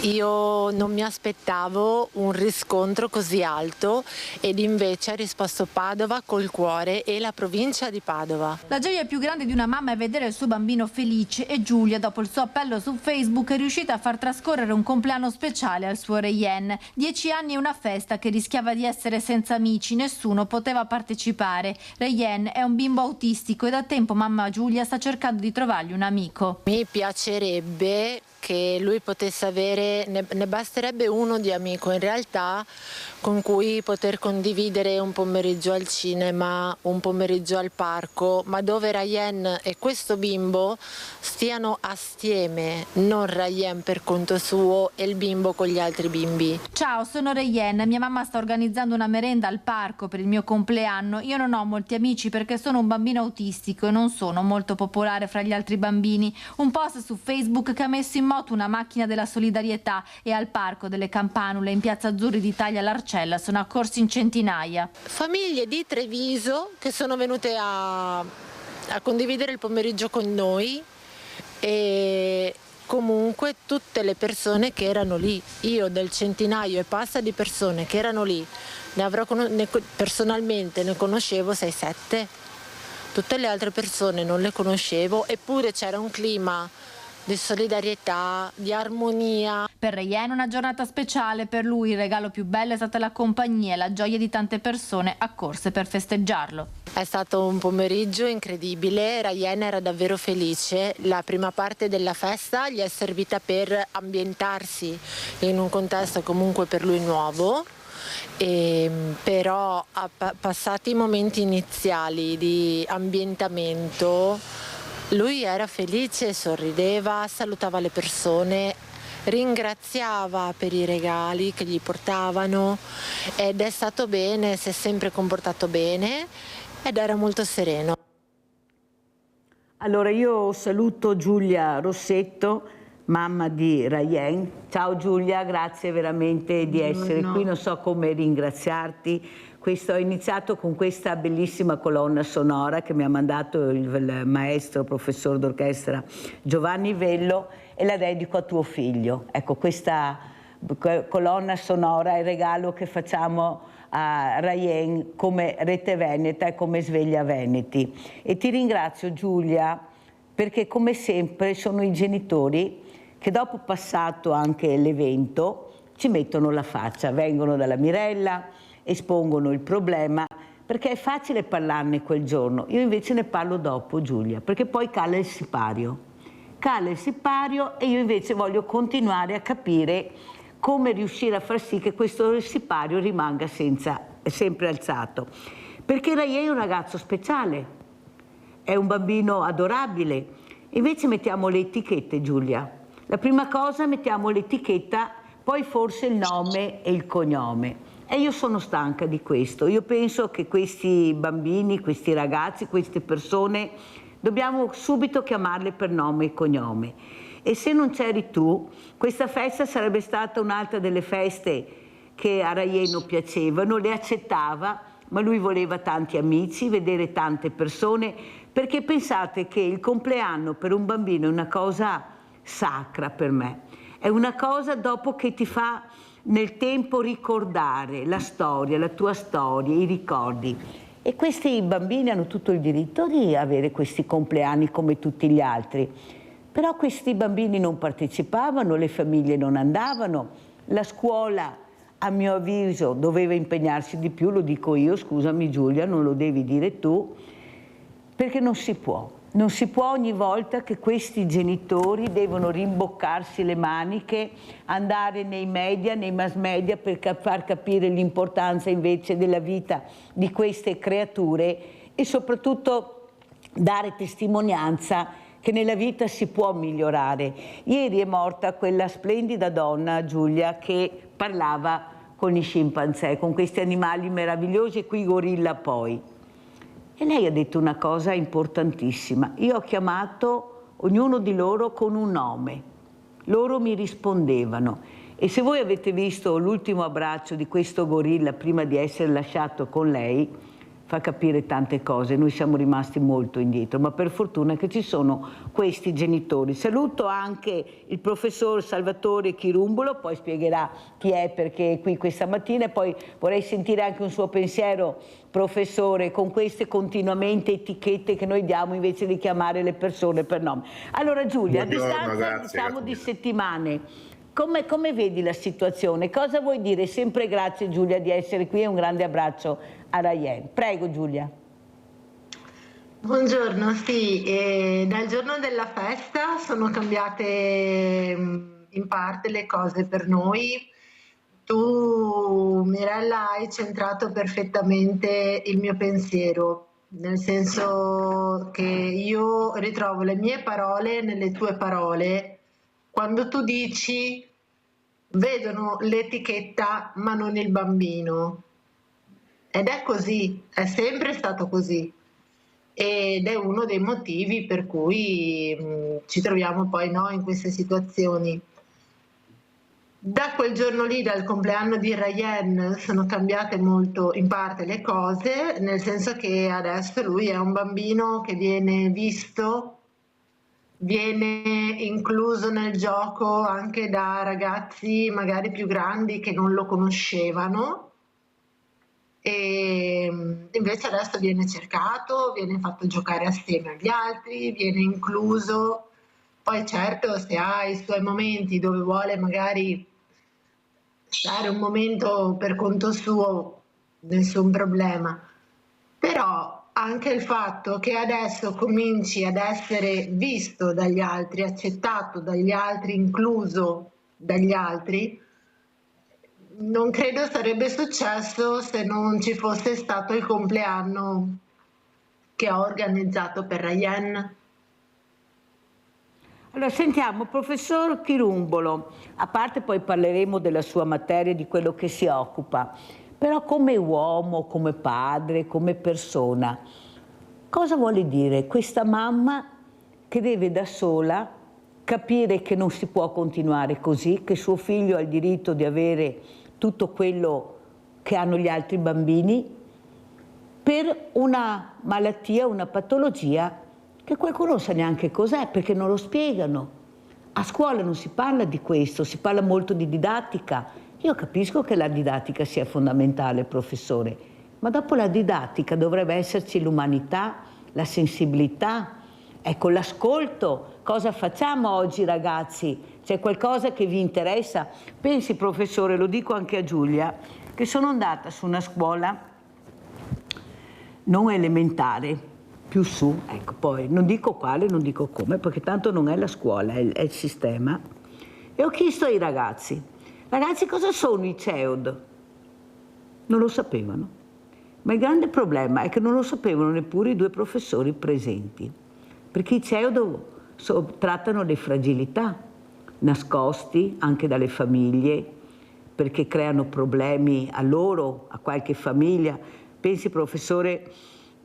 Io non mi aspettavo un riscontro così alto ed invece ha risposto Padova col cuore e la provincia di Padova. La gioia più grande di una mamma è vedere il suo bambino felice e Giulia, dopo il suo appello su Facebook, è riuscita a far trascorrere un compleanno speciale al suo Rayen. 10 anni e una festa che rischiava di essere senza amici, nessuno poteva partecipare. Rayen è un bimbo autistico e da tempo mamma Giulia sta cercando di trovargli un amico. Mi piacerebbe che lui potesse avere, ne basterebbe uno di amico in realtà, con cui poter condividere un pomeriggio al cinema, un pomeriggio al parco, ma dove Rayen e questo bimbo stiano assieme, non Rayen per conto suo e il bimbo con gli altri bimbi. Ciao, sono Rayen, mia mamma sta organizzando una merenda al parco per il mio compleanno. Io non ho molti amici perché sono un bambino autistico e non sono molto popolare fra gli altri bambini. Un post su Facebook che ha messo in moto una macchina della solidarietà e al parco delle Campanule in Piazza Azzurri d'Italia l'Arcella sono accorsi in centinaia. Famiglie di Treviso che sono venute a condividere il pomeriggio con noi e comunque tutte le persone che erano lì. Io del centinaio e passa di persone che erano lì, personalmente ne conoscevo 6-7. Tutte le altre persone non le conoscevo, eppure c'era un clima di solidarietà, di armonia. Per Rayen una giornata speciale, per lui il regalo più bello è stata la compagnia e la gioia di tante persone accorse per festeggiarlo. È stato un pomeriggio incredibile, Rayen era davvero felice, la prima parte della festa gli è servita per ambientarsi in un contesto comunque per lui nuovo. Però passati i momenti iniziali di ambientamento, lui era felice, sorrideva, salutava le persone, ringraziava per i regali che gli portavano ed è stato bene, si è sempre comportato bene ed era molto sereno. Allora io saluto Giulia Rossetto, mamma di Rayen. Ciao Giulia, grazie veramente di essere qui, non so come ringraziarti. Ho iniziato con questa bellissima colonna sonora che mi ha mandato il maestro, professore d'orchestra Giovanni Vello e la dedico a tuo figlio. Ecco, questa colonna sonora è il regalo che facciamo a Rayen come Rete Veneta e come Sveglia Veneti. E ti ringrazio Giulia perché come sempre sono i genitori che dopo passato anche l'evento ci mettono la faccia, vengono dalla Mirella, espongono il problema, perché è facile parlarne quel giorno. Io invece ne parlo dopo, Giulia, perché poi cala il sipario. Cala il sipario e io invece voglio continuare a capire come riuscire a far sì che questo sipario rimanga sempre alzato. Perché Rayen è un ragazzo speciale, è un bambino adorabile. Invece mettiamo le etichette, Giulia. La prima cosa mettiamo l'etichetta, poi forse il nome e il cognome. E io sono stanca di questo. Io penso che questi bambini, questi ragazzi, queste persone, dobbiamo subito chiamarle per nome e cognome. E se non c'eri tu, questa festa sarebbe stata un'altra delle feste che a Rayen non piacevano, le accettava, ma lui voleva tanti amici, vedere tante persone, perché pensate che il compleanno per un bambino è una cosa sacra per me. È una cosa dopo che ti fa nel tempo ricordare la storia, la tua storia, i ricordi. E questi bambini hanno tutto il diritto di avere questi compleanni come tutti gli altri. Però questi bambini non partecipavano, le famiglie non andavano, la scuola, a mio avviso, doveva impegnarsi di più, lo dico io, scusami Giulia, non lo devi dire tu, perché non si può. Non si può ogni volta che questi genitori devono rimboccarsi le maniche, andare nei media, nei mass media per far capire l'importanza invece della vita di queste creature e soprattutto dare testimonianza che nella vita si può migliorare. Ieri è morta quella splendida donna, Giulia, che parlava con i scimpanzé, con questi animali meravigliosi e qui i gorilla poi. E lei ha detto una cosa importantissima. Io ho chiamato ognuno di loro con un nome. Loro mi rispondevano. E se voi avete visto l'ultimo abbraccio di questo gorilla prima di essere lasciato con lei, fa capire tante cose. Noi siamo rimasti molto indietro, ma per fortuna che ci sono questi genitori. Saluto anche il professor Salvatore Chirumbolo, poi spiegherà chi è, perché è qui questa mattina, e poi vorrei sentire anche un suo pensiero, professore, con queste continuamente etichette che noi diamo invece di chiamare le persone per nome. Allora Giulia, Buongiorno, a distanza grazie, diciamo di grazie. settimane, come vedi la situazione? Cosa vuoi dire? Sempre grazie Giulia di essere qui e un grande abbraccio a Rayen. Prego Giulia. Buongiorno, sì, dal giorno della festa sono cambiate in parte le cose per noi. Tu, Mirella, hai centrato perfettamente il mio pensiero, nel senso che io ritrovo le mie parole nelle tue parole quando tu dici vedono l'etichetta ma non il bambino. Ed è così, è sempre stato così. Ed è uno dei motivi per cui ci troviamo poi noi in queste situazioni. Da quel giorno lì, dal compleanno di Rayen, sono cambiate molto in parte le cose, nel senso che adesso lui è un bambino che viene visto, viene incluso nel gioco anche da ragazzi magari più grandi che non lo conoscevano, e invece adesso viene cercato, viene fatto giocare assieme agli altri, viene incluso. Poi certo, se ha i suoi momenti dove vuole magari stare un momento per conto suo, nessun problema. Però anche il fatto che adesso cominci ad essere visto dagli altri, accettato dagli altri, incluso dagli altri, non credo sarebbe successo se non ci fosse stato il compleanno che ho organizzato per Rayen. Allora sentiamo, professor Chirumbolo, a parte poi parleremo della sua materia, di quello che si occupa, però come uomo, come padre, come persona, cosa vuole dire questa mamma che deve da sola capire che non si può continuare così, che suo figlio ha il diritto di avere tutto quello che hanno gli altri bambini, per una malattia, una patologia che qualcuno non sa neanche cos'è, perché non lo spiegano. A scuola non si parla di questo, si parla molto di didattica. Io capisco che la didattica sia fondamentale, professore, ma dopo la didattica dovrebbe esserci l'umanità, la sensibilità, ecco, l'ascolto. Cosa facciamo oggi, ragazzi? C'è qualcosa che vi interessa? Pensi, professore, lo dico anche a Giulia, che sono andata su una scuola non elementare, più su, ecco, poi non dico quale, non dico come, perché tanto non è la scuola, è il sistema, e ho chiesto ai ragazzi, cosa sono i CEOD? Non lo sapevano, ma il grande problema è che non lo sapevano neppure i due professori presenti, perché i CEOD trattano le fragilità, nascosti anche dalle famiglie, perché creano problemi a loro, a qualche famiglia. Pensi, professore,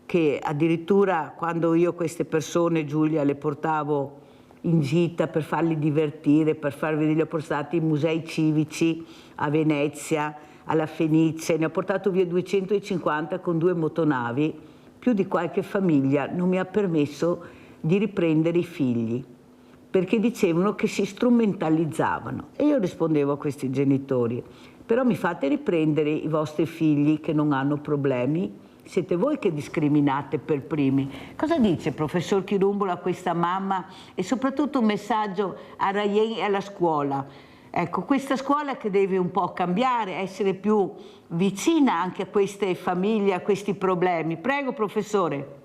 che addirittura quando io queste persone, Giulia, le portavo in gita per farli divertire, per far vedere, li ho portati in musei civici a Venezia, alla Fenice, ne ho portato via 250 con 2 motonavi, più di qualche famiglia non mi ha permesso di riprendere i figli, perché dicevano che si strumentalizzavano. E io rispondevo a questi genitori, però mi fate riprendere i vostri figli che non hanno problemi? Siete voi che discriminate per primi. Cosa dice professor Chirumbolo a questa mamma, e soprattutto un messaggio a Rayen e alla scuola? Ecco, questa scuola che deve un po' cambiare, essere più vicina anche a queste famiglie, a questi problemi. Prego, professore.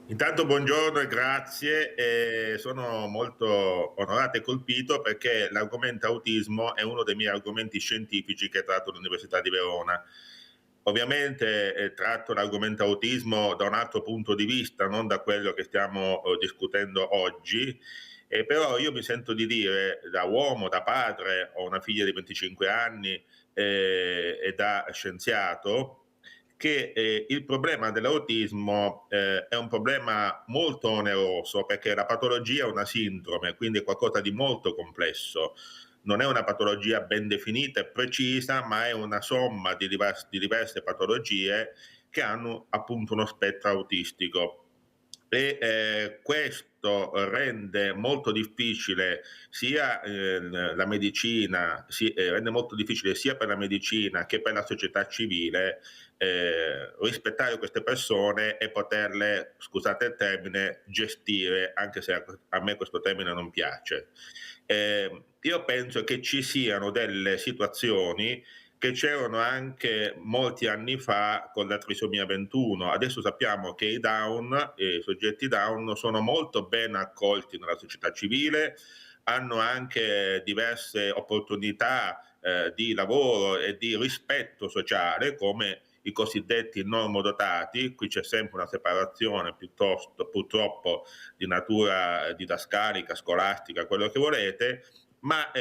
Intanto buongiorno e grazie, sono molto onorato e colpito perché l'argomento autismo è uno dei miei argomenti scientifici che tratto all'Università di Verona. Ovviamente tratto l'argomento autismo da un altro punto di vista, non da quello che stiamo discutendo oggi, però io mi sento di dire, da uomo, da padre, ho una figlia di 25 anni e da scienziato, che il problema dell'autismo è un problema molto oneroso, perché la patologia è una sindrome, quindi è qualcosa di molto complesso. Non è una patologia ben definita e precisa, ma è una somma di diverse patologie che hanno appunto uno spettro autistico. E questo rende molto difficile sia la medicina, rende molto difficile sia per la medicina che per la società civile rispettare queste persone e poterle, scusate il termine, gestire, anche se a me questo termine non piace. Io penso che ci siano delle situazioni che c'erano anche molti anni fa con la trisomia 21. Adesso sappiamo che i soggetti Down sono molto ben accolti nella società civile, hanno anche diverse opportunità di lavoro e di rispetto sociale, come i cosiddetti normodotati. Qui c'è sempre una separazione piuttosto, purtroppo, di natura didascalica, scolastica, quello che volete, ma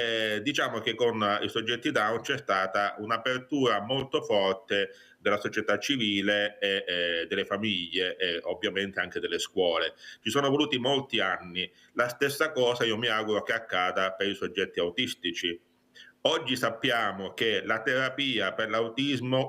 diciamo che con i soggetti Down c'è stata un'apertura molto forte della società civile e delle famiglie e ovviamente anche delle scuole. Ci sono voluti molti anni. La stessa cosa io mi auguro che accada per i soggetti autistici. Oggi sappiamo che una terapia per l'autismo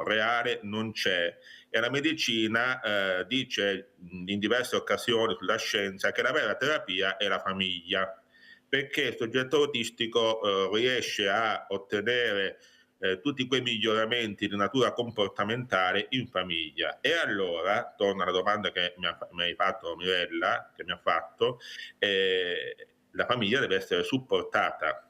reale non c'è, e la medicina dice in diverse occasioni sulla scienza che la vera terapia è la famiglia, perché il soggetto autistico riesce a ottenere tutti quei miglioramenti di natura comportamentale in famiglia. E allora, torna alla domanda che mi hai fatto, Mirella, che mi ha fatto, la famiglia deve essere supportata.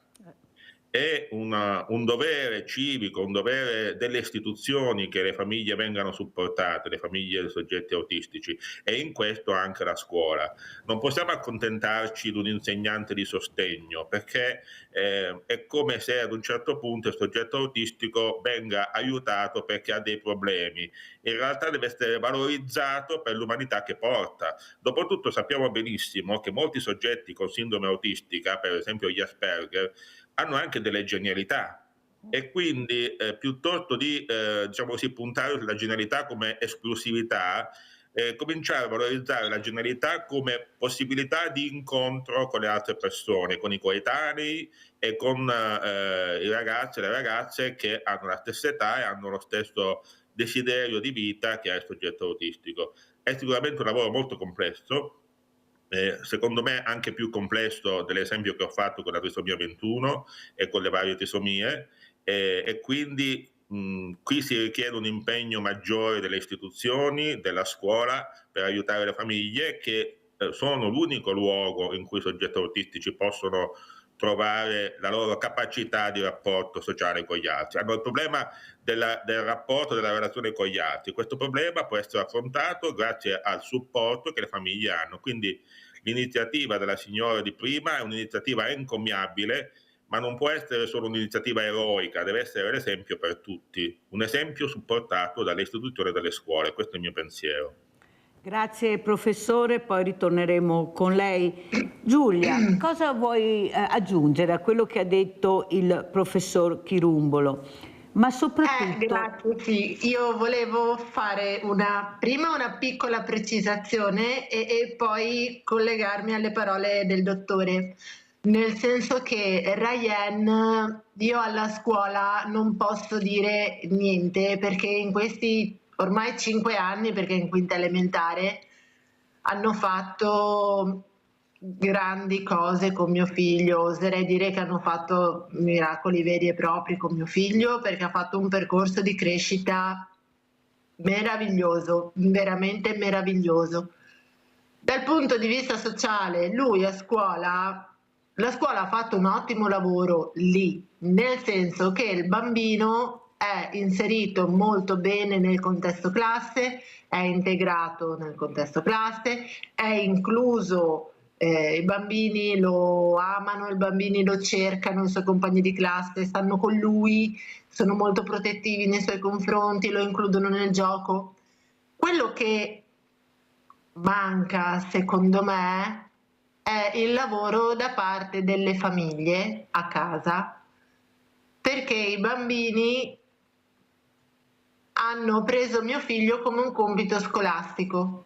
È un dovere civico, un dovere delle istituzioni che le famiglie vengano supportate, le famiglie dei soggetti autistici, e in questo anche la scuola. Non possiamo accontentarci di un insegnante di sostegno, perché è come se ad un certo punto il soggetto autistico venga aiutato perché ha dei problemi. In realtà deve essere valorizzato per l'umanità che porta. Dopotutto sappiamo benissimo che molti soggetti con sindrome autistica, per esempio gli Asperger, hanno anche delle genialità, e quindi piuttosto di diciamo così, puntare sulla genialità come esclusività, cominciare a valorizzare la genialità come possibilità di incontro con le altre persone, con i coetanei e con i ragazzi e le ragazze che hanno la stessa età e hanno lo stesso desiderio di vita che ha il soggetto autistico. È sicuramente un lavoro molto complesso, secondo me anche più complesso dell'esempio che ho fatto con la trisomia 21 e con le varie trisomie, e quindi qui si richiede un impegno maggiore delle istituzioni, della scuola, per aiutare le famiglie, che sono l'unico luogo in cui i soggetti autistici possono trovare la loro capacità di rapporto sociale con gli altri. Hanno il problema del rapporto, della relazione con gli altri. Questo problema può essere affrontato grazie al supporto che le famiglie hanno. Quindi l'iniziativa della signora di prima è un'iniziativa encomiabile, ma non può essere solo un'iniziativa eroica, deve essere l'esempio per tutti, un esempio supportato dalle istituzioni e dalle scuole. Questo è il mio pensiero. Grazie professore, poi ritorneremo con lei. Giulia, cosa vuoi aggiungere a quello che ha detto il professor Chirumbolo? Ma soprattutto... Grazie, sì. Io volevo fare prima una piccola precisazione e poi collegarmi alle parole del dottore, nel senso che Ryan, io alla scuola non posso dire niente, perché in questi ormai 5 anni, perché in quinta elementare, hanno fatto grandi cose con mio figlio. Oserei dire che hanno fatto miracoli veri e propri con mio figlio, perché ha fatto un percorso di crescita meraviglioso, veramente meraviglioso. Dal punto di vista sociale, lui a scuola, la scuola ha fatto un ottimo lavoro lì, nel senso che il bambino è inserito molto bene nel contesto classe, è integrato nel contesto classe, è incluso, i bambini lo amano, i bambini lo cercano, i suoi compagni di classe stanno con lui, sono molto protettivi nei suoi confronti, lo includono nel gioco. Quello che manca, secondo me, è il lavoro da parte delle famiglie a casa, perché i bambini hanno preso mio figlio come un compito scolastico.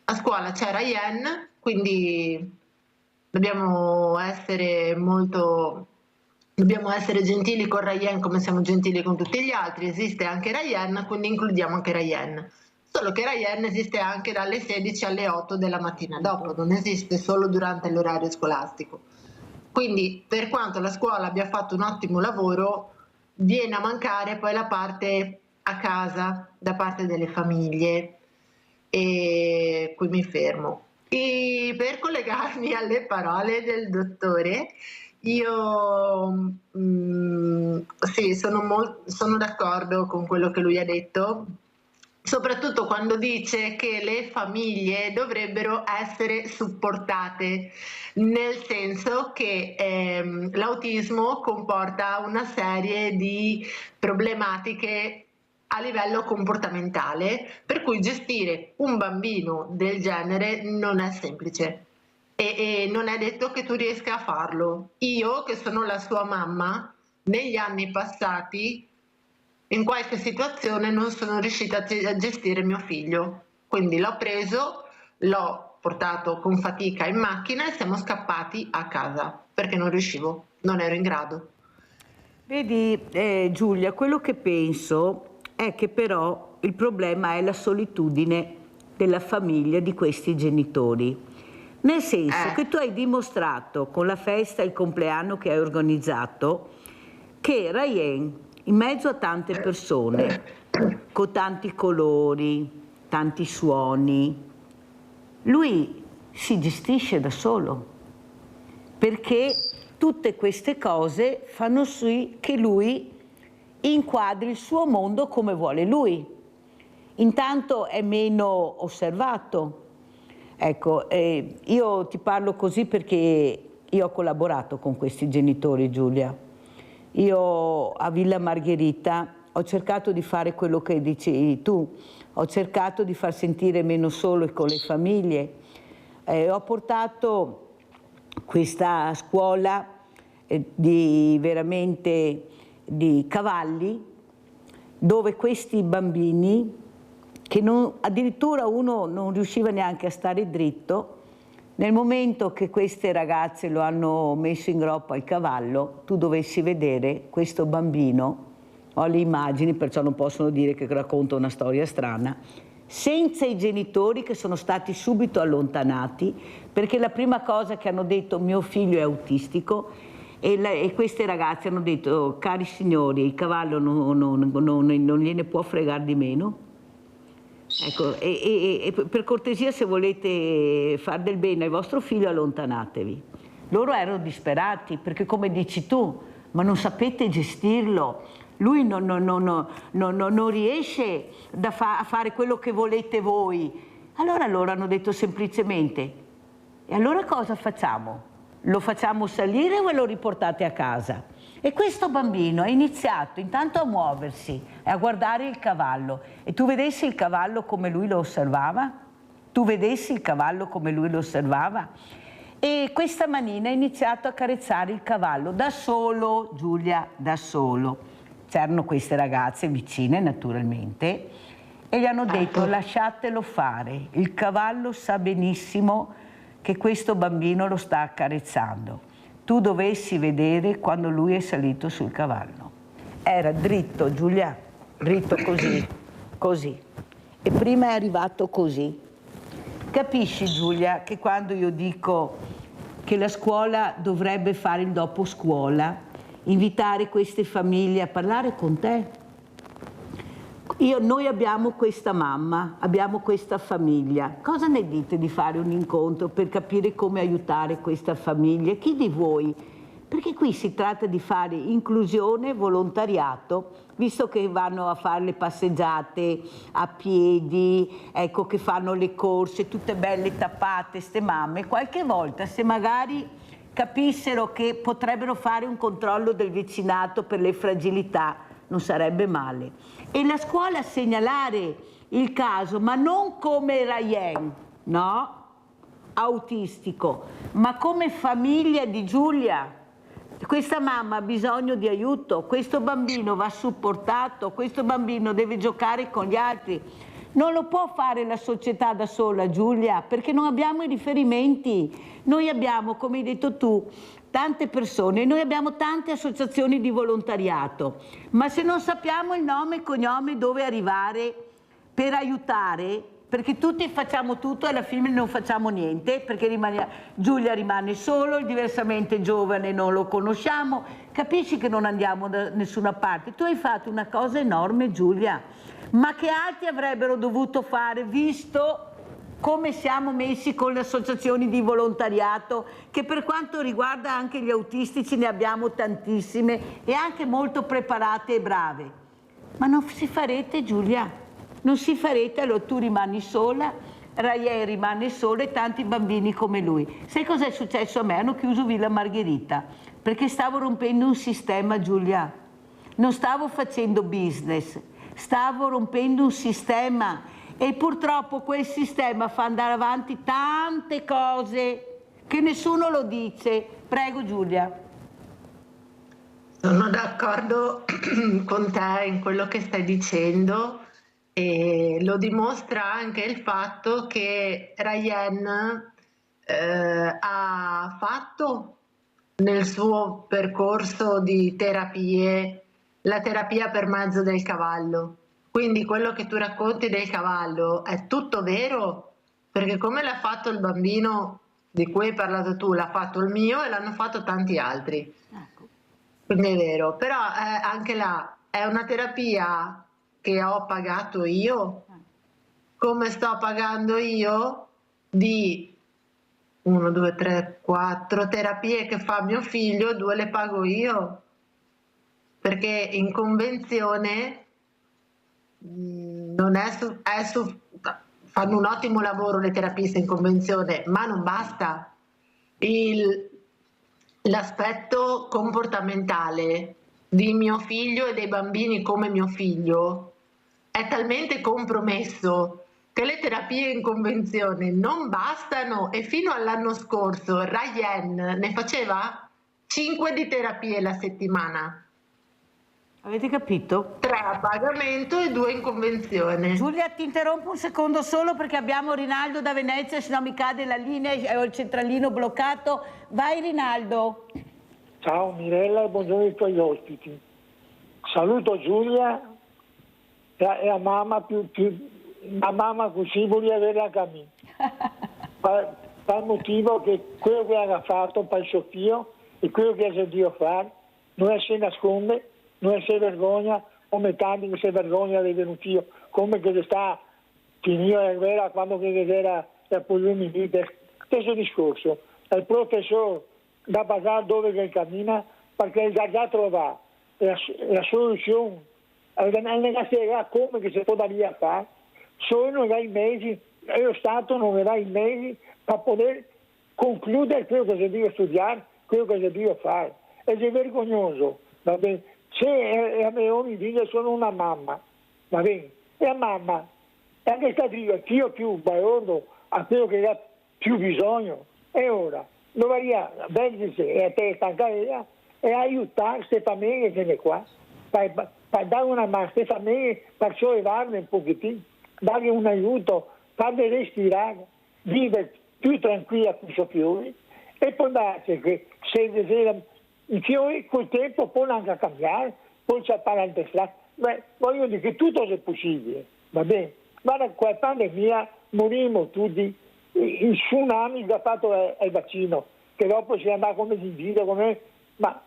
A scuola c'è Ryan, quindi dobbiamo essere molto Dobbiamo essere gentili con Ryan come siamo gentili con tutti gli altri, esiste anche Ryan, quindi includiamo anche Ryan. Solo che Ryan esiste anche dalle 16 alle 8 della mattina dopo, non esiste solo durante l'orario scolastico. Quindi per quanto la scuola abbia fatto un ottimo lavoro, viene a mancare poi la parte a casa da parte delle famiglie, e qui mi fermo. E per collegarmi alle parole del dottore, io sì, sono d'accordo con quello che lui ha detto, soprattutto quando dice che le famiglie dovrebbero essere supportate, nel senso che l'autismo comporta una serie di problematiche a livello comportamentale, per cui gestire un bambino del genere non è semplice. E non è detto che tu riesca a farlo. Io, che sono la sua mamma, negli anni passati, in qualche situazione non sono riuscita a gestire mio figlio. Quindi l'ho preso, l'ho portato con fatica in macchina e siamo scappati a casa, perché non riuscivo, non ero in grado. Vedi, Giulia, quello che penso è che però il problema è la solitudine della famiglia di questi genitori. Nel senso che tu hai dimostrato con la festa e il compleanno che hai organizzato che Ryan, in mezzo a tante persone, con tanti colori, tanti suoni, lui si gestisce da solo, perché tutte queste cose fanno sì che lui inquadri il suo mondo come vuole lui. Intanto è meno osservato. Ecco, io ti parlo così perché io ho collaborato con questi genitori, Giulia. Io a Villa Margherita ho cercato di fare quello che dici tu, ho cercato di far sentire meno solo con le famiglie. Ho portato questa scuola veramente di cavalli, dove questi bambini, che addirittura uno non riusciva neanche a stare dritto, nel momento che queste ragazze lo hanno messo in groppa al cavallo, tu dovessi vedere questo bambino, ho le immagini, perciò non possono dire che racconto una storia strana, senza i genitori che sono stati subito allontanati, perché la prima cosa che hanno detto: mio figlio è autistico, e queste ragazze hanno detto: cari signori, il cavallo non gliene può fregare di meno. Ecco, e per cortesia, se volete far del bene al vostro figlio, allontanatevi. Loro erano disperati, perché come dici tu, ma non sapete gestirlo, lui non riesce a fare quello che volete voi. Allora loro hanno detto semplicemente: e allora cosa facciamo? Lo facciamo salire o lo riportate a casa? E questo bambino ha iniziato intanto a muoversi e a guardare il cavallo. E tu vedessi il cavallo come lui lo osservava? Tu vedessi il cavallo come lui lo osservava? E questa manina ha iniziato a carezzare il cavallo da solo, Giulia, da solo. C'erano queste ragazze vicine, naturalmente, e gli hanno detto: lasciatelo fare, il cavallo sa benissimo che questo bambino lo sta accarezzando. Tu dovessi vedere quando lui è salito sul cavallo. Era dritto, Giulia, dritto così, così. E prima è arrivato così. Capisci, Giulia, che quando io dico che la scuola dovrebbe fare il dopo scuola, invitare queste famiglie a parlare con te? Noi abbiamo questa mamma, abbiamo questa famiglia. Cosa ne dite di fare un incontro per capire come aiutare questa famiglia? Chi di voi? Perché qui si tratta di fare inclusione, volontariato, visto che vanno a fare le passeggiate a piedi, ecco, che fanno le corse, tutte belle tappate, ste mamme. Qualche volta, se magari capissero che potrebbero fare un controllo del vicinato per le fragilità, non sarebbe male. E la scuola segnalare il caso, ma non come Ryan, no? Autistico, ma come famiglia di Giulia. Questa mamma ha bisogno di aiuto, questo bambino va supportato, questo bambino deve giocare con gli altri. Non lo può fare la società da sola, Giulia, perché non abbiamo i riferimenti. Noi abbiamo, come hai detto tu, tante persone, noi abbiamo tante associazioni di volontariato, ma se non sappiamo il nome e cognome dove arrivare per aiutare, perché tutti facciamo tutto e alla fine non facciamo niente, perché Giulia rimane solo, il diversamente giovane non lo conosciamo, capisci che non andiamo da nessuna parte. Tu hai fatto una cosa enorme, Giulia, ma che altri avrebbero dovuto fare, visto come siamo messi con le associazioni di volontariato, che per quanto riguarda anche gli autistici ne abbiamo tantissime e anche molto preparate e brave. Ma non si farete, Giulia? Non si farete, allora tu rimani sola, Rayen rimane sola e tanti bambini come lui. Sai cosa è successo a me? Hanno chiuso Villa Margherita perché stavo rompendo un sistema, Giulia. Non stavo facendo business, stavo rompendo un sistema e purtroppo quel sistema fa andare avanti tante cose che nessuno lo dice. Prego, Giulia. Sono d'accordo con te in quello che stai dicendo. E lo dimostra anche il fatto che Rayen ha fatto nel suo percorso di terapie la terapia per mezzo del cavallo. Quindi quello che tu racconti del cavallo è tutto vero, perché come l'ha fatto il bambino di cui hai parlato tu, l'ha fatto il mio e l'hanno fatto tanti altri. Quindi è vero, però anche là è una terapia che ho pagato io, come sto pagando io di 1, 2, 3, 4 terapie che fa mio figlio, 2 le pago io, perché in convenzione non fanno un ottimo lavoro le terapiste in convenzione, ma non basta. L'aspetto comportamentale di mio figlio e dei bambini come mio figlio è talmente compromesso che le terapie in convenzione non bastano, e fino all'anno scorso Rayen ne faceva 5 di terapie la settimana. Avete capito? 3 a pagamento e 2 in convenzione. Giulia, ti interrompo un secondo solo perché abbiamo Rinaldo da Venezia, se no mi cade la linea e ho il centralino bloccato. Vai Rinaldo. Ciao Mirella e buongiorno ai tuoi ospiti. Saluto Giulia e la mamma la mamma così voglio avere a cammino. Per il motivo che quello che ha fatto penso io e quello che ha sentito fare non si nasconde, non si vergogna, come tanti che si vergogna di venuto io, come che sta finito la guerra quando che era la poliomielite. Stesso discorso, il professore da basare dove che cammina perché già trova la soluzione, non spiega come che si può dare a fare, sono i mesi, e lo Stato non avrà i mesi per poter concludere quello che si deve studiare, quello che si deve fare. Ed è vergognoso, va bene? Se a me ogni video sono una mamma, va bene? E la mamma, è anche stato io più balordo a quello che ha più bisogno, e ora dovrà vendersi e a te stancare e aiutare queste famiglie che sono qua, per dare una mano a queste famiglie, per sollevarle un pochettino, dargli un aiuto, farle respirare, vivere più tranquilla con i suoi fiori, e può darsi che se i fiori col tempo possono anche cambiare, poi c'è altre strade. Beh, voglio dire che tutto è possibile, va bene? Guarda, con la pandemia morimmo tutti, il tsunami che ha fatto il vaccino, che dopo si è andato come si dice, ma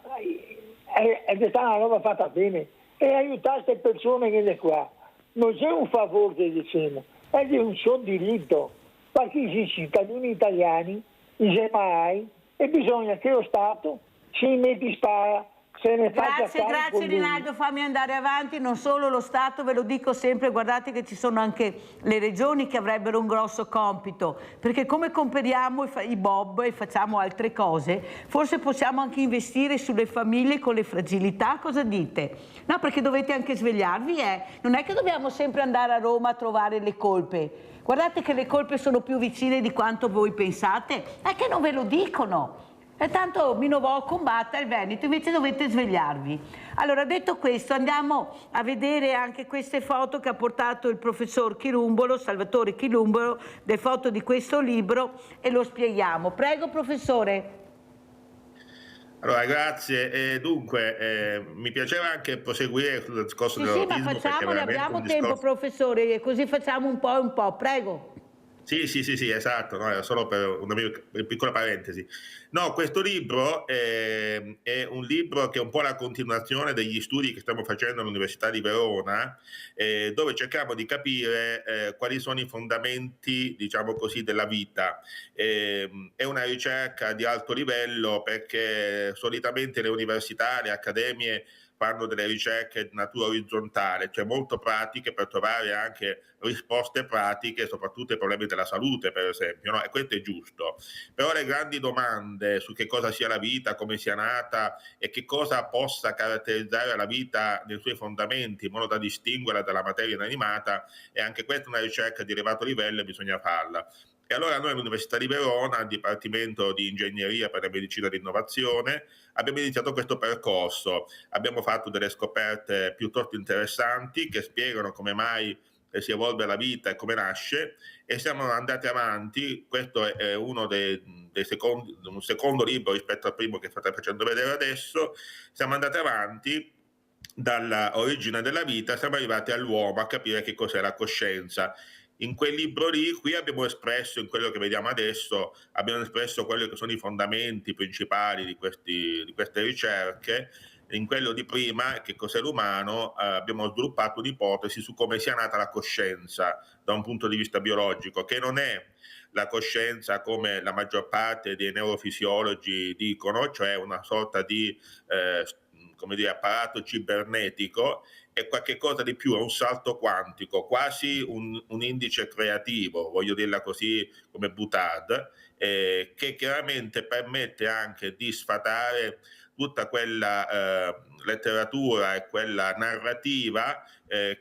è stata una roba fatta bene, e aiutare queste persone che sono qua. Non c'è un favore che diciamo, è un suo diritto, perché i cittadini italiani, i mai, e bisogna che lo Stato si metti in spara, se ne faccia fare. Grazie Rinaldo, fammi andare avanti. Non solo lo Stato, ve lo dico sempre, guardate che ci sono anche le regioni che avrebbero un grosso compito, perché come compriamo i bob e facciamo altre cose, forse possiamo anche investire sulle famiglie con le fragilità. Cosa dite? No, perché dovete anche svegliarvi, non è che dobbiamo sempre andare a Roma a trovare le colpe. Guardate che le colpe sono più vicine di quanto voi pensate, è che non ve lo dicono. E tanto mi nuovo combatta il Veneto, invece dovete svegliarvi. Allora, detto questo, andiamo a vedere anche queste foto che ha portato il professor Chirumbolo, Salvatore Chirumbolo, le foto di questo libro, e lo spieghiamo. Prego, professore. Allora, grazie. Dunque, mi piaceva anche proseguire sul discorso Sì, dell'autismo, ma perché facciamole, veramente abbiamo un tempo, discorso... professore, così facciamo un po' e un po'. Prego. Sì, esatto, no, era solo per una piccola parentesi. No, questo libro è un libro che è un po' la continuazione degli studi che stiamo facendo all'Università di Verona, dove cerchiamo di capire quali sono i fondamenti, diciamo così, della vita. È una ricerca di alto livello perché solitamente le università, le accademie fanno delle ricerche di natura orizzontale, cioè molto pratiche per trovare anche risposte pratiche, soprattutto ai problemi della salute, per esempio, no? E questo è giusto. Però le grandi domande su che cosa sia la vita, come sia nata e che cosa possa caratterizzare la vita nei suoi fondamenti, in modo da distinguerla dalla materia inanimata, è anche questa una ricerca di elevato livello e bisogna farla. E allora noi all'Università di Verona, al Dipartimento di Ingegneria per la Medicina d'Innovazione, abbiamo iniziato questo percorso. Abbiamo fatto delle scoperte piuttosto interessanti che spiegano come mai si evolve la vita e come nasce, e siamo andati avanti. Questo è uno un secondo libro rispetto al primo che state facendo vedere adesso. Siamo andati avanti dalla origine della vita, siamo arrivati all'uomo, a capire che cos'è la coscienza. In quel libro lì, qui abbiamo espresso, in quello che vediamo adesso, abbiamo espresso quelli che sono i fondamenti principali di queste ricerche. In quello di prima, che cos'è l'umano, abbiamo sviluppato un'ipotesi su come sia nata la coscienza da un punto di vista biologico, che non è la coscienza come la maggior parte dei neurofisiologi dicono, cioè una sorta di come dire, apparato cibernetico, è qualche cosa di più, è un salto quantico, quasi un indice creativo, voglio dirla così, come Boutade, che chiaramente permette anche di sfatare tutta quella letteratura e quella narrativa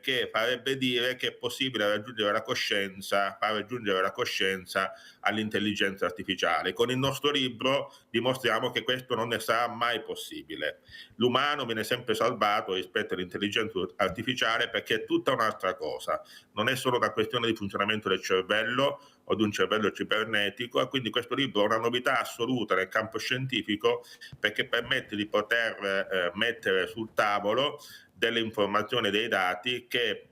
che farebbe dire che è possibile raggiungere la coscienza, far raggiungere la coscienza all'intelligenza artificiale. Con il nostro libro dimostriamo che questo non ne sarà mai possibile. L'umano viene sempre salvato rispetto all'intelligenza artificiale perché è tutta un'altra cosa, non è solo una questione di funzionamento del cervello o di un cervello cibernetico, e quindi questo libro è una novità assoluta nel campo scientifico perché permette di poter mettere sul tavolo delle informazioni e dei dati che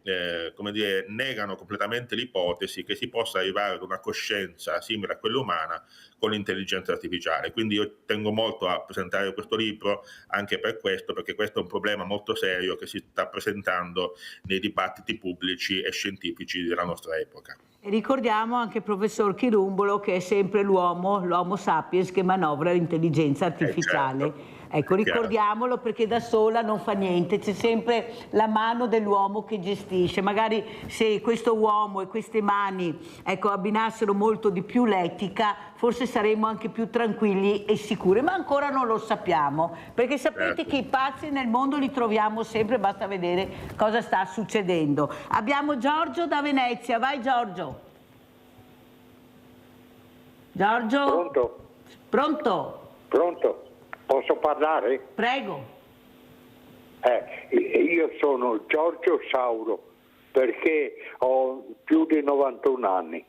come dire, negano completamente l'ipotesi che si possa arrivare ad una coscienza simile a quella umana con l'intelligenza artificiale. Quindi io tengo molto a presentare questo libro anche per questo, perché questo è un problema molto serio che si sta presentando nei dibattiti pubblici e scientifici della nostra epoca. E ricordiamo anche il professor Chirumbolo che è sempre l'uomo sapiens che manovra l'intelligenza artificiale. Certo. Ecco, ricordiamolo perché da sola non fa niente, c'è sempre la mano dell'uomo che gestisce. Magari se questo uomo e queste mani, ecco, abbinassero molto di più l'etica, forse saremmo anche più tranquilli e sicuri, ma ancora non lo sappiamo, perché sapete che i pazzi nel mondo li troviamo sempre, basta vedere cosa sta succedendo. Abbiamo Giorgio da Venezia, vai Giorgio. Giorgio? Pronto? Pronto? Pronto? Posso parlare? Prego. Io sono Giorgio Sauro perché ho più di 91 anni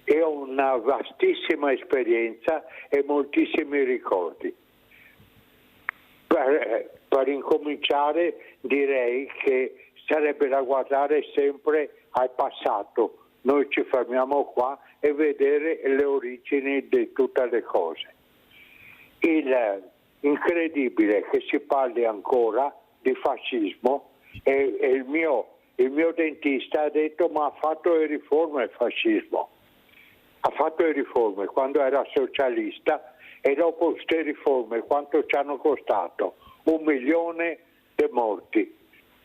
e ho una vastissima esperienza e moltissimi ricordi. Per incominciare direi che sarebbe da guardare sempre al passato. Noi ci fermiamo qua e vedere le origini di tutte le cose. Incredibile che si parli ancora di fascismo e il mio dentista ha detto ma ha fatto le riforme il fascismo, ha fatto le riforme quando era socialista e dopo queste riforme quanto ci hanno costato? 1 milione di morti.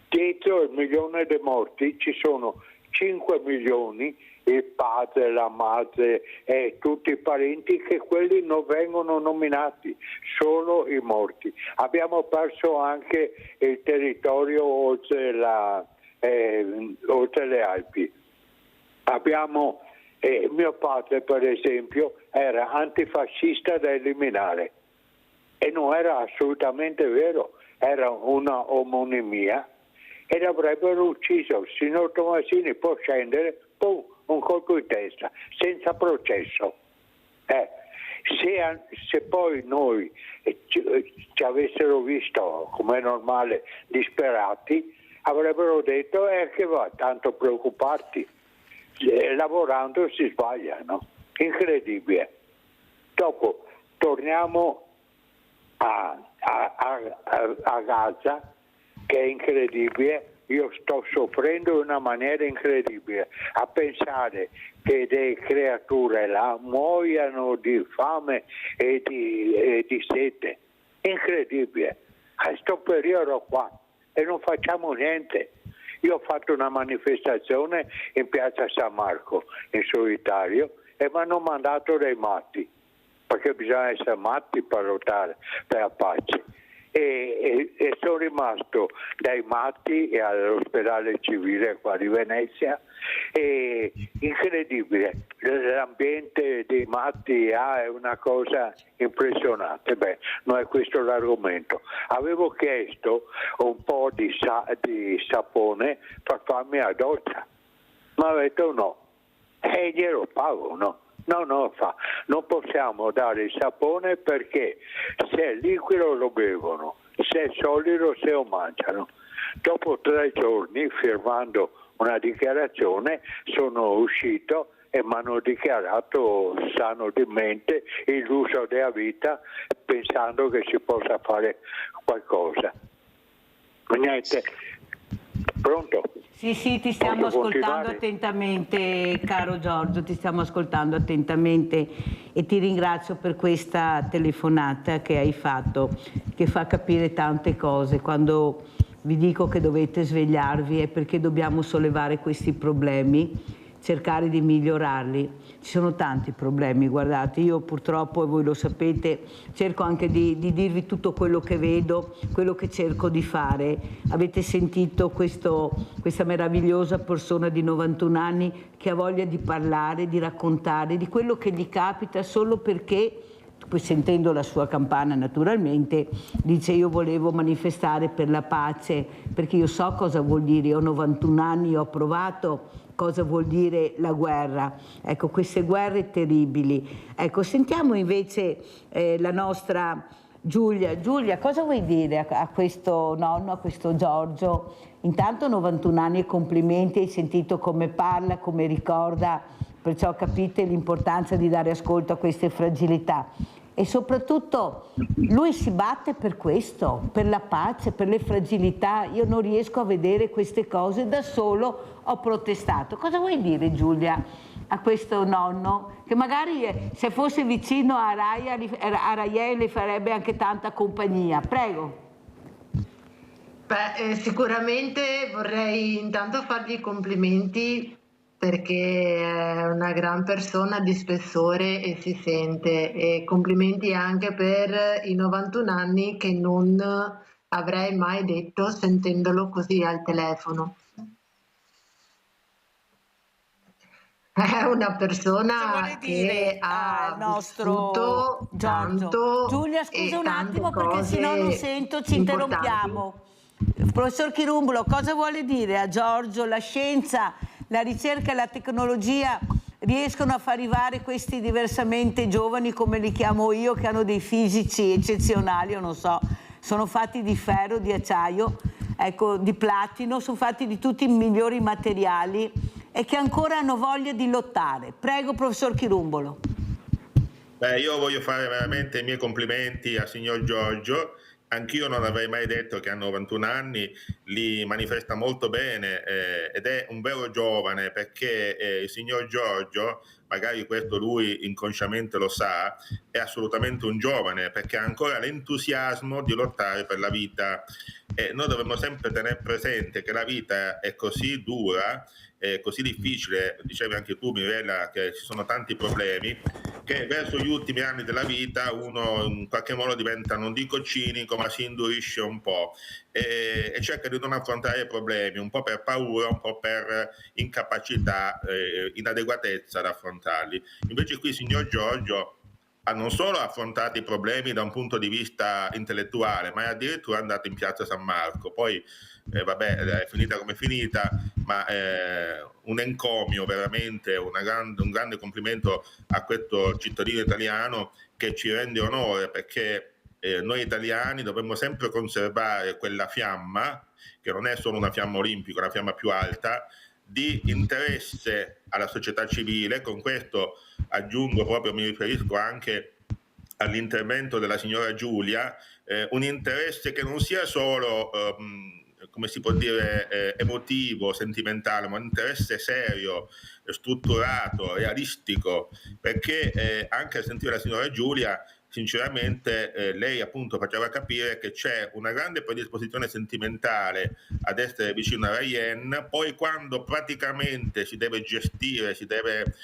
Dietro il 1 milione di morti ci sono 5 milioni, il padre, la madre e tutti i parenti, che quelli non vengono nominati, solo i morti. Abbiamo perso anche il territorio oltre le Alpi. Abbiamo E mio padre, per esempio, era antifascista da eliminare e non era assolutamente vero, era una omonimia e l'avrebbero ucciso. Il signor Tomasini può scendere, pum, un colpo in testa, senza processo. Se poi noi ci avessero visto, come è normale, disperati, avrebbero detto che va, tanto preoccuparti, lavorando si sbagliano. Incredibile. Dopo torniamo a Gaza, che è incredibile. Io sto soffrendo in una maniera incredibile a pensare che le creature là muoiano di fame e di sete. Incredibile. A questo periodo qua e non facciamo niente. Io ho fatto una manifestazione in piazza San Marco in solitario e mi hanno mandato dei matti, perché bisogna essere matti per lottare per la pace. E sono rimasto dai matti all'ospedale civile qua di Venezia. E incredibile, l'ambiente dei matti è una cosa impressionante. Beh, non è questo l'argomento. Avevo chiesto un po' di sapone per farmi la doccia, ma ha detto no, e glielo pago, no? No, non possiamo dare il sapone perché se è liquido lo bevono, se è solido se lo mangiano. Dopo 3 giorni, firmando una dichiarazione, sono uscito e mi hanno dichiarato sano di mente l'uso della vita, pensando che si possa fare qualcosa. Niente. Pronto? Sì, ti stiamo ascoltando attentamente, caro Giorgio, ti stiamo ascoltando attentamente e ti ringrazio per questa telefonata che hai fatto, che fa capire tante cose. Quando vi dico che dovete svegliarvi è perché dobbiamo sollevare questi problemi, cercare di migliorarli. Ci sono tanti problemi, guardate, io purtroppo, e voi lo sapete, cerco anche di dirvi tutto quello che vedo, quello che cerco di fare. Avete sentito questa meravigliosa persona di 91 anni che ha voglia di parlare, di raccontare di quello che gli capita solo perché, poi sentendo la sua campana naturalmente, dice io volevo manifestare per la pace, perché io so cosa vuol dire, ho 91 anni, ho provato cosa vuol dire la guerra, ecco, queste guerre terribili. Ecco, sentiamo invece la nostra Giulia. Giulia, cosa vuoi dire a questo nonno, a questo Giorgio? Intanto 91 anni e complimenti, hai sentito come parla, come ricorda, perciò capite l'importanza di dare ascolto a queste fragilità. E soprattutto lui si batte per questo, per la pace, per le fragilità. Io non riesco a vedere queste cose, da solo ho protestato. Cosa vuoi dire, Giulia, a questo nonno che magari se fosse vicino a Raien le farebbe anche tanta compagnia? Prego. Sicuramente vorrei intanto fargli i complimenti perché è una gran persona di spessore e si sente, e complimenti anche per i 91 anni che non avrei mai detto sentendolo così al telefono. È una persona che ha vissuto tanto. Giulia, scusa un attimo perché sennò non sento, ci interrompiamo. Professor Chirumbolo, cosa vuole dire a Giorgio? La scienza, la ricerca e la tecnologia riescono a far arrivare questi diversamente giovani, come li chiamo io, che hanno dei fisici eccezionali, io non so, sono fatti di ferro, di acciaio, ecco, di platino, sono fatti di tutti i migliori materiali e che ancora hanno voglia di lottare. Prego, professor Chirumbolo. Io voglio fare veramente i miei complimenti al signor Giorgio. Anch'io non avrei mai detto che a 91 anni li manifesta molto bene ed è un vero giovane, perché il signor Giorgio, magari questo lui inconsciamente lo sa, è assolutamente un giovane perché ha ancora l'entusiasmo di lottare per la vita. Noi dovremmo sempre tenere presente che la vita è così dura, è così difficile, dicevi anche tu Mirella che ci sono tanti problemi, che verso gli ultimi anni della vita uno in qualche modo diventa, non dico cinico, ma si indurisce un po' e cerca di non affrontare i problemi, un po' per paura, un po' per incapacità, inadeguatezza ad affrontarli. Invece qui il signor Giorgio ha non solo affrontato i problemi da un punto di vista intellettuale, ma è addirittura andato in piazza San Marco. Poi vabbè, è finita come è finita, ma un encomio veramente, un grande complimento a questo cittadino italiano che ci rende onore, perché noi italiani dovremmo sempre conservare quella fiamma, che non è solo una fiamma olimpica, una fiamma più alta, di interesse alla società civile. Con questo aggiungo, proprio mi riferisco anche all'intervento della signora Giulia, un interesse che non sia solo come si può dire emotivo, sentimentale, ma un interesse serio, strutturato, realistico, perché anche a sentire la signora Giulia sinceramente lei appunto faceva capire che c'è una grande predisposizione sentimentale ad essere vicino a Rayen, poi quando praticamente si deve gestire, si deve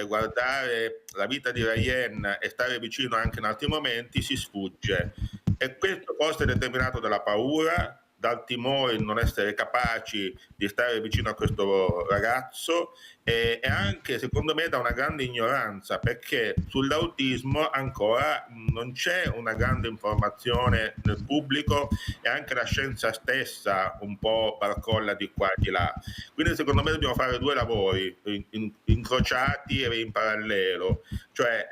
guardare la vita di Rayen e stare vicino anche in altri momenti, si sfugge, e questo forse è determinato dalla paura, dal timore di non essere capaci di stare vicino a questo ragazzo e anche secondo me da una grande ignoranza, perché sull'autismo ancora non c'è una grande informazione nel pubblico e anche la scienza stessa un po' barcolla di qua e di là. Quindi secondo me dobbiamo fare due lavori incrociati e in parallelo, cioè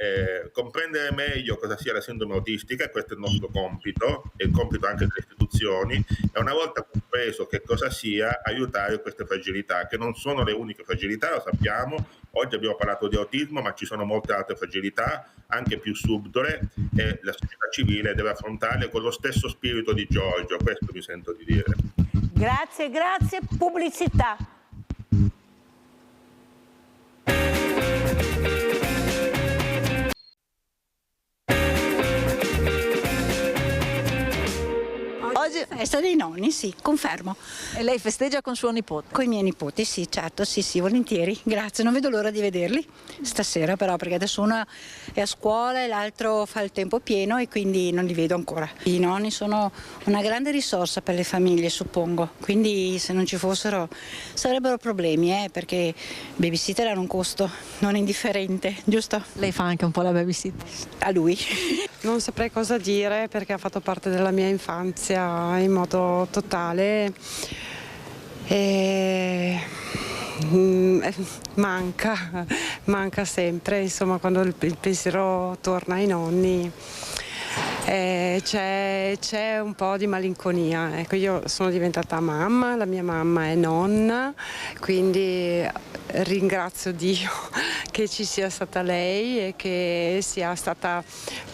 comprendere meglio cosa sia la sindrome autistica, e questo è il nostro compito e il compito anche delle istituzioni, e una volta compreso che cosa sia, aiutare queste fragilità, che non sono le uniche fragilità, lo sappiamo. Oggi abbiamo parlato di autismo, ma ci sono molte altre fragilità, anche più subdole, e la società civile deve affrontarle con lo stesso spirito di Giorgio, questo mi sento di dire. Grazie, grazie. Pubblicità. Oggi è festa dei nonni, sì, confermo. E lei festeggia con suo nipote? Con i miei nipoti, sì, certo, sì, volentieri. Grazie, non vedo l'ora di vederli stasera però, perché adesso uno è a scuola e l'altro fa il tempo pieno e quindi non li vedo ancora. I nonni sono una grande risorsa per le famiglie, suppongo, quindi se non ci fossero sarebbero problemi, perché babysitter hanno un costo non indifferente, giusto? Lei fa anche un po' la babysitter? A lui. Non saprei cosa dire perché ha fatto parte della mia infanzia in modo totale e manca sempre, insomma, quando il pensiero torna ai nonni c'è un po' di malinconia. Ecco, io sono diventata mamma, la mia mamma è nonna, quindi ringrazio Dio che ci sia stata lei e che sia stata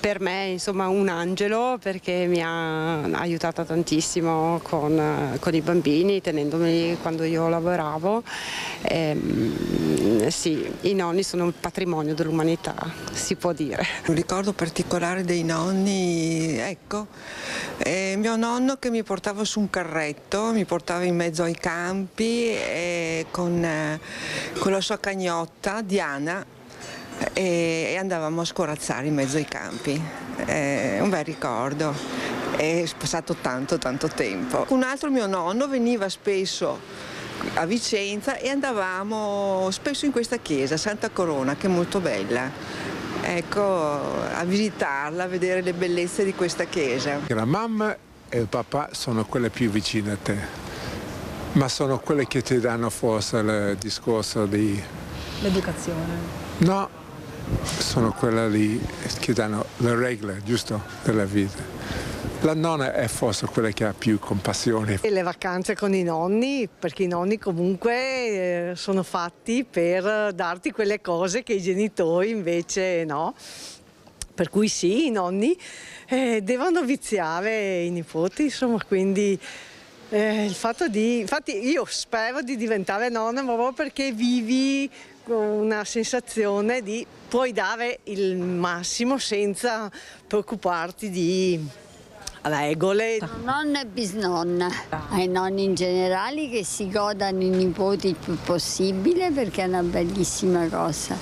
per me, insomma, un angelo, perché mi ha aiutata tantissimo con i bambini, tenendomi quando io lavoravo. Sì, i nonni sono un patrimonio dell'umanità, si può dire. Un ricordo particolare dei nonni, ecco, mio nonno che mi portava su un carretto, mi portava in mezzo ai campi con la sua cagnotta Diana e andavamo a scorazzare in mezzo ai campi. Un bel ricordo, è passato tanto tempo. Un altro mio nonno veniva spesso a Vicenza e andavamo spesso in questa chiesa, Santa Corona, che è molto bella. Ecco, a visitarla, a vedere le bellezze di questa chiesa. La mamma e il papà sono quelle più vicine a te, ma sono quelle che ti danno forse il discorso di... L'educazione? No, sono quelle lì che danno le regole, giusto, della vita. La nonna è forse quella che ha più compassione. E le vacanze con i nonni, perché i nonni comunque sono fatti per darti quelle cose che i genitori invece no. Per cui sì, i nonni devono viziare i nipoti, insomma, quindi il fatto di... Infatti io spero di diventare nonna proprio perché vivi con una sensazione di puoi dare il massimo senza preoccuparti di regole. Nonna e bisnonna, ai nonni in generale che si godano i nipoti il più possibile, perché è una bellissima cosa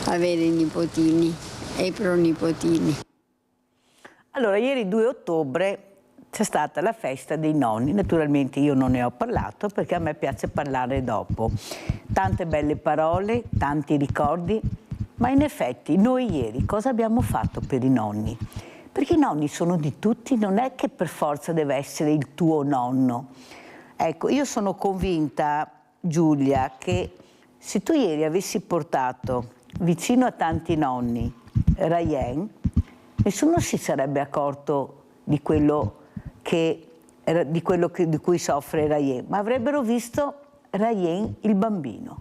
avere i nipotini e i pronipotini. Allora, ieri 2 ottobre c'è stata la festa dei nonni, naturalmente io non ne ho parlato perché a me piace parlare dopo. Tante belle parole, tanti ricordi, ma in effetti noi ieri cosa abbiamo fatto per i nonni? Perché i nonni sono di tutti, non è che per forza deve essere il tuo nonno. Ecco, io sono convinta, Giulia, che se tu ieri avessi portato vicino a tanti nonni Rayen, nessuno si sarebbe accorto di cui soffre Rayen, ma avrebbero visto Rayen il bambino.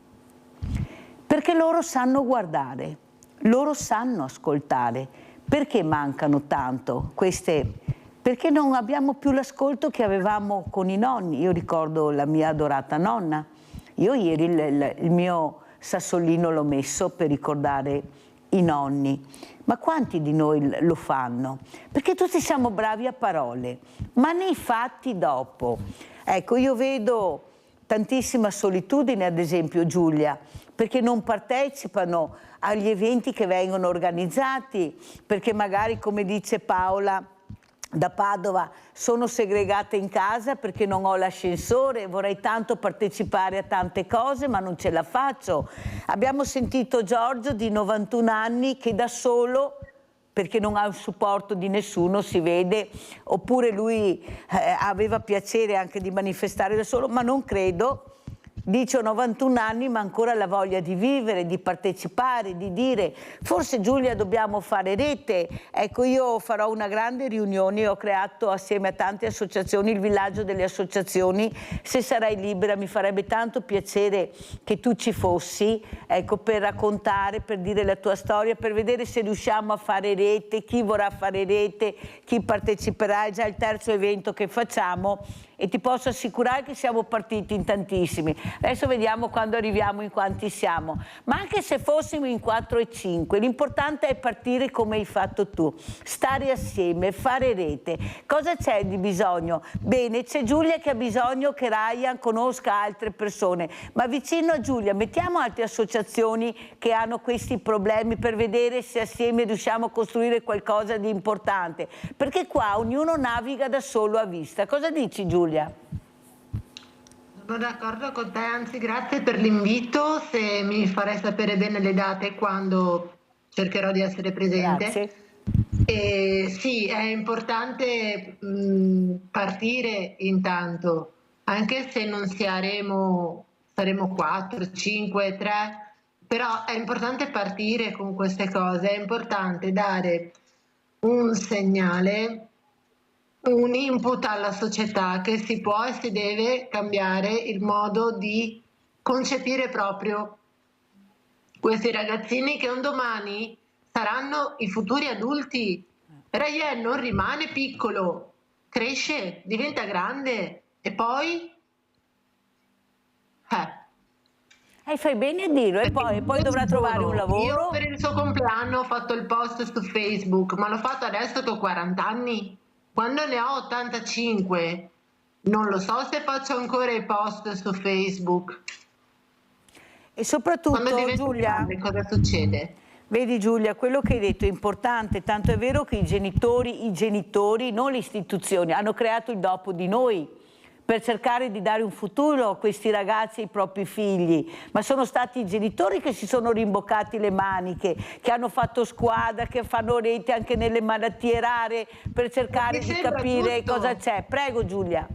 Perché loro sanno guardare, loro sanno ascoltare. Perché mancano tanto queste? Perché non abbiamo più l'ascolto che avevamo con i nonni. Io ricordo la mia adorata nonna. Io ieri il mio sassolino l'ho messo per ricordare i nonni. Ma quanti di noi lo fanno? Perché tutti siamo bravi a parole, ma nei fatti dopo. Ecco, io vedo tantissima solitudine, ad esempio, Giulia, perché non partecipano agli eventi che vengono organizzati, perché magari, come dice Paola da Padova, sono segregata in casa perché non ho l'ascensore, vorrei tanto partecipare a tante cose ma non ce la faccio. Abbiamo sentito Giorgio di 91 anni che da solo, perché non ha il supporto di nessuno, si vede, oppure lui aveva piacere anche di manifestare da solo, ma non credo. Dice ho 91 anni ma ancora la voglia di vivere, di partecipare, di dire forse Giulia dobbiamo fare rete. Ecco, io farò una grande riunione, ho creato assieme a tante associazioni il villaggio delle associazioni. Se sarai libera mi farebbe tanto piacere che tu ci fossi, ecco, per raccontare, per dire la tua storia, per vedere se riusciamo a fare rete, chi vorrà fare rete, chi parteciperà. È già il 3° evento che facciamo e ti posso assicurare che siamo partiti in tantissimi. Adesso vediamo quando arriviamo in quanti siamo, ma anche se fossimo in 4 e 5, l'importante è partire come hai fatto tu, stare assieme, fare rete. Cosa c'è di bisogno? Bene, c'è Giulia che ha bisogno che Ryan conosca altre persone, ma vicino a Giulia mettiamo altre associazioni che hanno questi problemi per vedere se assieme riusciamo a costruire qualcosa di importante, perché qua ognuno naviga da solo a vista. Cosa dici, Giulia? Sono d'accordo con te, anzi grazie per l'invito, se mi farai sapere bene le date quando cercherò di essere presente. Grazie. E sì, è importante partire intanto, anche se non saremo 4, 5, 3, però è importante partire con queste cose, è importante dare un segnale, un input alla società che si può e si deve cambiare il modo di concepire proprio questi ragazzini che un domani saranno i futuri adulti. Rayen non rimane piccolo, cresce, diventa grande e poi fai bene a dirlo, e poi dovrà trovare un lavoro. Io per il suo compleanno ho fatto il post su Facebook, ma l'ho fatto adesso che ho 40 anni. Quando ne ho 85 non lo so se faccio ancora i post su Facebook. E soprattutto, Giulia, cosa succede? Vedi Giulia, quello che hai detto è importante, tanto è vero che i genitori, non le istituzioni, hanno creato il dopo di noi per cercare di dare un futuro a questi ragazzi e ai propri figli, ma sono stati i genitori che si sono rimboccati le maniche, che hanno fatto squadra, che fanno rete anche nelle malattie rare per cercare di capire cosa c'è. Prego Giulia.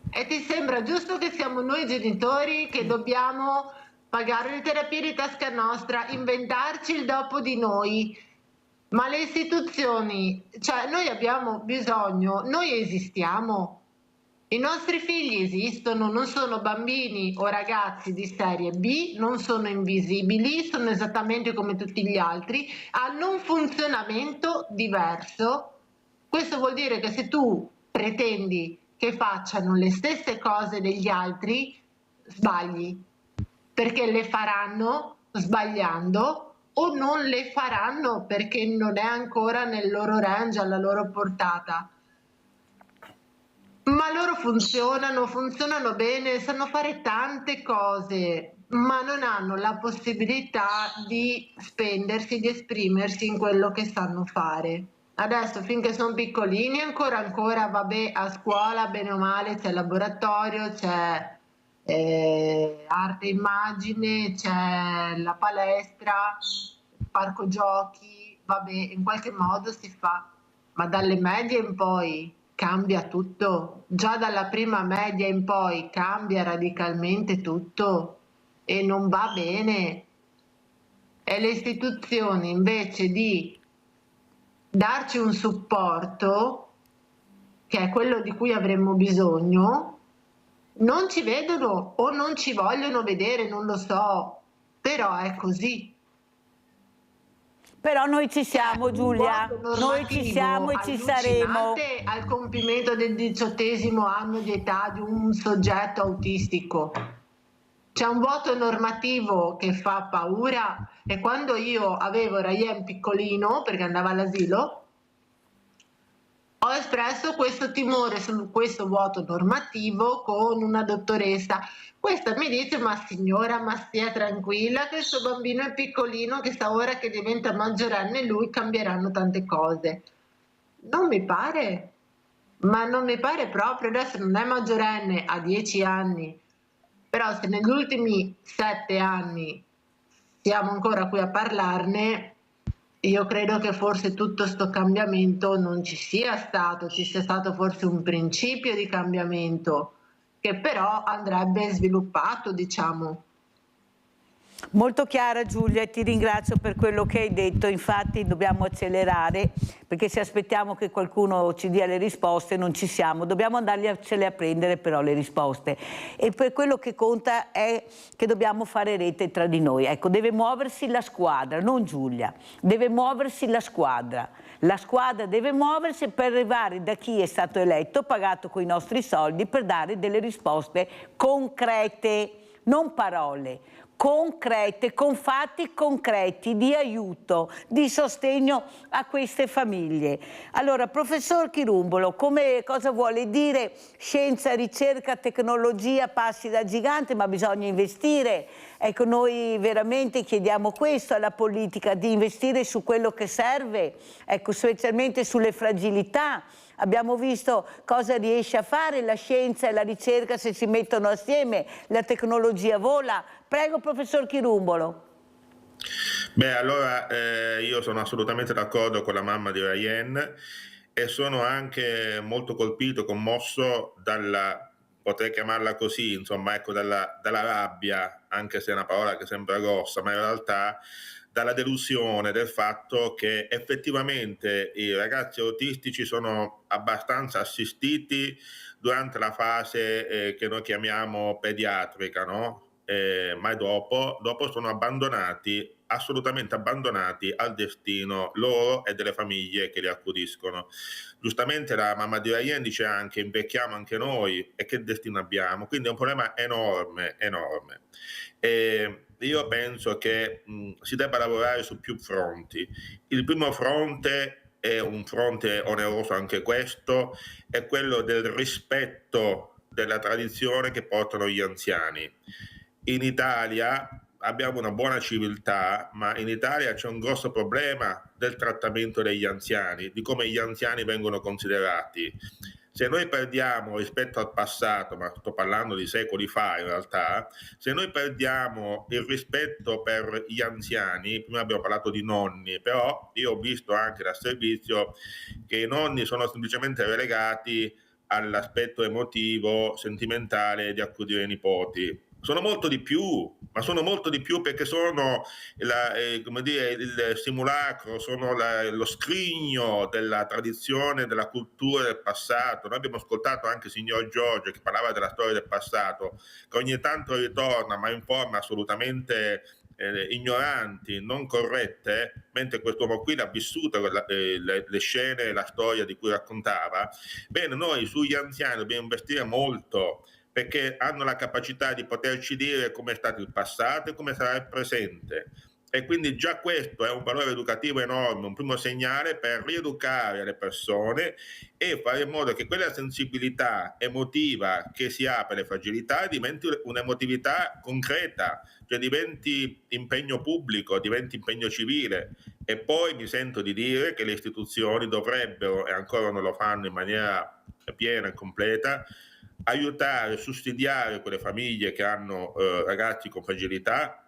E ti sembra giusto che siamo noi genitori che dobbiamo pagare le terapie di tasca nostra, inventarci il dopo di noi? Ma le istituzioni, cioè noi abbiamo bisogno, noi esistiamo. I nostri figli esistono, non sono bambini o ragazzi di serie B, non sono invisibili, sono esattamente come tutti gli altri, hanno un funzionamento diverso. Questo vuol dire che se tu pretendi che facciano le stesse cose degli altri, sbagli, perché le faranno sbagliando o non le faranno perché non è ancora nel loro range, alla loro portata. Ma loro funzionano bene, sanno fare tante cose, ma non hanno la possibilità di spendersi, di esprimersi in quello che sanno fare. Adesso finché sono piccolini ancora vabbè, a scuola bene o male c'è il laboratorio, c'è arte e immagine, c'è la palestra, il parco giochi, vabbè, in qualche modo si fa, ma dalle medie in poi cambia tutto, già dalla prima media in poi cambia radicalmente tutto e non va bene. E le istituzioni invece di darci un supporto, che è quello di cui avremmo bisogno, non ci vedono o non ci vogliono vedere, non lo so, però è così. Però noi ci siamo, Giulia, noi ci siamo e ci saremo. Al compimento del 18° anno di età di un soggetto autistico. C'è un vuoto normativo che fa paura, e quando io avevo Ryan piccolino, perché andava all'asilo, ho espresso questo timore su questo vuoto normativo con una dottoressa. Questa mi dice: ma signora, ma stia tranquilla che il suo bambino è piccolino, che sta ora che diventa maggiorenne lui cambieranno tante cose. Non mi pare, ma non mi pare proprio. Adesso non è maggiorenne, ha 10 anni, però se negli ultimi 7 anni siamo ancora qui a parlarne, io credo che forse tutto sto cambiamento non ci sia stato, ci sia stato forse un principio di cambiamento che però andrebbe sviluppato, diciamo. Molto chiara, Giulia, e ti ringrazio per quello che hai detto. Infatti dobbiamo accelerare, perché se aspettiamo che qualcuno ci dia le risposte non ci siamo, dobbiamo andarcele a prendere però le risposte, e per quello che conta è che dobbiamo fare rete tra di noi. Ecco, deve muoversi la squadra, non Giulia, deve muoversi la squadra deve muoversi per arrivare da chi è stato eletto, pagato con i nostri soldi, per dare delle risposte concrete, non parole, concrete, con fatti concreti di aiuto, di sostegno a queste famiglie. Allora, professor Chirumbolo, cosa vuole dire scienza, ricerca, tecnologia, passi da gigante, ma bisogna investire. Ecco, noi veramente chiediamo questo alla politica, di investire su quello che serve, ecco, specialmente sulle fragilità. Abbiamo visto cosa riesce a fare la scienza e la ricerca se si mettono assieme, la tecnologia vola. Prego, professor Chirumbolo. Beh, allora io sono assolutamente d'accordo con la mamma di Ryan e sono anche molto colpito, commosso dalla, potrei chiamarla così, insomma, ecco, dalla rabbia, anche se è una parola che sembra grossa, ma in realtà dalla delusione del fatto che effettivamente i ragazzi autistici sono abbastanza assistiti durante la fase che noi chiamiamo pediatrica, no? Ma dopo sono abbandonati, assolutamente abbandonati al destino loro e delle famiglie che li accudiscono. Giustamente la mamma di Ryan dice anche: invecchiamo anche noi, e che destino abbiamo? Quindi è un problema enorme, enorme. Io penso che si debba lavorare su più fronti. Il primo fronte è un fronte oneroso, anche questo, è quello del rispetto della tradizione che portano gli anziani. In Italia abbiamo una buona civiltà, ma in Italia c'è un grosso problema del trattamento degli anziani, di come gli anziani vengono considerati. Se noi perdiamo rispetto al passato, ma sto parlando di secoli fa in realtà, se noi perdiamo il rispetto per gli anziani, prima abbiamo parlato di nonni, però io ho visto anche dal servizio che i nonni sono semplicemente relegati all'aspetto emotivo, sentimentale di accudire i nipoti. Sono molto di più, ma sono molto di più, perché sono il simulacro, sono lo scrigno della tradizione, della cultura del passato. Noi abbiamo ascoltato anche il signor Giorgio che parlava della storia del passato, che ogni tanto ritorna, ma in forma assolutamente ignoranti, non corrette, mentre quest'uomo qui l'ha vissuta, le scene e la storia di cui raccontava. Bene, noi sugli anziani dobbiamo investire molto, perché hanno la capacità di poterci dire come è stato il passato e come sarà il presente. E quindi già questo è un valore educativo enorme, un primo segnale per rieducare le persone e fare in modo che quella sensibilità emotiva che si ha per le fragilità diventi un'emotività concreta, cioè diventi impegno pubblico, diventi impegno civile. E poi mi sento di dire che le istituzioni dovrebbero, e ancora non lo fanno in maniera piena e completa, aiutare, sussidiare quelle famiglie che hanno ragazzi con fragilità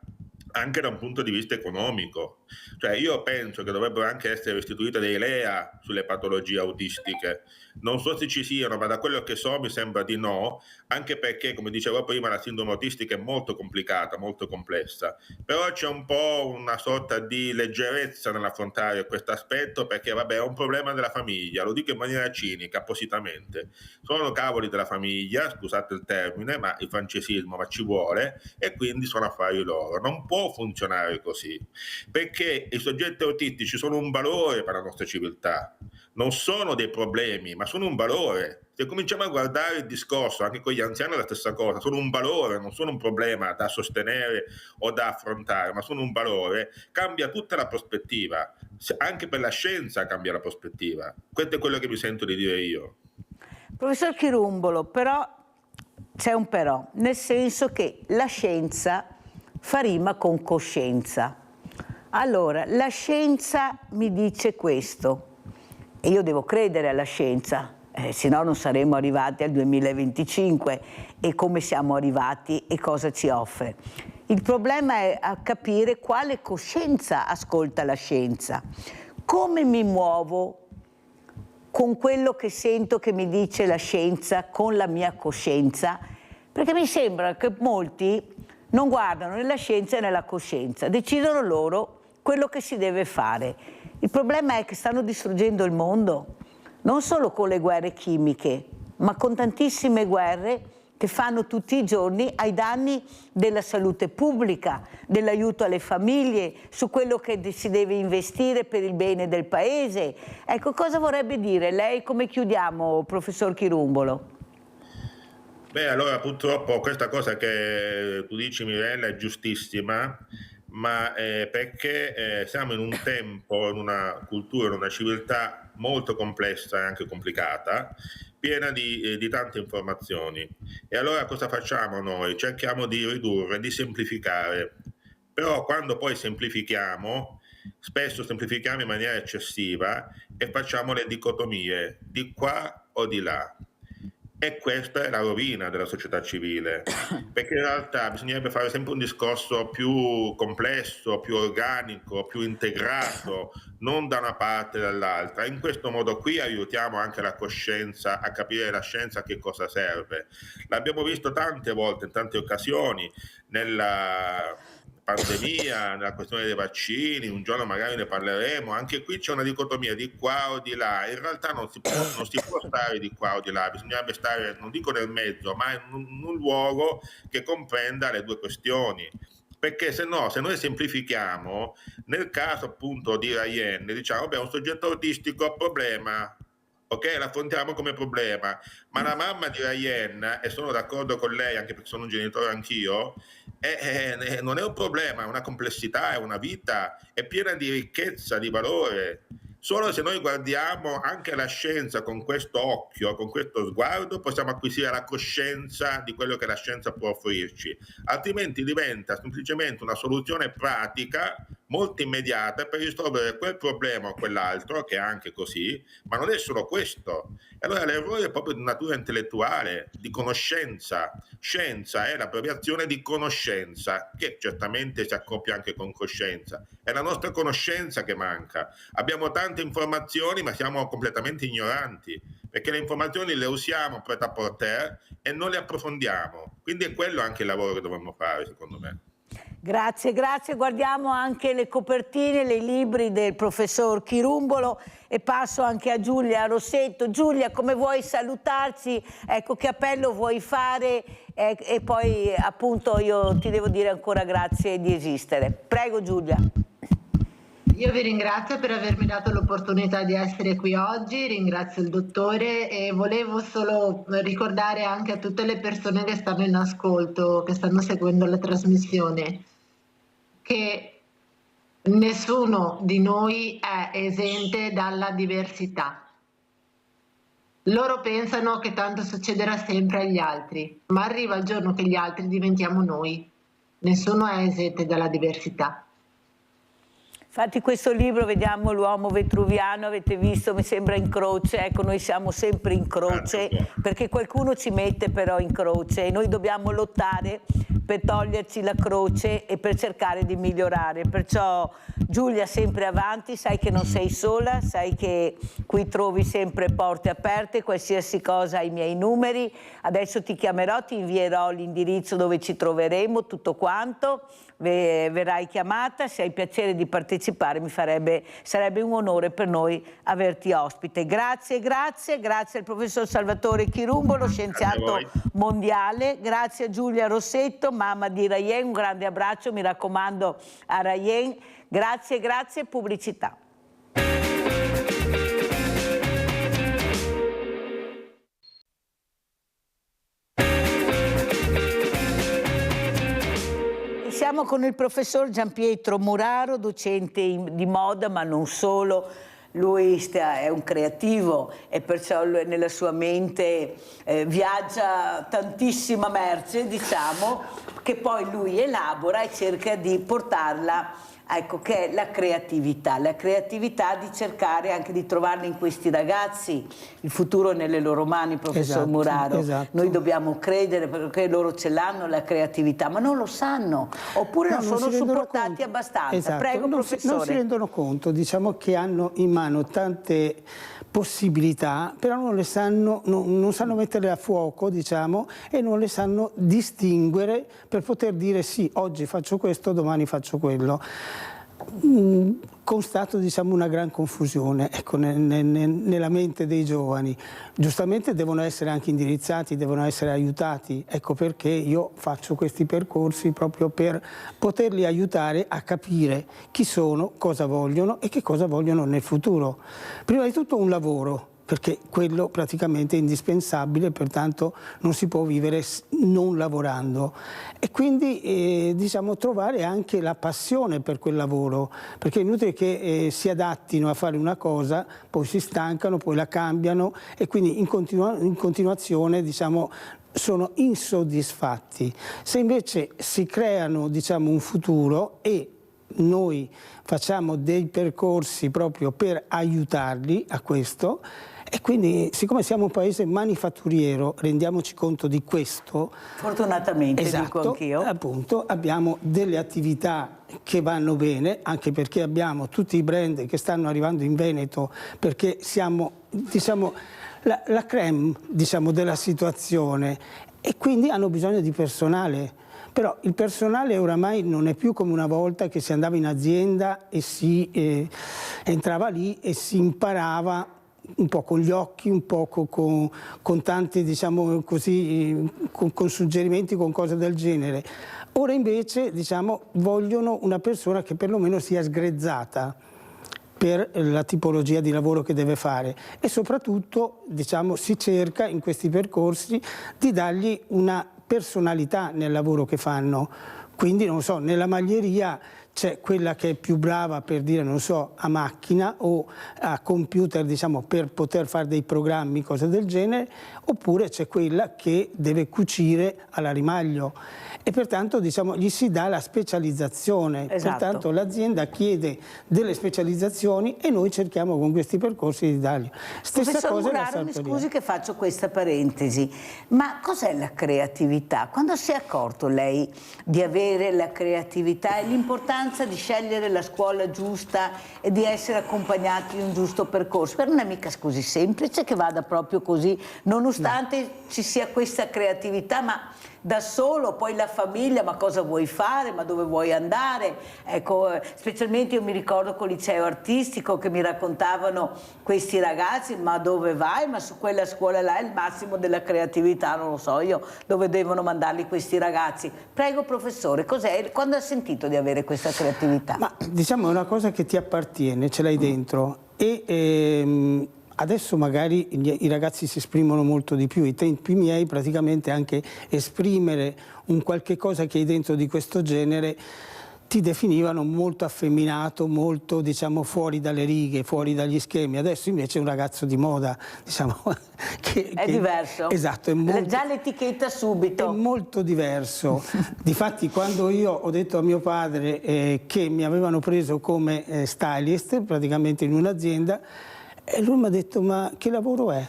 anche da un punto di vista economico. Cioè io penso che dovrebbero anche essere istituite dei LEA sulle patologie autistiche. Non so se ci siano, ma da quello che so mi sembra di no, anche perché, come dicevo prima, la sindrome autistica è molto complicata, molto complessa. Però c'è un po' una sorta di leggerezza nell'affrontare questo aspetto, perché vabbè, è un problema della famiglia, lo dico in maniera cinica, appositamente. Sono cavoli della famiglia, scusate il termine, ma il francesismo, ma ci vuole, e quindi sono affari loro. Non può funzionare così, perché i soggetti autistici sono un valore per la nostra civiltà, non sono dei problemi, ma sono un valore. Se cominciamo a guardare il discorso, anche con gli anziani è la stessa cosa, sono un valore, non sono un problema da sostenere o da affrontare, ma sono un valore, cambia tutta la prospettiva, anche per la scienza cambia la prospettiva. Questo è quello che mi sento di dire io. Professor Chirumbolo, però c'è un però, nel senso che la scienza fa rima con coscienza. Allora, la scienza mi dice questo, e io devo credere alla scienza, se no non saremmo arrivati al 2025, e come siamo arrivati e cosa ci offre. Il problema è a capire quale coscienza ascolta la scienza, come mi muovo con quello che sento che mi dice la scienza, con la mia coscienza, perché mi sembra che molti non guardano né la scienza né la coscienza, decidono loro quello che si deve fare. Il problema è che stanno distruggendo il mondo, non solo con le guerre chimiche, ma con tantissime guerre che fanno tutti i giorni ai danni della salute pubblica, dell'aiuto alle famiglie, su quello che si deve investire per il bene del paese. Ecco, cosa vorrebbe dire lei? Come chiudiamo, professor Chirumbolo? Beh, allora purtroppo questa cosa che tu dici, Mirella, è giustissima, ma perché siamo in un tempo, in una cultura, in una civiltà molto complessa e anche complicata, piena di tante informazioni. E allora cosa facciamo noi? Cerchiamo di ridurre, di semplificare. Però quando poi semplifichiamo, spesso semplifichiamo in maniera eccessiva e facciamo le dicotomie, di qua o di là. E questa è la rovina della società civile, perché in realtà bisognerebbe fare sempre un discorso più complesso, più organico, più integrato, non da una parte o dall'altra. In questo modo qui aiutiamo anche la coscienza a capire la scienza a che cosa serve. L'abbiamo visto tante volte, in tante occasioni, nella pandemia, nella questione dei vaccini, un giorno magari ne parleremo, anche qui c'è una dicotomia di qua o di là, in realtà non si può stare di qua o di là, bisognerebbe stare, non dico nel mezzo, ma in un luogo che comprenda le due questioni, perché se no, se noi semplifichiamo, nel caso appunto di Rayen, diciamo, vabbè, un soggetto autistico, problema, ok, l'affrontiamo come problema, ma la mamma di Rayen, e sono d'accordo con lei anche perché sono un genitore anch'io, non è un problema, è una complessità, è una vita, è piena di ricchezza, di valore. Solo se noi guardiamo anche la scienza con questo occhio, con questo sguardo, possiamo acquisire la coscienza di quello che la scienza può offrirci. Altrimenti diventa semplicemente una soluzione pratica, molto immediata, per risolvere quel problema o quell'altro, che è anche così, ma non è solo questo. E allora l'errore è proprio di natura intellettuale, di conoscenza. Scienza è l'abbreviazione di conoscenza, che certamente si accoppia anche con coscienza. È la nostra conoscenza che manca. Abbiamo tante informazioni, ma siamo completamente ignoranti, perché le informazioni le usiamo prêt-à-porter e non le approfondiamo. Quindi è quello anche il lavoro che dovremmo fare, secondo me. Grazie, grazie. Guardiamo anche le copertine, i libri del professor Chirumbolo e passo anche a Giulia Rossetto. Giulia, come vuoi salutarci? Ecco, che appello vuoi fare? E poi appunto io ti devo dire ancora grazie di esistere. Prego Giulia. Io vi ringrazio per avermi dato l'opportunità di essere qui oggi, ringrazio il dottore e volevo solo ricordare anche a tutte le persone che stanno in ascolto, che stanno seguendo la trasmissione, che Nessuno di noi è esente dalla diversità. Loro pensano che tanto succederà sempre agli altri, ma arriva il giorno che gli altri diventiamo noi. Nessuno è esente dalla diversità. Infatti questo libro, vediamo l'uomo vetruviano, avete visto, mi sembra in croce, ecco noi siamo sempre in croce perché qualcuno ci mette però in croce e noi dobbiamo lottare per toglierci la croce e per cercare di migliorare. Perciò Giulia sempre avanti, sai che non sei sola, sai che qui trovi sempre porte aperte, qualsiasi cosa ai miei numeri, adesso ti chiamerò, ti invierò l'indirizzo dove ci troveremo, tutto quanto. Verrai chiamata, se hai piacere di partecipare sarebbe un onore per noi averti ospite. Grazie al professor Salvatore Chirumbo, lo scienziato mondiale, grazie a Giulia Rossetto, mamma di Rayen, un grande abbraccio, mi raccomando a Rayen, grazie, pubblicità. Siamo con il professor Gianpietro Muraro, docente di moda, ma non solo. Lui è un creativo e perciò nella sua mente viaggia tantissima merce, diciamo, che poi lui elabora e cerca di portarla, ecco, che è la creatività di cercare anche di trovarne in questi ragazzi. Il futuro è nelle loro mani, professor Muraro. Esatto. Noi dobbiamo credere perché loro ce l'hanno la creatività, ma non lo sanno, oppure non sono supportati abbastanza. Esatto. Prego, professore. Non si rendono conto, diciamo che hanno in mano tante possibilità, però non sanno metterle a fuoco, diciamo, e non le sanno distinguere per poter dire sì, oggi faccio questo, domani faccio quello. Constato, diciamo, una gran confusione, ecco, nella mente dei giovani. Giustamente devono essere anche indirizzati, devono essere aiutati, ecco perché io faccio questi percorsi proprio per poterli aiutare a capire chi sono, cosa vogliono e che cosa vogliono nel futuro. Prima di tutto un lavoro, perché quello praticamente è indispensabile, pertanto non si può vivere non lavorando. E quindi diciamo, trovare anche la passione per quel lavoro, perché è inutile che si adattino a fare una cosa, poi si stancano, poi la cambiano e quindi in continuazione, diciamo, sono insoddisfatti. Se invece si creano, diciamo, un futuro e noi facciamo dei percorsi proprio per aiutarli a questo, e quindi, siccome siamo un paese manifatturiero, rendiamoci conto di questo. Fortunatamente, esatto, dico anch'io. Appunto, abbiamo delle attività che vanno bene, anche perché abbiamo tutti i brand che stanno arrivando in Veneto, perché siamo, diciamo, la crème, diciamo, della situazione, e quindi hanno bisogno di personale. Però il personale oramai non è più come una volta che si andava in azienda e si entrava lì e si imparava un po' con gli occhi, un po' con tanti, diciamo così, con suggerimenti, con cose del genere. Ora invece, diciamo, vogliono una persona che perlomeno sia sgrezzata per la tipologia di lavoro che deve fare e soprattutto, diciamo, si cerca in questi percorsi di dargli una personalità nel lavoro che fanno. Quindi, non so, nella maglieria c'è quella che è più brava, per dire, non so, a macchina o a computer, diciamo, per poter fare dei programmi, cose del genere, oppure c'è quella che deve cucire all'arimaglio e pertanto, diciamo, gli si dà la specializzazione. Esatto. Pertanto l'azienda chiede delle specializzazioni e noi cerchiamo con questi percorsi di dargli. Stessa Professor cosa Muraro, mi scusi che faccio questa parentesi, ma cos'è la creatività? Quando si è accorto lei di avere la creatività e l'importanza di scegliere la scuola giusta e di essere accompagnati in un giusto percorso? Per non è mica così semplice che vada proprio così, nonostante ci sia questa creatività, ma da solo, poi la famiglia, ma cosa vuoi fare, ma dove vuoi andare? Ecco, specialmente io mi ricordo col liceo artistico che mi raccontavano questi ragazzi, ma dove vai? Ma su quella scuola là è il massimo della creatività, non lo so io, dove devono mandarli questi ragazzi. Prego professore, cos'è? Quando ha sentito di avere questa creatività? Ma diciamo è una cosa che ti appartiene, ce l'hai dentro e adesso magari i ragazzi si esprimono molto di più, i tempi miei praticamente anche esprimere un qualche cosa che hai dentro di questo genere ti definivano molto affemminato, molto, diciamo, fuori dalle righe, fuori dagli schemi. Adesso invece è un ragazzo di moda, diciamo, è diverso. Esatto, è molto, già l'etichetta subito. È molto diverso. Difatti, quando io ho detto a mio padre che mi avevano preso come stylist praticamente in un'azienda, lui mi ha detto: ma che lavoro è?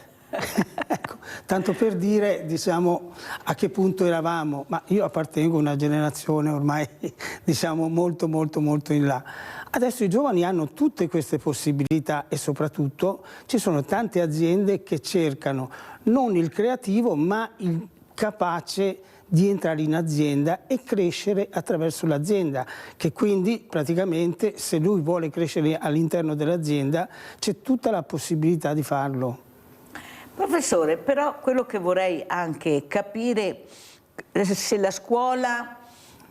Ecco, tanto per dire, diciamo, a che punto eravamo, ma io appartengo a una generazione ormai, diciamo, molto in là. Adesso i giovani hanno tutte queste possibilità e soprattutto ci sono tante aziende che cercano non il creativo ma il capace di entrare in azienda e crescere attraverso l'azienda, che quindi praticamente, se lui vuole crescere all'interno dell'azienda, c'è tutta la possibilità di farlo. Professore, però quello che vorrei anche capire, se la scuola,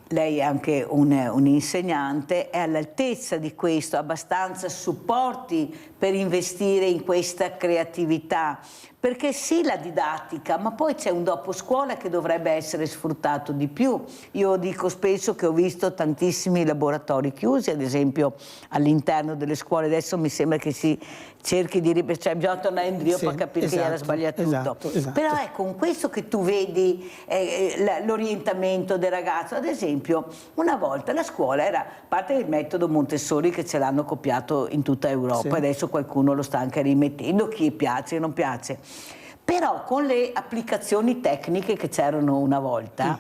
lei è anche un insegnante, è all'altezza di questo, abbastanza supporti per investire in questa creatività, perché sì, la didattica, ma poi c'è un dopo scuola che dovrebbe essere sfruttato di più. Io dico spesso che ho visto tantissimi laboratori chiusi, ad esempio all'interno delle scuole. Adesso mi sembra che si cerchi di cioè bisogna tornare indietro per capire che era sbagliato tutto. Esatto. Però è con questo che tu vedi l'orientamento del ragazzo. Ad esempio, una volta la scuola era, a parte il metodo Montessori che ce l'hanno copiato in tutta Europa, adesso qualcuno lo sta anche rimettendo, chi piace e non piace. Però con le applicazioni tecniche che c'erano una volta,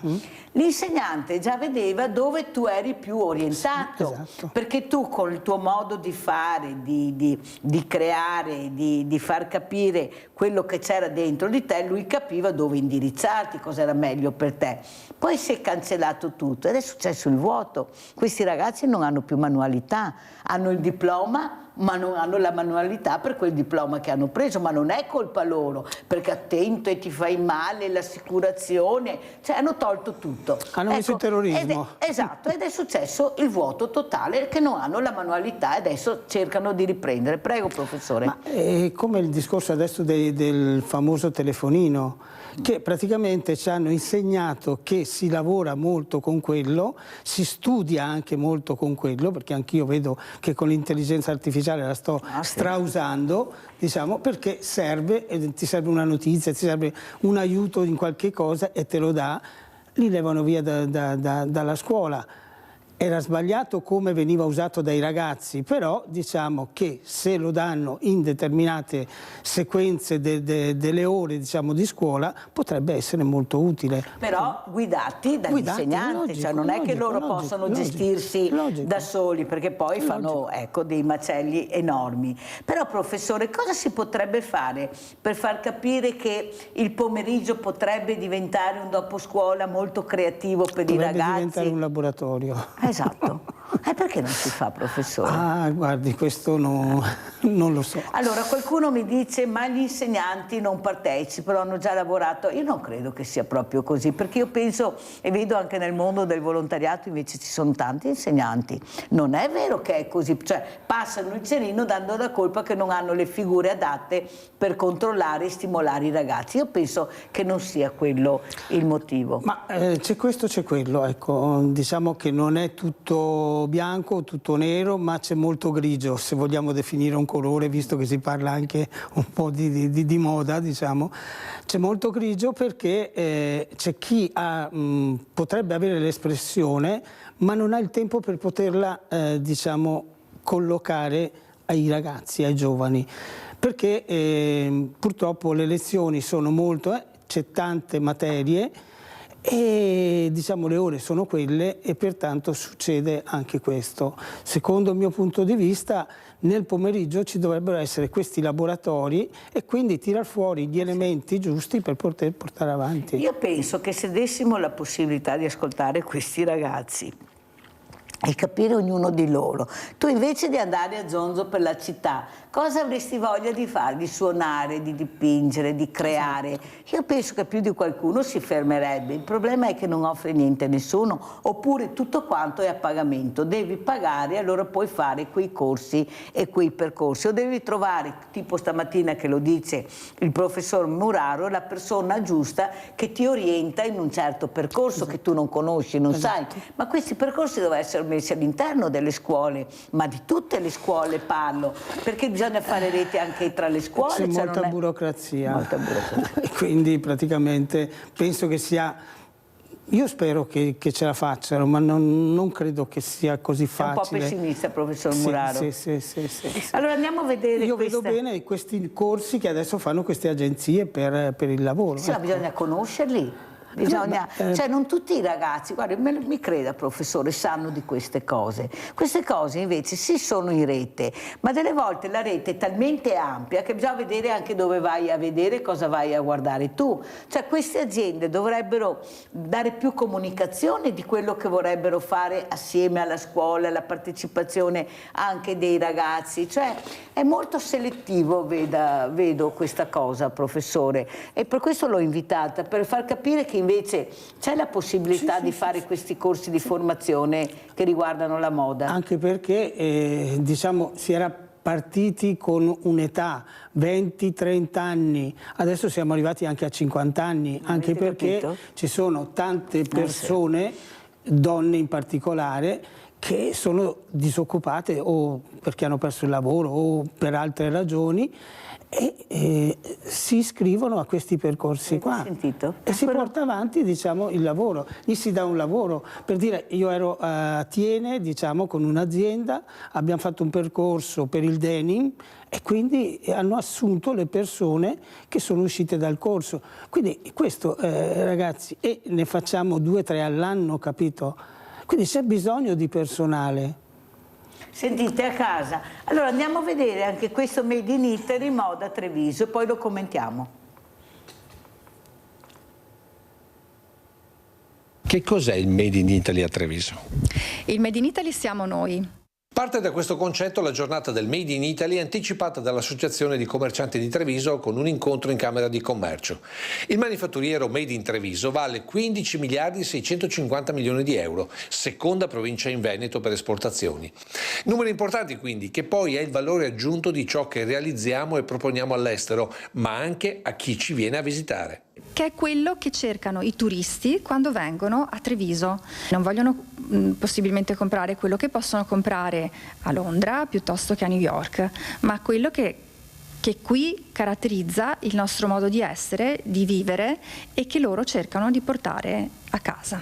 l'insegnante già vedeva dove tu eri più orientato, perché tu con il tuo modo di fare, di creare, di far capire quello che c'era dentro di te, lui capiva dove indirizzarti, cosa era meglio per te. Poi si è cancellato tutto ed è successo il vuoto. Questi ragazzi non hanno più manualità, hanno il diploma ma non hanno la manualità per quel diploma che hanno preso, ma non è colpa loro, perché attento e ti fai male, l'assicurazione, cioè hanno tolto tutto. Hanno messo il terrorismo. Esatto, ed è successo il vuoto totale, che non hanno la manualità e adesso cercano di riprendere. Prego, professore. Ma è come il discorso adesso del famoso telefonino, che praticamente ci hanno insegnato che si lavora molto con quello, si studia anche molto con quello, perché anch'io vedo che con l'intelligenza artificiale la sto strausando, diciamo, perché serve, ti serve una notizia, ti serve un aiuto in qualche cosa e te lo dà, li levano via dalla scuola. Era sbagliato come veniva usato dai ragazzi, però diciamo che se lo danno in determinate sequenze delle ore, diciamo, di scuola, potrebbe essere molto utile. Però guidati dagli insegnanti, logico, cioè non è che loro possono gestirsi da soli, perché poi fanno dei macelli enormi. Però, professore, cosa si potrebbe fare per far capire che il pomeriggio potrebbe diventare un dopo scuola molto creativo per i ragazzi? Dovrebbe diventare un laboratorio. Esatto. E perché non si fa, professore? Ah, guardi, questo non lo so. Allora, qualcuno mi dice, ma gli insegnanti non partecipano, hanno già lavorato. Io non credo che sia proprio così, perché io penso, e vedo anche nel mondo del volontariato, invece ci sono tanti insegnanti. Non è vero che è così, cioè passano il cerino dando la colpa che non hanno le figure adatte per controllare e stimolare i ragazzi. Io penso che non sia quello il motivo. Ma c'è questo, c'è quello, ecco, diciamo che non è tutto bianco, tutto nero, ma c'è molto grigio, se vogliamo definire un colore, visto che si parla anche un po' di moda, diciamo. C'è molto grigio perché c'è chi potrebbe avere l'espressione, ma non ha il tempo per poterla, diciamo, collocare ai ragazzi, ai giovani, perché purtroppo le lezioni sono molto, c'è tante materie, e diciamo le ore sono quelle e pertanto succede anche questo. Secondo il mio punto di vista, nel pomeriggio ci dovrebbero essere questi laboratori e quindi tirar fuori gli elementi giusti per poter portare avanti. Io penso che se dessimo la possibilità di ascoltare questi ragazzi e capire ognuno di loro, tu invece di andare a zonzo per la città, cosa avresti voglia di fare? Di suonare, di dipingere, di creare? Io penso che più di qualcuno si fermerebbe. Il problema è che non offre niente a nessuno, oppure tutto quanto è a pagamento. Devi pagare e allora puoi fare quei corsi e quei percorsi. O devi trovare, tipo stamattina che lo dice il professor Muraro, la persona giusta che ti orienta in un certo percorso che tu non conosci, non sai. Ma questi percorsi devono essere essere messi all'interno delle scuole, ma di tutte le scuole parlo, perché bisogna fare rete anche tra le scuole. C'è molta burocrazia. Molta burocrazia. Quindi praticamente penso che sia... Io spero che ce la facciano, ma non credo che sia così facile. È un po' pessimista, professor Muraro. Sì. Allora andiamo a vedere. Io vedo bene questi corsi che adesso fanno queste agenzie per il lavoro. Sì, ma bisogna conoscerli. Cioè non tutti i ragazzi, guardi, mi creda professore, sanno di queste cose. Queste cose invece sì sono in rete, ma delle volte la rete è talmente ampia che bisogna vedere anche dove vai a vedere, cosa vai a guardare tu. Cioè queste aziende dovrebbero dare più comunicazione di quello che vorrebbero fare assieme alla scuola, alla partecipazione anche dei ragazzi. Cioè è molto selettivo, vedo questa cosa, professore, e per questo l'ho invitata, per far capire che invece c'è la possibilità di fare questi corsi di formazione che riguardano la moda. Anche perché diciamo si era partiti con un'età 20-30 anni, adesso siamo arrivati anche a 50 anni, anche perché ci sono tante persone, donne in particolare, che sono disoccupate o perché hanno perso il lavoro o per altre ragioni, e si iscrivono a questi percorsi qua e si porta avanti, diciamo, il lavoro, gli si dà un lavoro. Per dire, io ero a Thiene, diciamo, con un'azienda, abbiamo fatto un percorso per il denim e quindi hanno assunto le persone che sono uscite dal corso. Quindi questo, ragazzi, e ne facciamo 2 o 3 all'anno, capito? Quindi c'è bisogno di personale. Sentite a casa. Allora andiamo a vedere anche questo Made in Italy Moda Treviso e poi lo commentiamo. Che cos'è il Made in Italy a Treviso? Il Made in Italy siamo noi. Parte da questo concetto la giornata del Made in Italy anticipata dall'Associazione di Commercianti di Treviso con un incontro in Camera di Commercio. Il manifatturiero Made in Treviso vale 15 miliardi e 650 milioni di euro, seconda provincia in Veneto per esportazioni. Numeri importanti quindi, che poi è il valore aggiunto di ciò che realizziamo e proponiamo all'estero, ma anche a chi ci viene a visitare. Che è quello che cercano i turisti quando vengono a Treviso. Non vogliono possibilmente comprare quello che possono comprare a Londra piuttosto che a New York, ma quello che qui caratterizza il nostro modo di essere, di vivere e che loro cercano di portare a casa.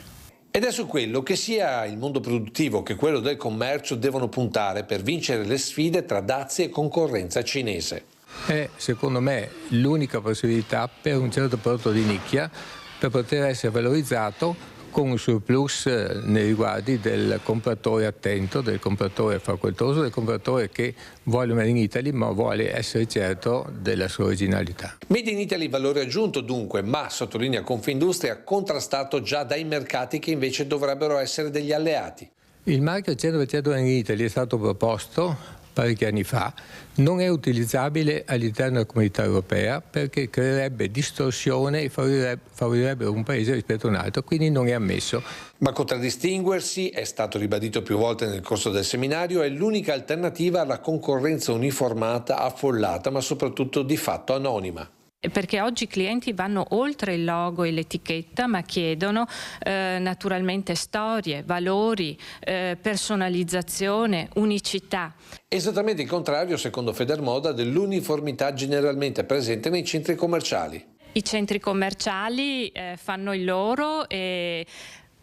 Ed è su quello che sia il mondo produttivo che quello del commercio devono puntare per vincere le sfide tra dazi e concorrenza cinese. È secondo me l'unica possibilità per un certo prodotto di nicchia per poter essere valorizzato con un surplus nei riguardi del compratore attento, del compratore facoltoso, del compratore che vuole Made in Italy ma vuole essere certo della sua originalità. Made in Italy valore aggiunto dunque, ma sottolinea Confindustria contrastato già dai mercati che invece dovrebbero essere degli alleati. Il marchio 100% Made in Italy è stato proposto parecchi anni fa, non è utilizzabile all'interno della comunità europea perché creerebbe distorsione e favorirebbe un paese rispetto a un altro, quindi non è ammesso. Ma contraddistinguersi, è stato ribadito più volte nel corso del seminario, è l'unica alternativa alla concorrenza uniformata, affollata, ma soprattutto di fatto anonima. Perché oggi i clienti vanno oltre il logo e l'etichetta, ma chiedono naturalmente storie, valori, personalizzazione, unicità. Esattamente il contrario, secondo Federmoda, dell'uniformità generalmente presente nei centri commerciali. I centri commerciali fanno il loro e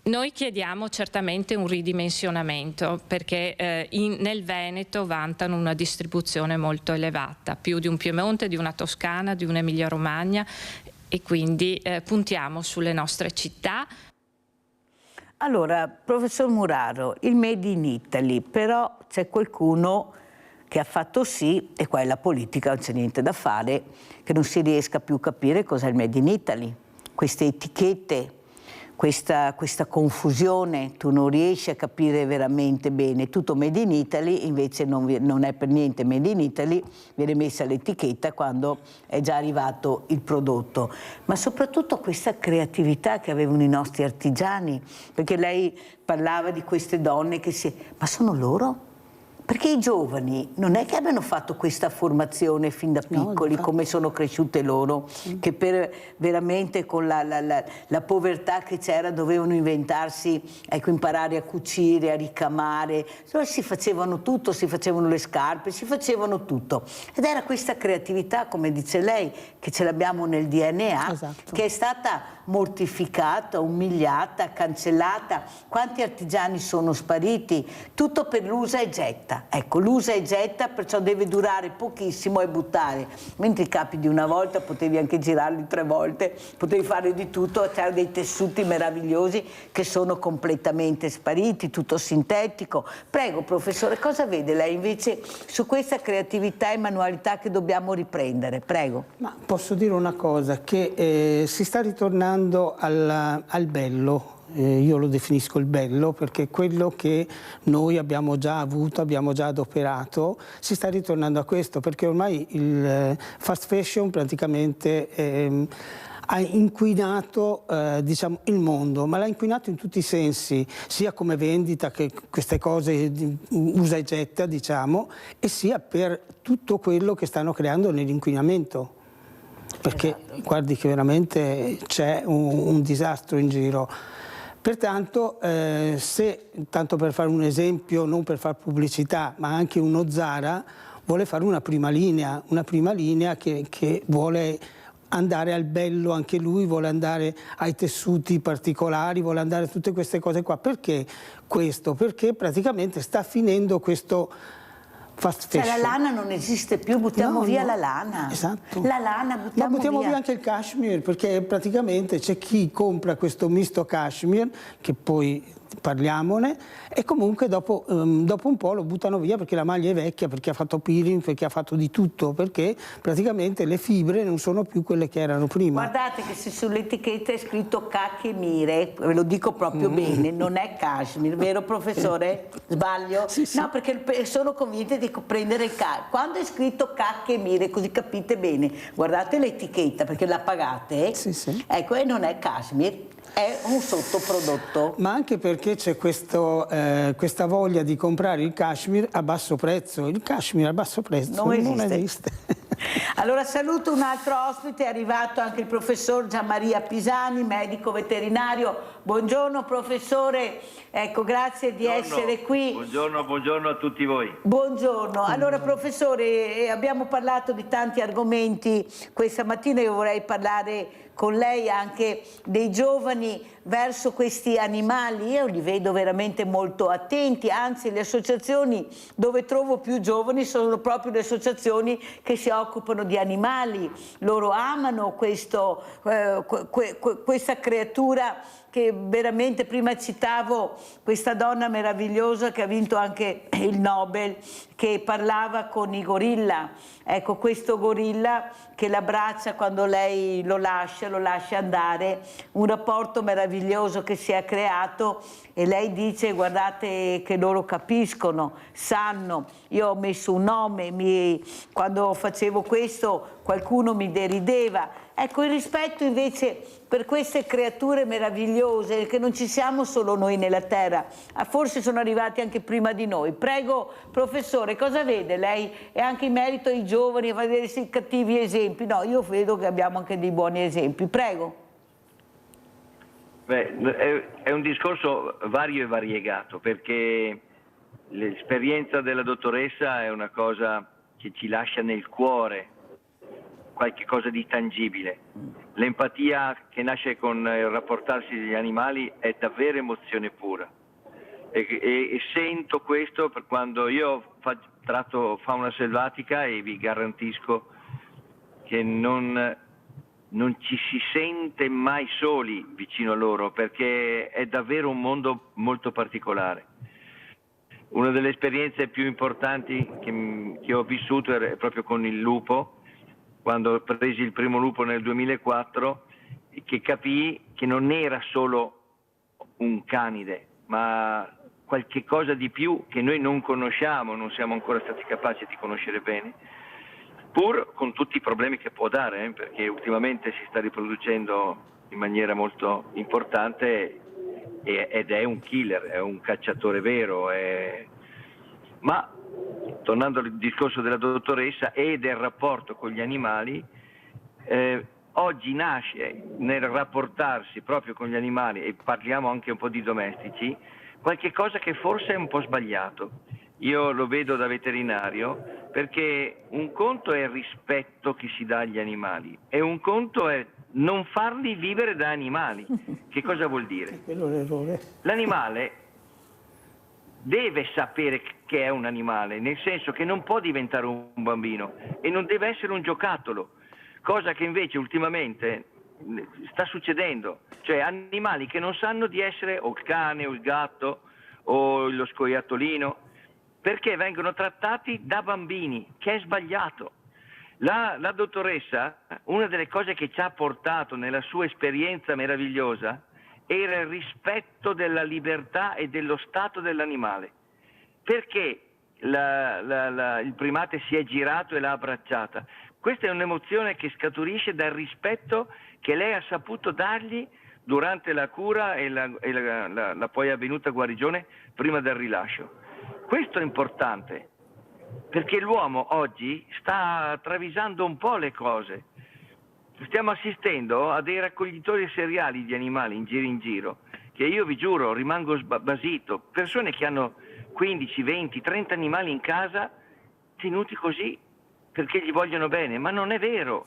noi chiediamo certamente un ridimensionamento perché nel Veneto vantano una distribuzione molto elevata, più di un Piemonte, di una Toscana, di un'Emilia Romagna e quindi puntiamo sulle nostre città. Allora, professor Muraro, il Made in Italy, però c'è qualcuno che ha fatto sì, e qua è la politica, non c'è niente da fare, che non si riesca più a capire cos'è il Made in Italy. Queste etichette, questa confusione, tu non riesci a capire veramente bene. Tutto Made in Italy invece non è per niente Made in Italy, viene messa l'etichetta quando è già arrivato il prodotto. Ma soprattutto questa creatività che avevano i nostri artigiani, perché lei parlava di queste donne che ma sono loro? Perché i giovani non è che abbiano fatto questa formazione fin da piccoli, come sono cresciute loro, che per veramente con la povertà che c'era dovevano inventarsi, ecco, imparare a cucire, a ricamare, allora si facevano tutto, si facevano le scarpe, si facevano tutto. Ed era questa creatività, come dice lei, che ce l'abbiamo nel DNA, che è stata mortificata, umiliata, cancellata. Quanti artigiani sono spariti? Tutto per l'usa e getta. Ecco, l'usa e getta, perciò deve durare pochissimo e buttare. Mentre i capi di una volta potevi anche girarli 3 volte, potevi fare di tutto, c'erano dei tessuti meravigliosi che sono completamente spariti, tutto sintetico. Prego, professore, cosa vede lei invece su questa creatività e manualità che dobbiamo riprendere? Prego. Ma posso dire una cosa, che si sta ritornando al bello. Io lo definisco il bello perché quello che noi abbiamo già avuto, abbiamo già adoperato, si sta ritornando a questo, perché ormai il fast fashion praticamente ha inquinato diciamo, il mondo, ma l'ha inquinato in tutti i sensi, sia come vendita che queste cose usa e getta, diciamo, e sia per tutto quello che stanno creando nell'inquinamento. Perché guardi che veramente c'è un disastro in giro. Pertanto, se, tanto per fare un esempio, non per fare pubblicità, ma anche uno Zara vuole fare una prima linea che vuole andare al bello anche lui, vuole andare ai tessuti particolari, vuole andare a tutte queste cose qua. Perché questo? Perché praticamente sta finendo questo fast fashion. Cioè la lana non esiste più, buttiamo via la lana. Esatto. La lana buttiamo via anche il cashmere, perché praticamente c'è chi compra questo misto cashmere, che poi parliamone, e comunque dopo un po' lo buttano via perché la maglia è vecchia, perché ha fatto peeling, perché ha fatto di tutto, perché praticamente le fibre non sono più quelle che erano prima. Guardate che se sull'etichetta è scritto cachemire, ve lo dico proprio bene, non è cashmere, vero professore? Sbaglio? Sì. No, perché sono convinta di prendere il quando è scritto cachemire, così capite bene, guardate l'etichetta perché la pagate, ecco, e non è cashmere. È un sottoprodotto. Ma anche perché c'è questa voglia di comprare il cashmere a basso prezzo. Il cashmere a basso prezzo non esiste. Allora saluto un altro ospite, è arrivato anche il professor Gianmaria Pisani, medico veterinario. Buongiorno professore, ecco, grazie di essere qui. Buongiorno a tutti voi. Buongiorno. Allora professore, abbiamo parlato di tanti argomenti questa mattina, io vorrei parlare con lei anche dei giovani verso questi animali. Io li vedo veramente molto attenti, anzi le associazioni dove trovo più giovani sono proprio le associazioni che si occupano di animali. Loro amano questa creatura che veramente, prima citavo questa donna meravigliosa che ha vinto anche il Nobel, che parlava con i gorilla. Ecco, questo gorilla che l'abbraccia quando lei lo lascia andare, un rapporto meraviglioso che si è creato, e lei dice: guardate che loro capiscono, sanno. Io ho messo un nome, quando facevo questo qualcuno mi derideva. Ecco, il rispetto invece per queste creature meravigliose, che non ci siamo solo noi nella terra, forse sono arrivati anche prima di noi. Prego professore, cosa vede lei? E anche in merito ai giovani, a vedere se cattivi esempi. No, io vedo che abbiamo anche dei buoni esempi. Prego. Beh, è un discorso vario e variegato, perché l'esperienza della dottoressa è una cosa che ci lascia nel cuore qualche cosa di tangibile. L'empatia che nasce con il rapportarsi agli animali è davvero emozione pura, e sento questo per quando io tratto fauna selvatica, e vi garantisco che non ci si sente mai soli vicino a loro, perché è davvero un mondo molto particolare. Una delle esperienze più importanti che ho vissuto è proprio con il lupo, quando presi il primo lupo nel 2004, che capii che non era solo un canide, ma qualche cosa di più che noi non conosciamo, non siamo ancora stati capaci di conoscere bene, pur con tutti i problemi che può dare, perché ultimamente si sta riproducendo in maniera molto importante ed è un killer, è un cacciatore vero, ma tornando al discorso della dottoressa e del rapporto con gli animali, oggi nasce nel rapportarsi proprio con gli animali, e parliamo anche un po' di domestici, qualche cosa che forse è un po' sbagliato. Io lo vedo da veterinario, perché un conto è il rispetto che si dà agli animali e un conto è non farli vivere da animali. Che cosa vuol dire? L'animale deve sapere che è un animale, nel senso che non può diventare un bambino e non deve essere un giocattolo, cosa che invece ultimamente sta succedendo, cioè animali che non sanno di essere o il cane o il gatto o lo scoiattolino, perché vengono trattati da bambini, che è sbagliato. La dottoressa, una delle cose che ci ha portato nella sua esperienza meravigliosa era il rispetto della libertà e dello stato dell'animale, perché il primate si è girato e l'ha abbracciata. Questa è un'emozione che scaturisce dal rispetto che lei ha saputo dargli durante la cura e la poi avvenuta guarigione prima del rilascio. Questo è importante, perché l'uomo oggi sta travisando un po' le cose. Stiamo assistendo a dei raccoglitori seriali di animali in giro, che io vi giuro rimango basito. Persone che hanno 15, 20, 30 animali in casa tenuti così perché gli vogliono bene, ma non è vero.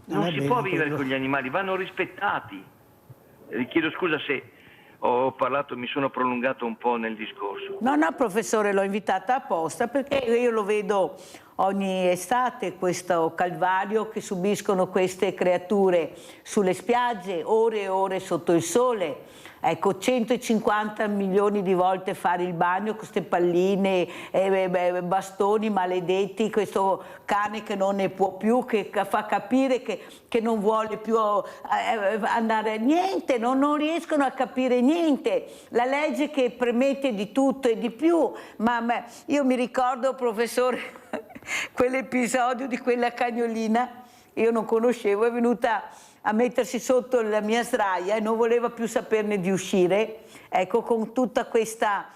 Non si può vivere con gli animali, vanno rispettati. Chiedo scusa se ho parlato, mi sono prolungato un po' nel discorso. No, professore, l'ho invitata apposta perché io lo vedo ogni estate, questo calvario che subiscono queste creature sulle spiagge, ore e ore sotto il sole. Ecco, 150 milioni di volte fare il bagno con queste palline, bastoni maledetti, questo cane che non ne può più, che fa capire che non vuole più andare, niente, non riescono a capire niente. La legge che permette di tutto e di più, ma io mi ricordo, professore, quell'episodio di quella cagnolina, io non conoscevo, è venuta a mettersi sotto la mia sdraia e non voleva più saperne di uscire, ecco, con tutta questa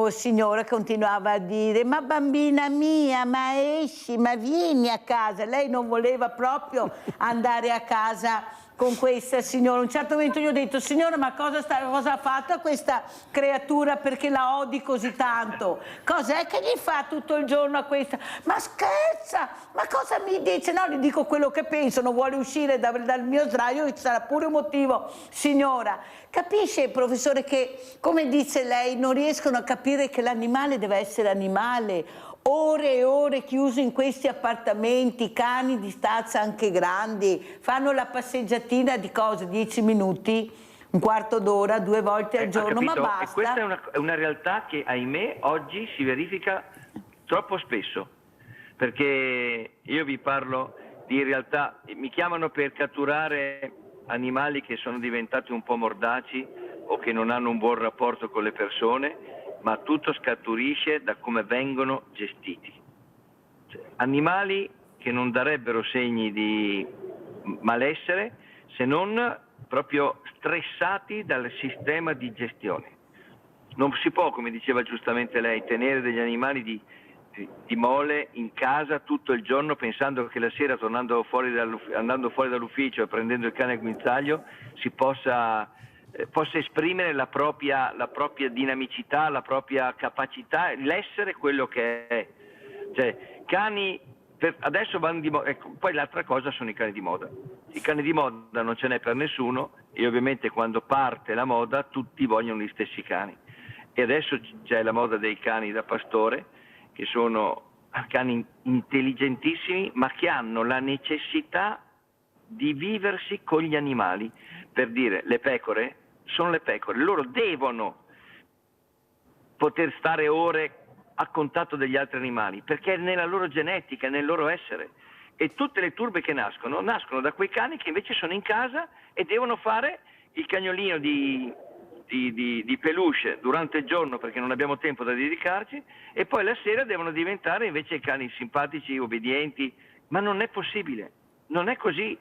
signora che continuava a dire: ma bambina mia, ma esci, ma vieni a casa. Lei non voleva proprio andare a casa con questa signora. A un certo momento io ho detto: signora, ma cosa ha fatto a questa creatura, perché la odi così tanto? Cos'è che gli fa tutto il giorno a questa? Ma scherza, ma cosa mi dice? No, gli dico quello che penso, non vuole uscire dal mio sdraio, sarà pure un motivo. Signora, capisce, professore, che come dice lei non riescono a capire che l'animale deve essere animale. Ore e ore chiusi in questi appartamenti, cani di stazza anche grandi, fanno la passeggiatina di cosa? 10 minuti, un quarto d'ora, 2 volte al giorno, ma basta. E questa è una realtà che, ahimè, oggi si verifica troppo spesso, perché io vi parlo di realtà, mi chiamano per catturare animali che sono diventati un po' mordaci o che non hanno un buon rapporto con le persone, ma tutto scaturisce da come vengono gestiti. Cioè, animali che non darebbero segni di malessere se non proprio stressati dal sistema di gestione. Non si può, come diceva giustamente lei, tenere degli animali di mole in casa tutto il giorno pensando che la sera andando fuori dall'ufficio e prendendo il cane al guinzaglio si possa esprimere la propria dinamicità, la propria capacità, l'essere quello che è. Cioè, cani adesso vanno di moda, ecco, poi l'altra cosa sono i cani di moda. I cani di moda non ce n'è per nessuno e ovviamente quando parte la moda tutti vogliono gli stessi cani. E adesso c'è la moda dei cani da pastore, che sono cani intelligentissimi ma che hanno la necessità di viversi con gli animali. Per dire, le pecore sono le pecore, loro devono poter stare ore a contatto degli altri animali perché è nella loro genetica, è nel loro essere. E tutte le turbe che nascono da quei cani che invece sono in casa e devono fare il cagnolino di peluche durante il giorno perché non abbiamo tempo da dedicarci, e poi la sera devono diventare invece cani simpatici, obbedienti. Ma non è possibile, non è così.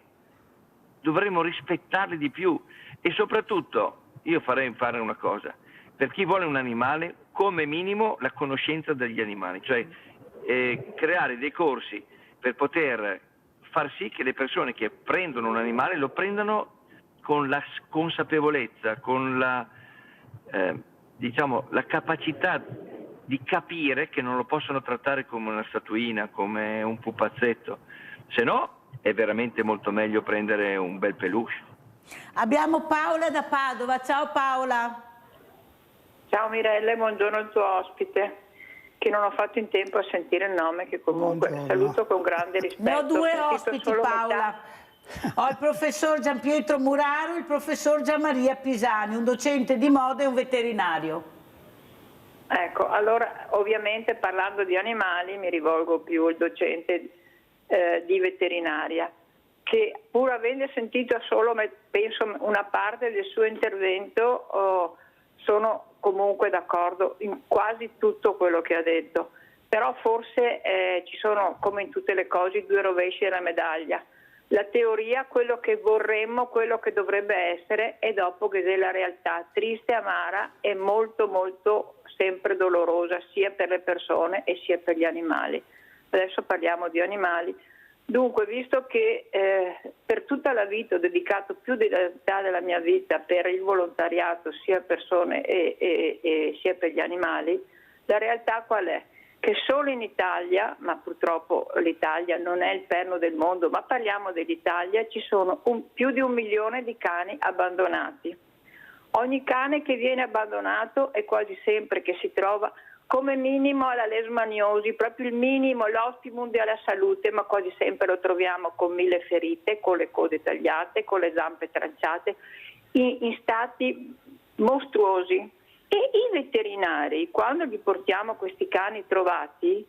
Dovremmo rispettarli di più. E soprattutto io farei fare una cosa: per chi vuole un animale, come minimo la conoscenza degli animali, cioè creare dei corsi per poter far sì che le persone che prendono un animale lo prendano con la consapevolezza, con la capacità di capire che non lo possono trattare come una statuina, come un pupazzetto, se no è veramente molto meglio prendere un bel peluche. Abbiamo Paola da Padova. Ciao Paola. Ciao Mirella e buongiorno al tuo ospite, che non ho fatto in tempo a sentire il nome, che comunque saluto con grande rispetto. Ne ho due ospiti, Paola. Ho il professor Gianpietro Muraro e il professor Gianmaria Pisani, un docente di moda e un veterinario. Ecco, allora ovviamente parlando di animali mi rivolgo più al docente di veterinaria, che pur avendo sentito solo, penso, una parte del suo intervento, sono comunque d'accordo in quasi tutto quello che ha detto, però forse ci sono, come in tutte le cose, due rovesci della medaglia. La teoria, quello che vorremmo, quello che dovrebbe essere, e dopo che c'è la realtà triste, amara e molto molto sempre dolorosa, sia per le persone e sia per gli animali. Adesso parliamo di animali. Dunque, visto che per tutta la vita ho dedicato più della metà della mia vita per il volontariato, sia persone e sia per gli animali, la realtà qual è? Che solo in Italia, ma purtroppo l'Italia non è il perno del mondo, ma parliamo dell'Italia, ci sono più di 1 milione di cani abbandonati. Ogni cane che viene abbandonato è quasi sempre che si trova come minimo alla leishmaniosi, proprio il minimo, l'ottimum della salute, ma quasi sempre lo troviamo con 1000 ferite, con le code tagliate, con le zampe tranciate, in stati mostruosi. E i veterinari, quando gli portiamo questi cani trovati,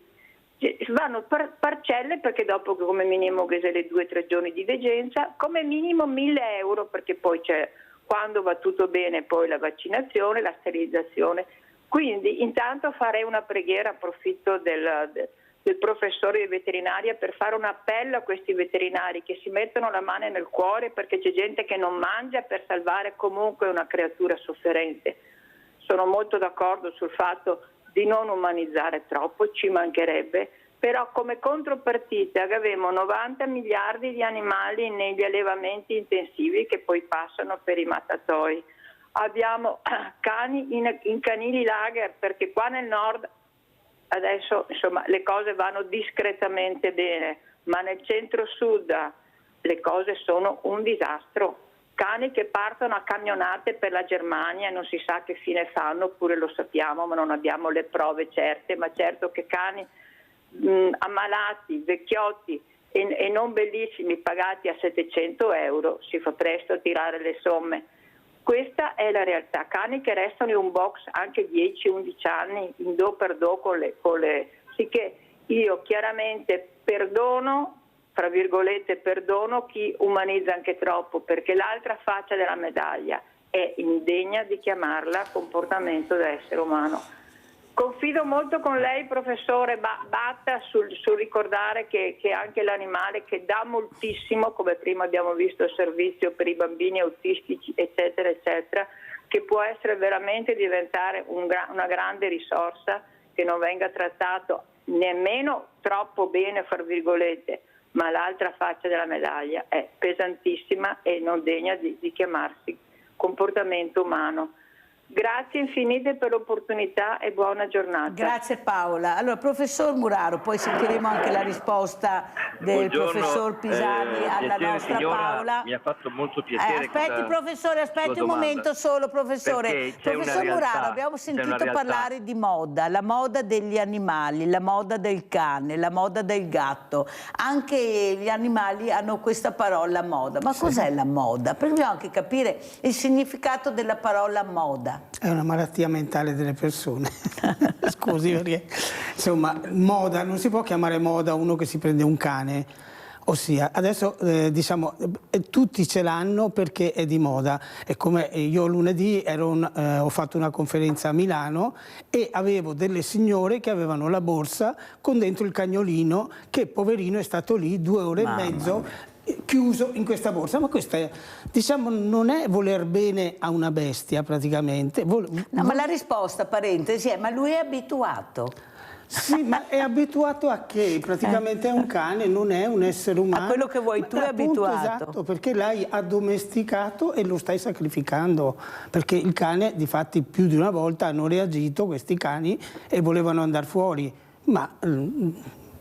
vanno per parcelle, perché dopo come minimo che se le 2 o 3 giorni di degenza, come minimo 1.000 euro, perché poi c'è, quando va tutto bene, poi la vaccinazione, la sterilizzazione. Quindi intanto farei una preghiera, approfitto del professore di veterinaria per fare un appello a questi veterinari che si mettono la mano nel cuore, perché c'è gente che non mangia per salvare comunque una creatura sofferente. Sono molto d'accordo sul fatto di non umanizzare troppo, ci mancherebbe, però come contropartita avevamo 90 miliardi di animali negli allevamenti intensivi che poi passano per i mattatoi. Abbiamo cani in canili lager, perché qua nel nord adesso insomma le cose vanno discretamente bene, ma nel centro-sud le cose sono un disastro. Cani che partono a camionate per la Germania e non si sa che fine fanno, oppure lo sappiamo ma non abbiamo le prove certe, ma certo che cani ammalati, vecchiotti e non bellissimi pagati a 700 euro si fa presto a tirare le somme. Questa è la realtà, cani che restano in un box anche 10-11 anni in do per do con le... Sì che io chiaramente perdono, tra virgolette perdono chi umanizza anche troppo, perché l'altra faccia della medaglia è indegna di chiamarla comportamento da essere umano. Confido molto con lei, professore Batta, sul ricordare che anche l'animale che dà moltissimo, come prima abbiamo visto il servizio per i bambini autistici, eccetera, eccetera, che può essere veramente diventare una grande risorsa, che non venga trattato nemmeno troppo bene, fra virgolette, ma l'altra faccia della medaglia è pesantissima e non degna di chiamarsi comportamento umano. Grazie infinite per l'opportunità e buona giornata. Grazie Paola. Allora, professor Muraro, poi sentiremo anche la risposta del professor Pisani alla nostra Paola. Mi ha fatto molto piacere. Aspetti professore, aspetti un momento solo professore. Professor Muraro, abbiamo sentito parlare di moda, la moda degli animali, la moda del cane, la moda del gatto. Anche gli animali hanno questa parola moda. Ma cos'è la moda? Perché dobbiamo anche capire il significato della parola moda. È una malattia mentale delle persone. Scusi, perché insomma, moda, non si può chiamare moda uno che si prende un cane. Ossia, adesso diciamo, tutti ce l'hanno perché è di moda. È come io lunedì ho fatto una conferenza a Milano e avevo delle signore che avevano la borsa con dentro il cagnolino, che poverino è stato lì 2 ore e mezzo chiuso in questa borsa. Ma questa è, diciamo, non è voler bene a una bestia praticamente. No, ma la risposta, parentesi, è ma lui è abituato. Sì, ma è abituato a che? Praticamente è un cane, non è un essere umano. A quello che vuoi tu è abituato. Esatto, perché l'hai addomesticato e lo stai sacrificando. Perché il cane, difatti, più di una volta hanno reagito questi cani e volevano andare fuori. Ma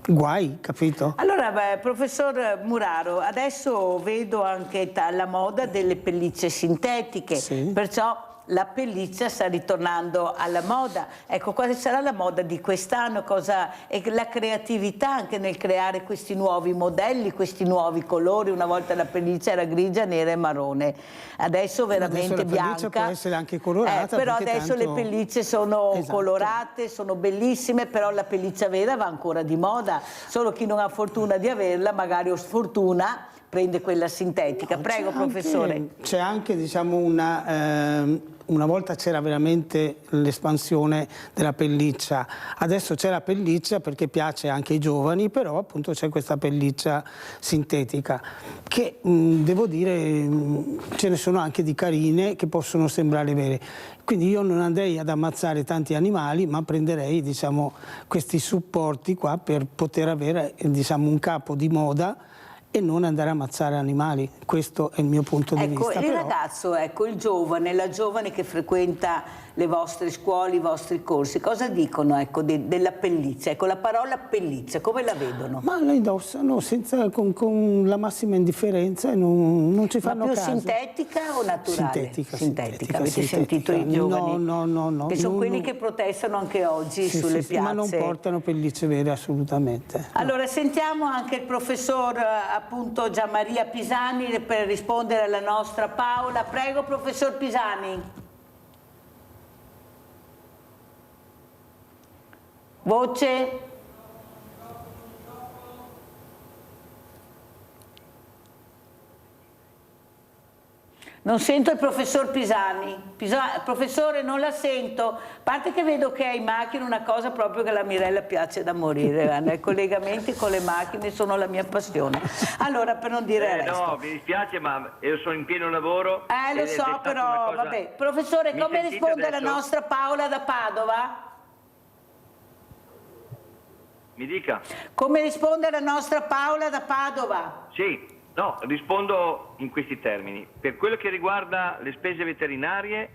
guai, capito? Allora, professor Muraro, adesso vedo anche la moda delle pellicce sintetiche, perciò la pelliccia sta ritornando alla moda. Ecco, quale sarà la moda di quest'anno? E la creatività anche nel creare questi nuovi modelli, questi nuovi colori. Una volta la pelliccia era grigia, nera e marrone, adesso veramente adesso la bianca. può essere anche colorata. Però adesso tanto... le pellicce sono colorate, sono bellissime, però la pelliccia vera va ancora di moda. Solo chi non ha fortuna di averla, magari o sfortuna, prende quella sintetica. Prego, professore. C'è anche, diciamo, una volta c'era veramente l'espansione della pelliccia, adesso c'è la pelliccia perché piace anche ai giovani, però appunto c'è questa pelliccia sintetica che devo dire ce ne sono anche di carine che possono sembrare vere. Quindi io non andrei ad ammazzare tanti animali, ma prenderei, diciamo, questi supporti qua per poter avere, diciamo, un capo di moda e non andare a ammazzare animali. Questo è il mio punto di vista. Il ragazzo, il giovane, la giovane che frequenta le vostre scuole, i vostri corsi, cosa dicono della pelliccia? Ecco, la parola pelliccia, come la vedono? Ma la indossano con la massima indifferenza e non ci fanno caso. Ma più sintetica o naturale? Sintetica. Avete sentito i giovani? No. Che sono quelli che protestano anche oggi sulle piazze. Ma non portano pellicce vere assolutamente. Allora sentiamo anche il professor appunto Gianmaria Pisani per rispondere alla nostra Paola. Prego, professor Pisani. Voce. Non sento il professor Pisani. Professore, non la sento. A parte che vedo che è in macchina, una cosa proprio che alla Mirella piace da morire. I collegamenti con le macchine sono la mia passione. Allora, per non dire il resto. No, mi dispiace, ma io sono in pieno lavoro. Lo so, però vabbè. Professore, come risponde la nostra Paola da Padova? Mi dica. Come risponde la nostra Paola da Padova? Sì, no, rispondo in questi termini. Per quello che riguarda le spese veterinarie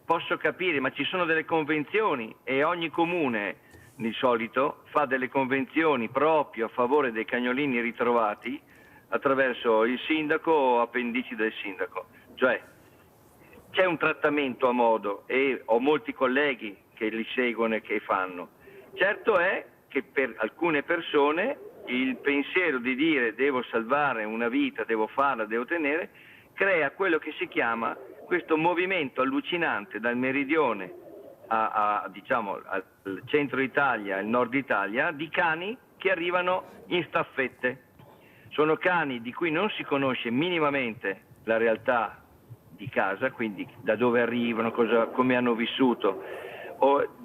posso capire, ma ci sono delle convenzioni e ogni comune di solito fa delle convenzioni proprio a favore dei cagnolini ritrovati attraverso il sindaco o appendici del sindaco. Cioè c'è un trattamento a modo e ho molti colleghi che li seguono e che fanno. Certo è che per alcune persone il pensiero di dire devo salvare una vita, devo farla, devo tenere, crea quello che si chiama questo movimento allucinante dal meridione diciamo, al centro Italia, al nord Italia, di cani che arrivano in staffette. Sono cani di cui non si conosce minimamente la realtà di casa, quindi da dove arrivano, come hanno vissuto.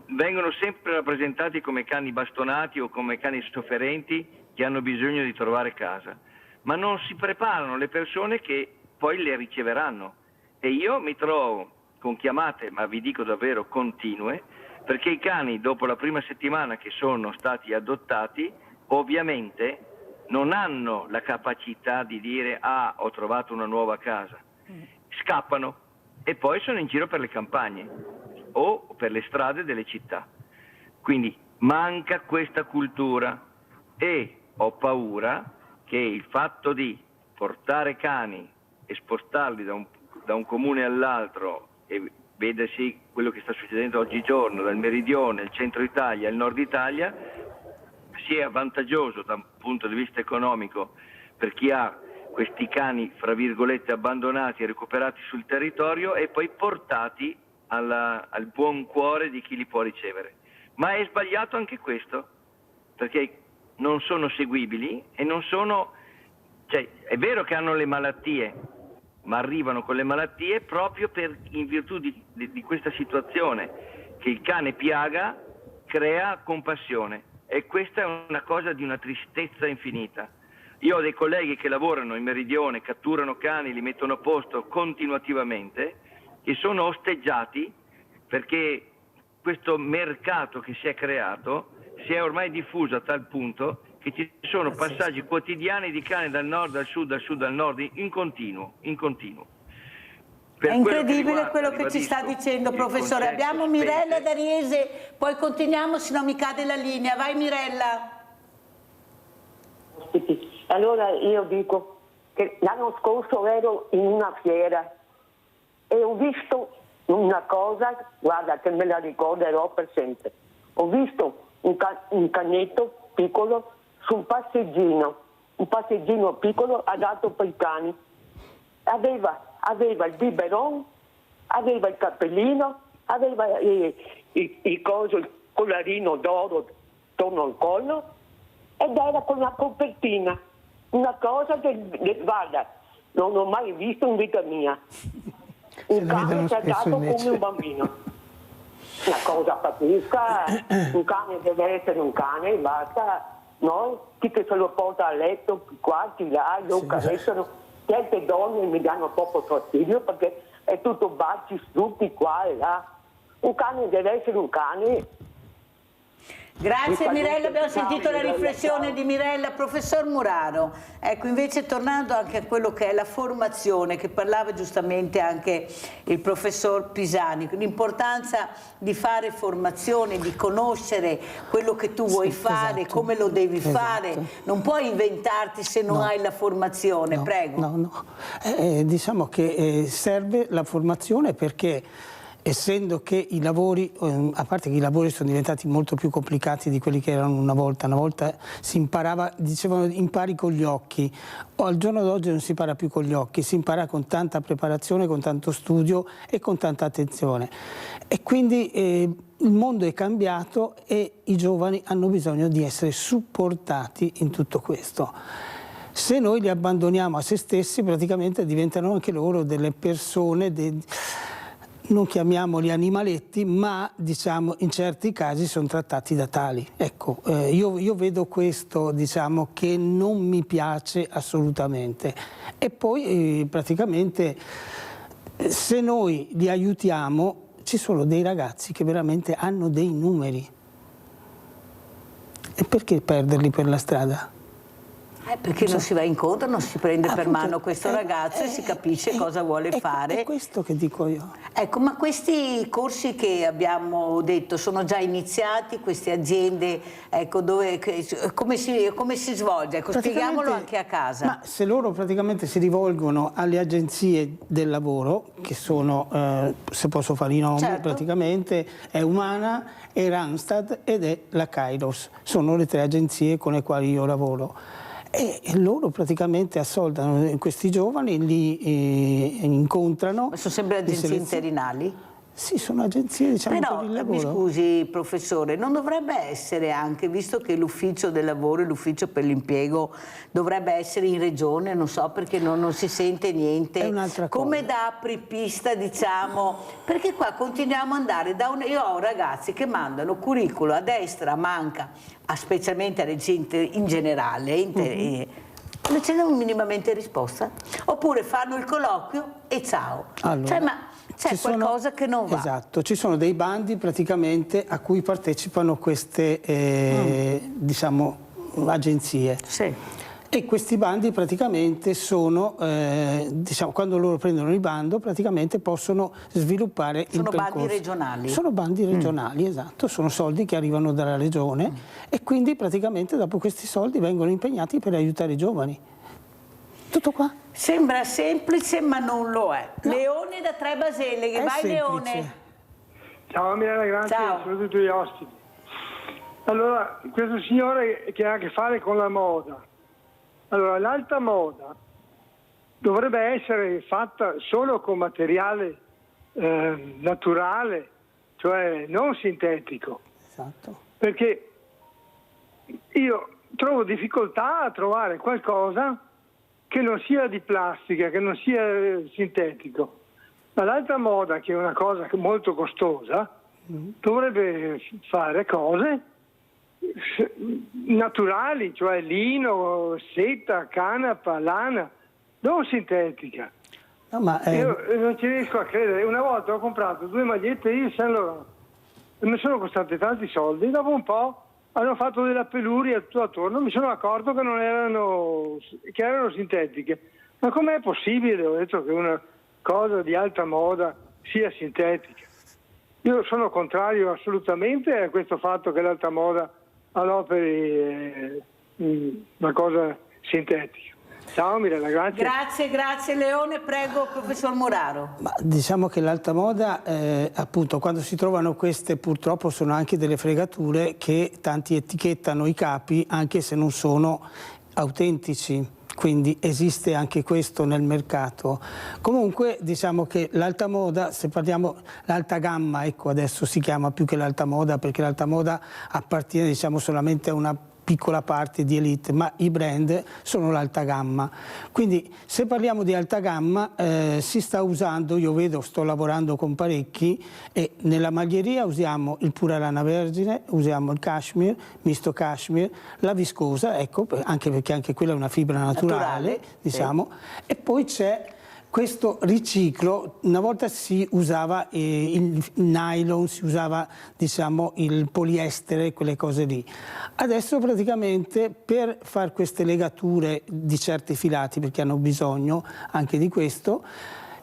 Vengono sempre rappresentati come cani bastonati o come cani sofferenti che hanno bisogno di trovare casa, ma non si preparano le persone che poi le riceveranno. E io mi trovo con chiamate, ma vi dico davvero continue, perché i cani dopo la prima settimana che sono stati adottati ovviamente non hanno la capacità di dire ho trovato una nuova casa, scappano e poi sono in giro per le campagne o per le strade delle città. Quindi manca questa cultura e ho paura che il fatto di portare cani e spostarli da un comune all'altro e vedersi quello che sta succedendo oggigiorno dal meridione, il centro Italia, il nord Italia, sia vantaggioso da un punto di vista economico per chi ha questi cani fra virgolette abbandonati e recuperati sul territorio e poi portati al buon cuore di chi li può ricevere. Ma è sbagliato anche questo, perché non sono seguibili e non sono, cioè è vero che hanno le malattie, ma arrivano con le malattie proprio in virtù di questa situazione che il cane piaga crea compassione, e questa è una cosa di una tristezza infinita. Io ho dei colleghi che lavorano in meridione, catturano cani, li mettono a posto continuativamente e sono osteggiati perché questo mercato che si è creato si è ormai diffuso a tal punto che ci sono passaggi quotidiani di cane dal nord al sud al nord in continuo. È incredibile quello che ci sta dicendo, professore. Abbiamo Mirella da Riese, poi continuiamo, se no mi cade la linea. Vai Mirella. Allora io dico che l'anno scorso ero in una fiera e ho visto una cosa, guarda che me la ricorderò per sempre. Ho visto un cagnetto piccolo su un passeggino piccolo adatto per i cani. Aveva il biberon, aveva il cappellino, aveva il collarino d'oro attorno al collo ed era con una copertina, una cosa che guarda, non ho mai visto in vita mia. Un cane trattato come un bambino. Una cosa pazzesca, un cane deve essere un cane e basta, no? Chi che se lo porta a letto, qua, di là, lo carezzano. Certe donne mi danno proprio fastidio perché è tutto baci, stupi qua e là. Un cane deve essere un cane. Grazie Mirella, abbiamo sentito la riflessione di Mirella. Professor Muraro, ecco, invece tornando anche a quello che è la formazione, che parlava giustamente anche il professor Pisani, l'importanza di fare formazione, di conoscere quello che tu vuoi fare, esatto, come lo devi fare, non puoi inventarti se non hai la formazione, prego. Diciamo che serve la formazione perché essendo che i lavori, a parte che i lavori sono diventati molto più complicati di quelli che erano una volta si imparava, dicevano impari con gli occhi, al giorno d'oggi non si impara più con gli occhi, si impara con tanta preparazione, con tanto studio e con tanta attenzione. E quindi il mondo è cambiato e i giovani hanno bisogno di essere supportati in tutto questo. Se noi li abbandoniamo a se stessi praticamente diventano anche loro delle persone, non chiamiamoli animaletti, ma diciamo in certi casi sono trattati da tali. Ecco, io vedo questo, diciamo, che non mi piace assolutamente. E poi praticamente se noi li aiutiamo, ci sono dei ragazzi che veramente hanno dei numeri. E perché perderli per la strada? Perché non si va incontro, non si prende per mano questo ragazzo e si capisce cosa vuole fare. È questo che dico io. Ecco, ma questi corsi che abbiamo detto sono già iniziati, queste aziende, ecco, come si svolge? Ecco, spieghiamolo anche a casa. Ma se loro praticamente si rivolgono alle agenzie del lavoro, che sono, se posso fare i nomi, certo, praticamente è Umana, è Randstad ed è la Kairos. Sono le 3 agenzie con le quali io lavoro. E loro praticamente assoldano questi giovani, li incontrano. Ma sono sempre agenzie interinali? Sì, sono agenzie, diciamo, però, per il lavoro. Mi scusi professore, non dovrebbe essere anche, visto che l'ufficio del lavoro e l'ufficio per l'impiego dovrebbe essere in regione, non so perché non si sente niente, è un'altra cosa, come da apripista, diciamo, perché qua continuiamo ad andare io ho ragazzi che mandano curriculum a destra, a manca, specialmente alle gente in generale, non c'è minimamente risposta, oppure fanno il colloquio e ciao. Allora, cioè, ma c'è qualcosa che non va. Esatto, ci sono dei bandi praticamente a cui partecipano queste diciamo agenzie. Sì. E questi bandi praticamente sono, diciamo, quando loro prendono il bando praticamente possono sviluppare il percorso. Sono bandi regionali? Sono bandi regionali, esatto, sono soldi che arrivano dalla regione e quindi praticamente dopo questi soldi vengono impegnati per aiutare i giovani. Tutto qua. Sembra semplice ma non lo è. No. Leone da Tre Baselleghe, vai semplice. Leone. Ciao Mirella, grazie, soprattutto gli ospiti. Allora, questo signore che ha a che fare con la moda. Allora, l'alta moda dovrebbe essere fatta solo con materiale naturale, cioè non sintetico. Esatto. Perché io trovo difficoltà a trovare qualcosa che non sia di plastica, che non sia sintetico. Ma l'alta moda, che è una cosa molto costosa, dovrebbe fare cose naturali, cioè lino, seta, canapa, lana, non sintetica. No, ma io non ci riesco a credere. Una volta ho comprato 2 magliette Yves Saint Laurent mi sono costate tanti soldi, dopo un po' hanno fatto della peluria tutto attorno, mi sono accorto che che erano sintetiche. Ma com'è possibile, ho detto, che una cosa di alta moda sia sintetica? Io sono contrario assolutamente a questo fatto che l'alta moda adoperi una cosa sintetica. Ciao Mirella, grazie. Grazie Leone, prego professor Muraro. Ma diciamo che l'alta moda, appunto, quando si trovano queste, purtroppo sono anche delle fregature che tanti etichettano i capi anche se non sono autentici. Quindi esiste anche questo nel mercato. Comunque diciamo che l'alta moda, se parliamo l'alta gamma, ecco, adesso si chiama più che l'alta moda, perché l'alta moda appartiene, diciamo, solamente a una piccola parte di elite, ma i brand sono l'alta gamma. Quindi se parliamo di alta gamma si sta usando, io vedo, sto lavorando con parecchi, e nella maglieria usiamo il pura lana vergine, usiamo il cashmere, misto cashmere, la viscosa, ecco, anche perché anche quella è una fibra naturale diciamo, e poi c'è questo riciclo. Una volta si usava il nylon, si usava, diciamo, il poliestere, quelle cose lì. Adesso praticamente per fare queste legature di certi filati, perché hanno bisogno anche di questo,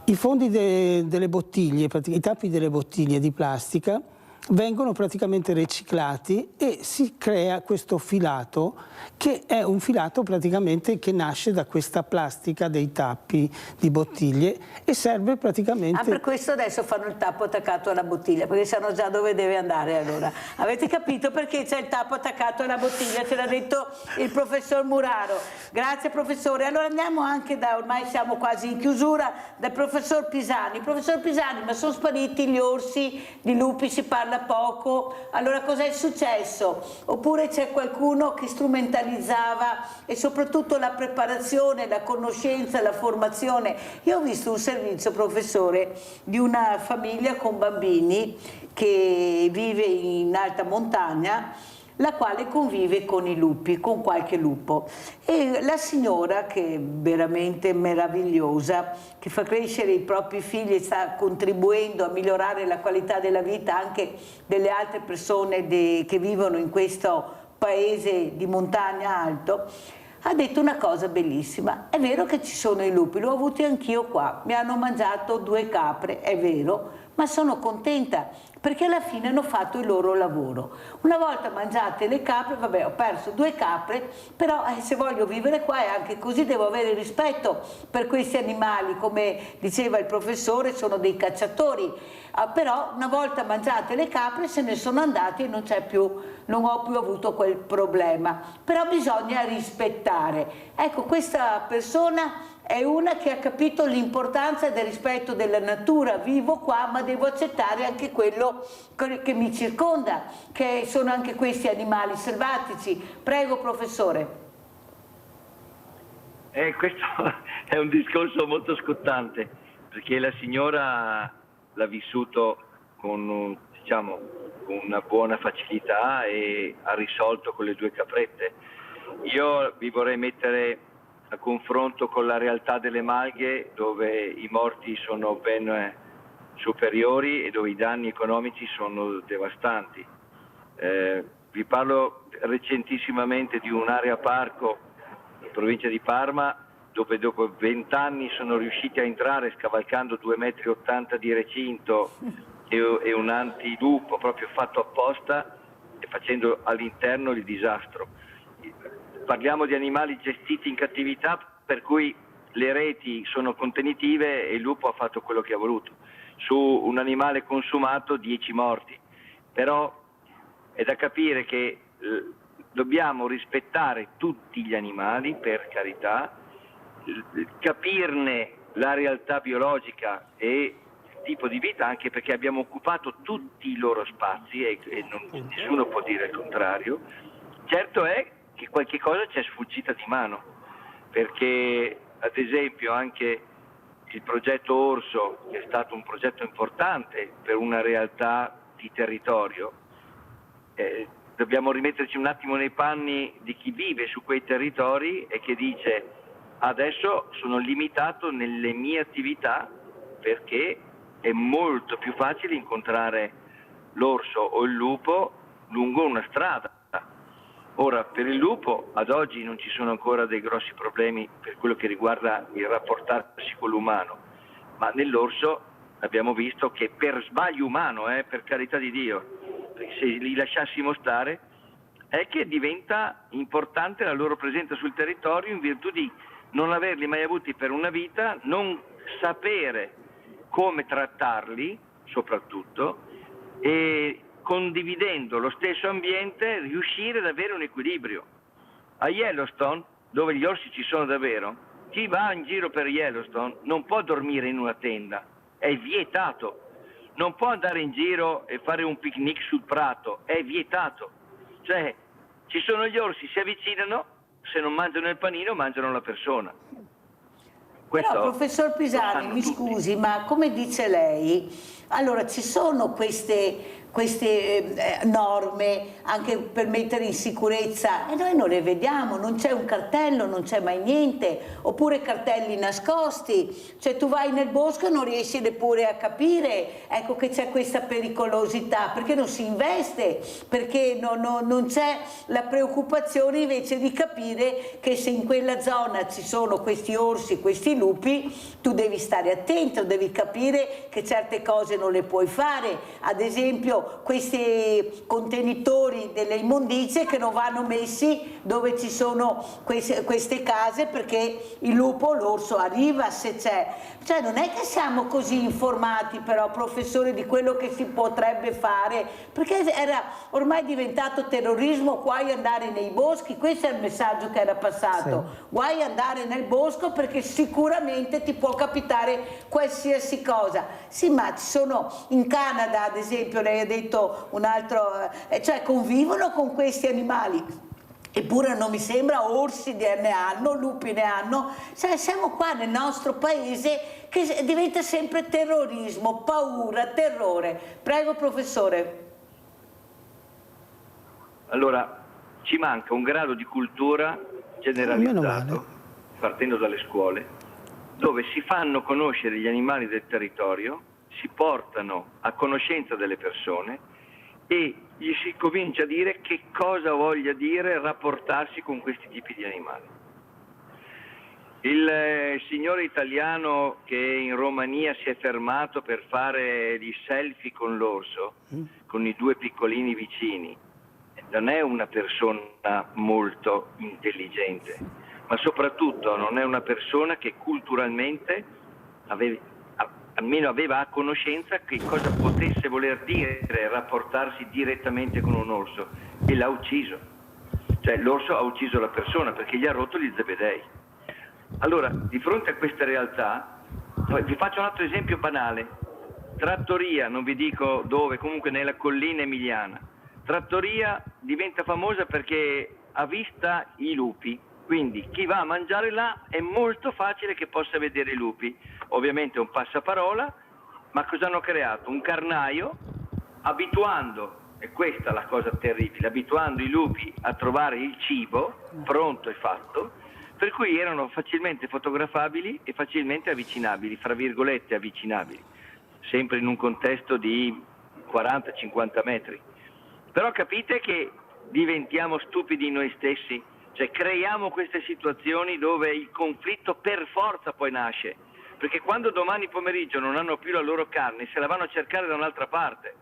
i fondi delle bottiglie, i tappi delle bottiglie di plastica vengono praticamente riciclati e si crea questo filato, che è un filato praticamente che nasce da questa plastica dei tappi di bottiglie e serve praticamente... per questo adesso fanno il tappo attaccato alla bottiglia, perché sanno già dove deve andare allora. Avete capito perché c'è il tappo attaccato alla bottiglia? Ce l'ha detto il professor Muraro. Grazie professore. Allora andiamo anche ormai siamo quasi in chiusura, dal professor Pisani. Professor Pisani, ma sono spariti gli orsi di lupi, si parla poco, allora cos'è successo? Oppure c'è qualcuno che strumentalizzava, e soprattutto la preparazione, la conoscenza, la formazione? Io ho visto un servizio, professore, di una famiglia con bambini che vive in alta montagna, la quale convive con i lupi, con qualche lupo, e la signora, che è veramente meravigliosa, che fa crescere i propri figli e sta contribuendo a migliorare la qualità della vita anche delle altre persone che vivono in questo paese di montagna alto, ha detto una cosa bellissima: è vero che ci sono i lupi, l'ho avuti anch'io qua, mi hanno mangiato 2 capre, è vero, ma sono contenta perché alla fine hanno fatto il loro lavoro. Una volta mangiate le capre, vabbè, ho perso 2 capre, però se voglio vivere qua è anche così, devo avere rispetto per questi animali, come diceva il professore, sono dei cacciatori, però una volta mangiate le capre se ne sono andati e non ho più avuto quel problema, però bisogna rispettare. Ecco, questa persona è una che ha capito l'importanza del rispetto della natura. Vivo qua, ma devo accettare anche quello che mi circonda, che sono anche questi animali selvatici. Prego, professore. Questo è un discorso molto scottante, perché la signora l'ha vissuto con una buona facilità e ha risolto con le 2 caprette. Io vi vorrei mettere a confronto con la realtà delle malghe, dove i morti sono ben superiori e dove i danni economici sono devastanti. Vi parlo recentissimamente di un'area parco in provincia di Parma, dove dopo 20 anni sono riusciti a entrare scavalcando 2,80 metri di recinto e un antilupo proprio fatto apposta e facendo all'interno il disastro. Parliamo di animali gestiti in cattività, per cui le reti sono contenitive e il lupo ha fatto quello che ha voluto. Su un animale consumato 10 morti. Però è da capire che dobbiamo rispettare tutti gli animali, per carità, capirne la realtà biologica e il tipo di vita, anche perché abbiamo occupato tutti i loro spazi e nessuno può dire il contrario. Certo è che qualche cosa ci è sfuggita di mano, perché ad esempio anche il progetto Orso, che è stato un progetto importante per una realtà di territorio, dobbiamo rimetterci un attimo nei panni di chi vive su quei territori e che dice: adesso sono limitato nelle mie attività perché è molto più facile incontrare l'orso o il lupo lungo una strada. Ora, per il lupo ad oggi non ci sono ancora dei grossi problemi per quello che riguarda il rapportarsi con l'umano, ma nell'orso abbiamo visto che per sbaglio umano, per carità di Dio, perché se li lasciassimo stare, è che diventa importante la loro presenza sul territorio in virtù di non averli mai avuti per una vita, non sapere come trattarli soprattutto, e condividendo lo stesso ambiente riuscire ad avere un equilibrio. A Yellowstone, dove gli orsi ci sono davvero, chi va in giro per Yellowstone non può dormire in una tenda, è vietato. Non può andare in giro e fare un picnic sul prato, è vietato. Cioè, ci sono gli orsi, si avvicinano, se non mangiano il panino mangiano la persona. Però, professor Pisani, mi scusi, ma come dice lei, allora ci sono queste norme anche per mettere in sicurezza e noi non le vediamo, non c'è un cartello, non c'è mai niente, oppure cartelli nascosti, cioè tu vai nel bosco e non riesci neppure a capire, ecco, che c'è questa pericolosità, perché non si investe, perché non c'è la preoccupazione invece di capire che se in quella zona ci sono questi orsi, questi lupi, tu devi stare attento, devi capire che certe cose non le puoi fare, ad esempio questi contenitori delle immondizie che non vanno messi dove ci sono queste case, perché il lupo o l'orso arriva se c'è. Cioè non è che siamo così informati però, professore, di quello che si potrebbe fare, perché era ormai diventato terrorismo, guai andare nei boschi, questo è il messaggio che era passato, sì. Guai andare nel bosco perché sicuramente ti può capitare qualsiasi cosa. Sì, ma ci sono in Canada, ad esempio, lei ha detto un altro, cioè convivono con questi animali. Eppure non mi sembra, orsi ne hanno, lupi ne hanno, cioè siamo qua nel nostro paese che diventa sempre terrorismo, paura, terrore. Prego, professore. Allora, ci manca un grado di cultura generalizzato, partendo dalle scuole, dove si fanno conoscere gli animali del territorio, si portano a conoscenza delle persone e gli si comincia a dire che cosa voglia dire rapportarsi con questi tipi di animali. Il signore italiano che in Romania si è fermato per fare gli selfie con l'orso, con i due piccolini vicini, non è una persona molto intelligente, ma soprattutto non è una persona che culturalmente almeno aveva a conoscenza che cosa potesse voler dire rapportarsi direttamente con un orso, e l'ha ucciso. Cioè l'orso ha ucciso la persona perché gli ha rotto gli zebedei. Allora, di fronte a queste realtà, vi faccio un altro esempio banale. Trattoria, non vi dico dove, comunque nella collina emiliana. Trattoria diventa famosa perché ha vista i lupi. Quindi chi va a mangiare là è molto facile che possa vedere i lupi. Ovviamente è un passaparola, ma cosa hanno creato? Un carnaio, abituando, e questa è la cosa terribile, abituando i lupi a trovare il cibo pronto e fatto, per cui erano facilmente fotografabili e facilmente avvicinabili, fra virgolette avvicinabili, sempre in un contesto di 40-50 metri. Però capite che diventiamo stupidi noi stessi? Cioè creiamo queste situazioni dove il conflitto per forza poi nasce, perché quando domani pomeriggio non hanno più la loro carne se la vanno a cercare da un'altra parte,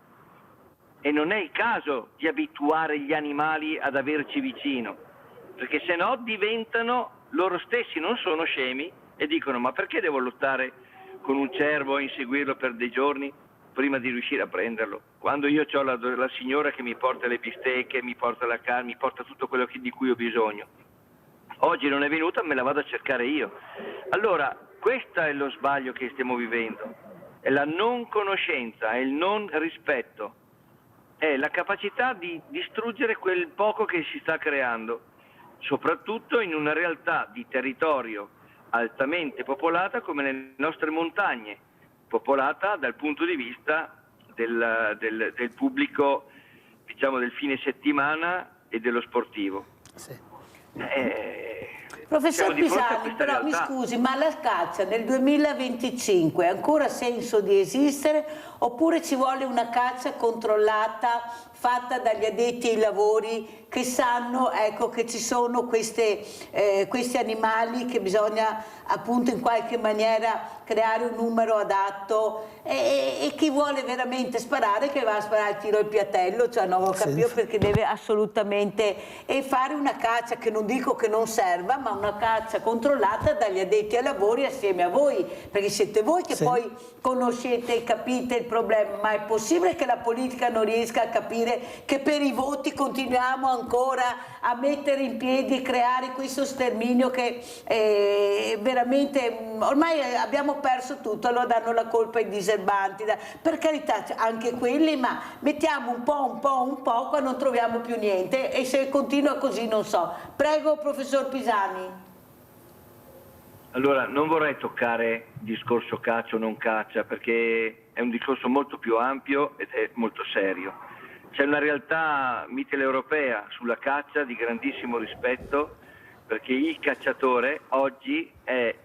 e non è il caso di abituare gli animali ad averci vicino, perché se no diventano loro stessi, non sono scemi, e dicono: ma perché devo lottare con un cervo e inseguirlo per dei giorni prima di riuscire a prenderlo, quando io ho la signora che mi porta le bistecche, mi porta la carne, mi porta tutto quello di cui ho bisogno. Oggi non è venuta, me la vado a cercare io. Allora, questo è lo sbaglio che stiamo vivendo, è la non conoscenza, è il non rispetto, è la capacità di distruggere quel poco che si sta creando, soprattutto in una realtà di territorio altamente popolata come le nostre montagne, popolata dal punto di vista del pubblico, diciamo, del fine settimana e dello sportivo. Sì. Professor Siamo di fronte a Pisani, questa però mi realtà. scusi, ma la caccia nel 2025 ha ancora senso di esistere oppure ci vuole una caccia controllata fatta dagli addetti ai lavori che sanno, ecco, che ci sono questi animali che bisogna appunto in qualche maniera creare un numero adatto e chi vuole veramente sparare che va a sparare il tiro al piattello, cioè non ho capito perché deve assolutamente fare una caccia che non dico che non serva, ma una caccia controllata dagli addetti ai lavori assieme a voi, perché siete voi che poi conoscete e capite il problema, ma è possibile che la politica non riesca a capire che per i voti continuiamo ancora a mettere in piedi e creare questo sterminio che veramente ormai abbiamo perso tutto, allora danno la colpa ai diserbanti, per carità anche quelli, ma mettiamo un po' qua non troviamo più niente e se continua così non so. Prego professor Pisani. Allora, non vorrei toccare il discorso caccia o non caccia perché è un discorso molto più ampio ed è molto serio. C'è una realtà mitteleuropea sulla caccia di grandissimo rispetto perché il cacciatore oggi è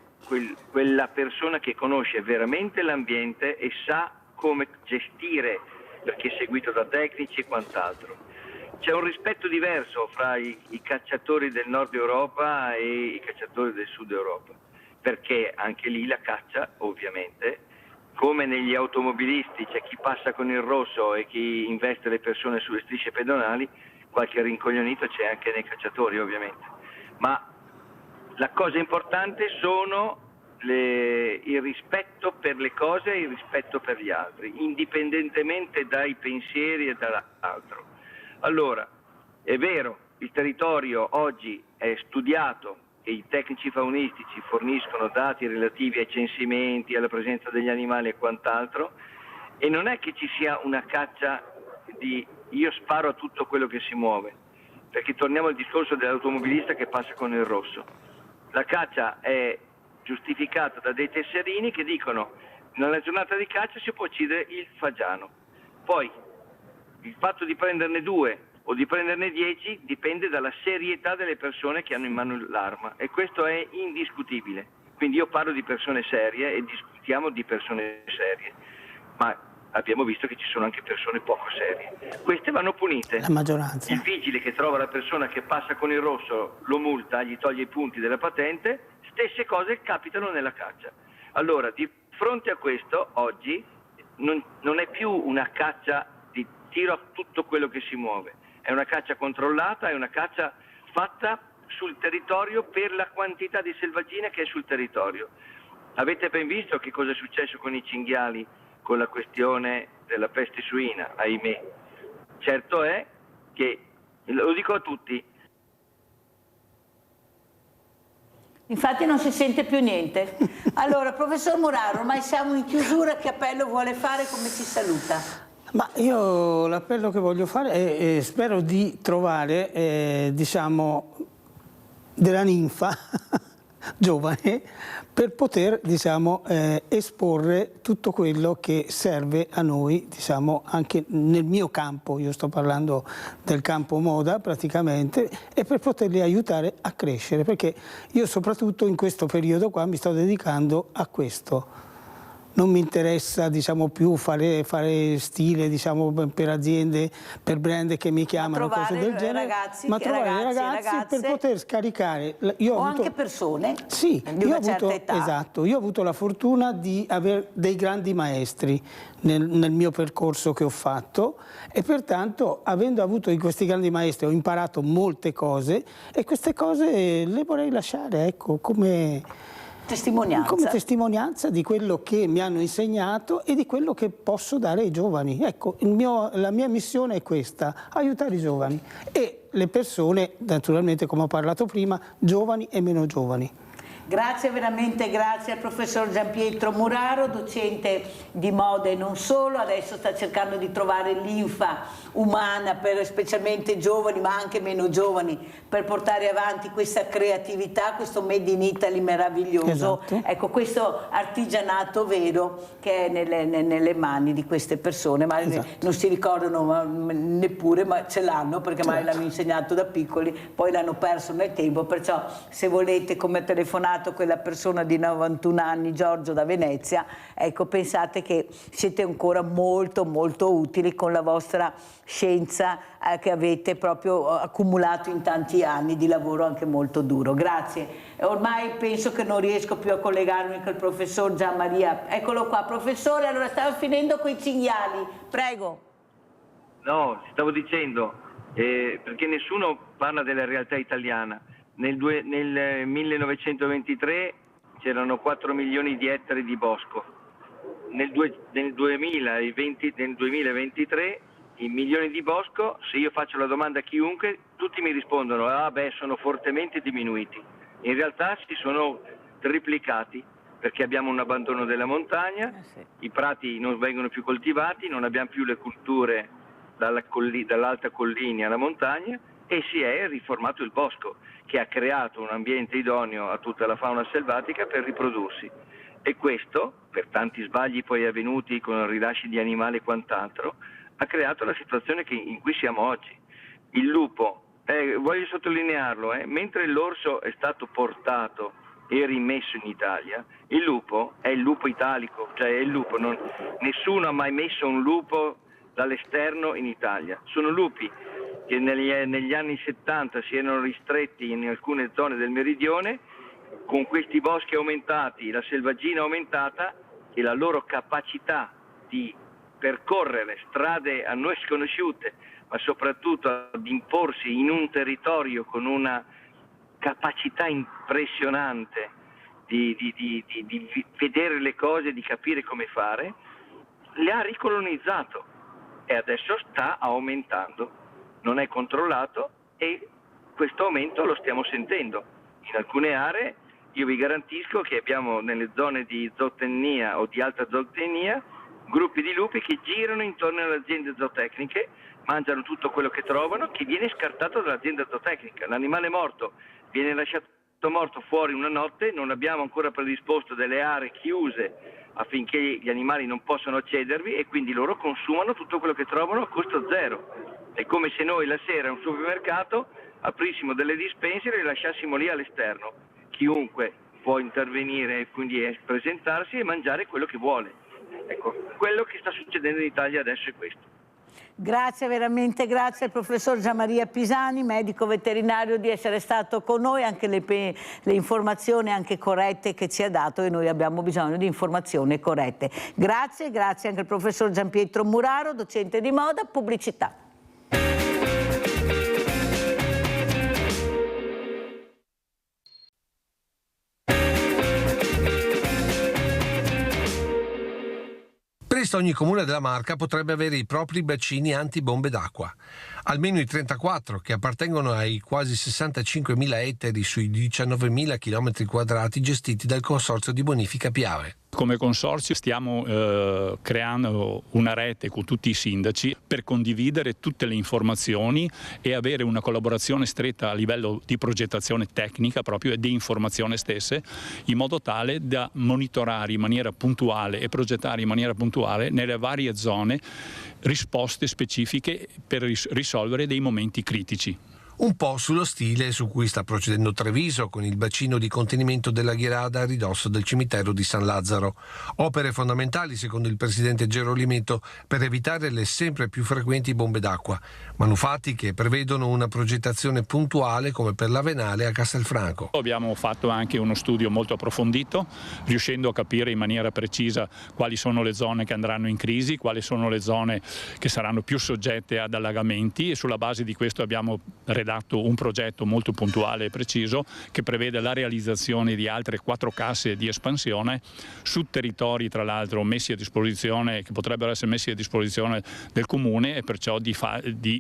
quella persona che conosce veramente l'ambiente e sa come gestire perché è seguito da tecnici e quant'altro. C'è un rispetto diverso fra i cacciatori del nord Europa e i cacciatori del sud Europa, perché anche lì la caccia, ovviamente, come negli automobilisti c'è chi passa con il rosso e chi investe le persone sulle strisce pedonali, qualche rincoglionito c'è anche nei cacciatori, ovviamente. Ma la cosa importante sono il rispetto per le cose e il rispetto per gli altri, indipendentemente dai pensieri e dall'altro. Allora, è vero, il territorio oggi è studiato e i tecnici faunistici forniscono dati relativi ai censimenti, alla presenza degli animali e quant'altro, e non è che ci sia una caccia di io sparo a tutto quello che si muove, perché torniamo al discorso dell'automobilista che passa con il rosso. La caccia è giustificata da dei tesserini che dicono nella giornata di caccia si può uccidere il fagiano. Poi il fatto di prenderne 2 o di prenderne 10 dipende dalla serietà delle persone che hanno in mano l'arma e questo è indiscutibile. Quindi io parlo di persone serie e discutiamo di persone serie, ma abbiamo visto che ci sono anche persone poco serie. Queste vanno punite. La maggioranza. Il vigile che trova la persona che passa con il rosso lo multa, gli toglie i punti della patente, stesse cose capitano nella caccia. Allora, di fronte a questo, oggi non è più una caccia di tiro a tutto quello che si muove, è una caccia controllata, è una caccia fatta sul territorio per la quantità di selvaggina che è sul territorio. Avete ben visto che cosa è successo con i cinghiali con la questione della peste suina, ahimè. Certo è che, lo dico a tutti, Infatti non si sente più niente. Allora, professor Muraro, ormai siamo in chiusura, che appello vuole fare, come ci saluta? Ma io l'appello che voglio fare è spero di trovare, diciamo, della ninfa giovane per poter, diciamo, esporre tutto quello che serve a noi, diciamo, anche nel mio campo, io sto parlando del campo moda praticamente, e per poterli aiutare a crescere, perché io soprattutto in questo periodo qua mi sto dedicando a questo. Non mi interessa, diciamo, più fare stile, diciamo, per aziende, per brand che mi chiamano, cose del genere, ma trovare ragazzi per poter scaricare. O anche persone sì, di una certa età. Esatto, io ho avuto la fortuna di avere dei grandi maestri nel mio percorso che ho fatto e pertanto, avendo avuto questi grandi maestri, ho imparato molte cose e queste cose le vorrei lasciare, ecco, come testimonianza di quello che mi hanno insegnato e di quello che posso dare ai giovani. Ecco, la mia missione è questa, aiutare i giovani e le persone, naturalmente, come ho parlato prima, giovani e meno giovani. Grazie veramente, grazie al professor Gianpietro Muraro, docente di moda e non solo, adesso sta cercando di trovare linfa umana per specialmente giovani ma anche meno giovani per portare avanti questa creatività, questo Made in Italy meraviglioso, esatto. Ecco, questo artigianato vero che è nelle mani di queste persone, ma esatto. Non si ricordano neppure, ma ce l'hanno perché certo. Magari l'hanno insegnato da piccoli, poi l'hanno perso nel tempo, perciò se volete, come ha telefonato quella persona di 91 anni, Giorgio da Venezia, ecco, pensate che siete ancora molto molto utili con la vostra scienza che avete proprio accumulato in tanti anni di lavoro anche molto duro. Grazie. Ormai penso che non riesco più a collegarmi col professor Gianmaria. Eccolo qua, professore, allora stavo finendo con i cinghiali, prego. No, stavo dicendo, perché nessuno parla della realtà italiana. Nel 1923 c'erano 4 milioni di ettari di bosco, nel 2023 i milioni di bosco, se io faccio la domanda a chiunque, tutti mi rispondono sono fortemente diminuiti. In realtà si sono triplicati perché abbiamo un abbandono della montagna, i prati non vengono più coltivati, non abbiamo più le culture dall'alta collina alla montagna e si è riformato il bosco, che ha creato un ambiente idoneo a tutta la fauna selvatica per riprodursi. E questo, per tanti sbagli poi avvenuti con rilasci di animali e quant'altro, ha creato la situazione in cui siamo oggi. Il lupo, voglio sottolinearlo, mentre l'orso è stato portato e rimesso in Italia, il lupo è il lupo italico, cioè è il lupo, nessuno ha mai messo un lupo dall'esterno in Italia. Sono lupi che negli anni 70 si erano ristretti in alcune zone del meridione, con questi boschi aumentati, la selvaggina aumentata e la loro capacità di percorrere strade a noi sconosciute, ma soprattutto ad imporsi in un territorio con una capacità impressionante di vedere le cose, di capire come fare, le ha ricolonizzato e adesso sta aumentando. Non è controllato e questo aumento lo stiamo sentendo. In alcune aree io vi garantisco che abbiamo nelle zone di zootecnia o di alta zootecnia gruppi di lupi che girano intorno alle aziende zootecniche, mangiano tutto quello che trovano, che viene scartato dall'azienda zootecnica. L'animale morto viene lasciato morto fuori una notte, non abbiamo ancora predisposto delle aree chiuse affinché gli animali non possano accedervi e quindi loro consumano tutto quello che trovano a costo zero. È come se noi la sera in un supermercato aprissimo delle dispense e le lasciassimo lì all'esterno. Chiunque può intervenire e quindi presentarsi e mangiare quello che vuole. Ecco, quello che sta succedendo in Italia adesso è questo. Grazie, veramente grazie al professor Gianmaria Pisani, medico veterinario, di essere stato con noi, anche le informazioni anche corrette che ci ha dato, e noi abbiamo bisogno di informazioni corrette. Grazie, grazie anche al professor Gianpietro Muraro, docente di moda, pubblicità. Presto ogni comune della Marca potrebbe avere i propri bacini antibombe d'acqua. Almeno i 34 che appartengono ai quasi 65.000 ettari sui 19.000 km² gestiti dal Consorzio di Bonifica Piave. Come consorzio stiamo creando una rete con tutti i sindaci per condividere tutte le informazioni e avere una collaborazione stretta a livello di progettazione tecnica proprio e di informazione stesse, in modo tale da monitorare in maniera puntuale e progettare in maniera puntuale nelle varie zone risposte specifiche per risolvere dei momenti critici. Un po' sullo stile su cui sta procedendo Treviso con il bacino di contenimento della Ghirada a ridosso del cimitero di San Lazzaro. Opere fondamentali, secondo il presidente Gerolimetto, per evitare le sempre più frequenti bombe d'acqua. Manufatti che prevedono una progettazione puntuale come per la Venale a Castelfranco. Abbiamo fatto anche uno studio molto approfondito, riuscendo a capire in maniera precisa quali sono le zone che andranno in crisi, quali sono le zone che saranno più soggette ad allagamenti, e sulla base di questo abbiamo redatto un progetto molto puntuale e preciso che prevede la realizzazione di altre 4 casse di espansione su territori tra l'altro messi a disposizione, che potrebbero essere messi a disposizione del comune, e perciò di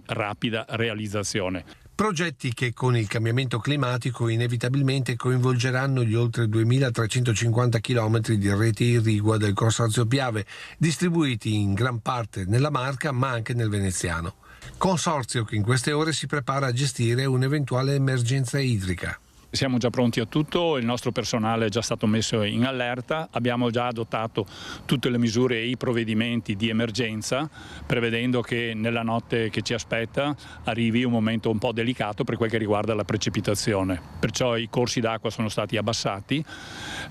rapida realizzazione. Progetti che con il cambiamento climatico inevitabilmente coinvolgeranno gli oltre 2.350 km di rete irrigua del Consorzio Piave, distribuiti in gran parte nella Marca ma anche nel Veneziano. Consorzio che in queste ore si prepara a gestire un'eventuale emergenza idrica. Siamo già pronti a tutto, il nostro personale è già stato messo in allerta, abbiamo già adottato tutte le misure e i provvedimenti di emergenza, prevedendo che nella notte che ci aspetta arrivi un momento un po' delicato per quel che riguarda la precipitazione. Perciò i corsi d'acqua sono stati abbassati,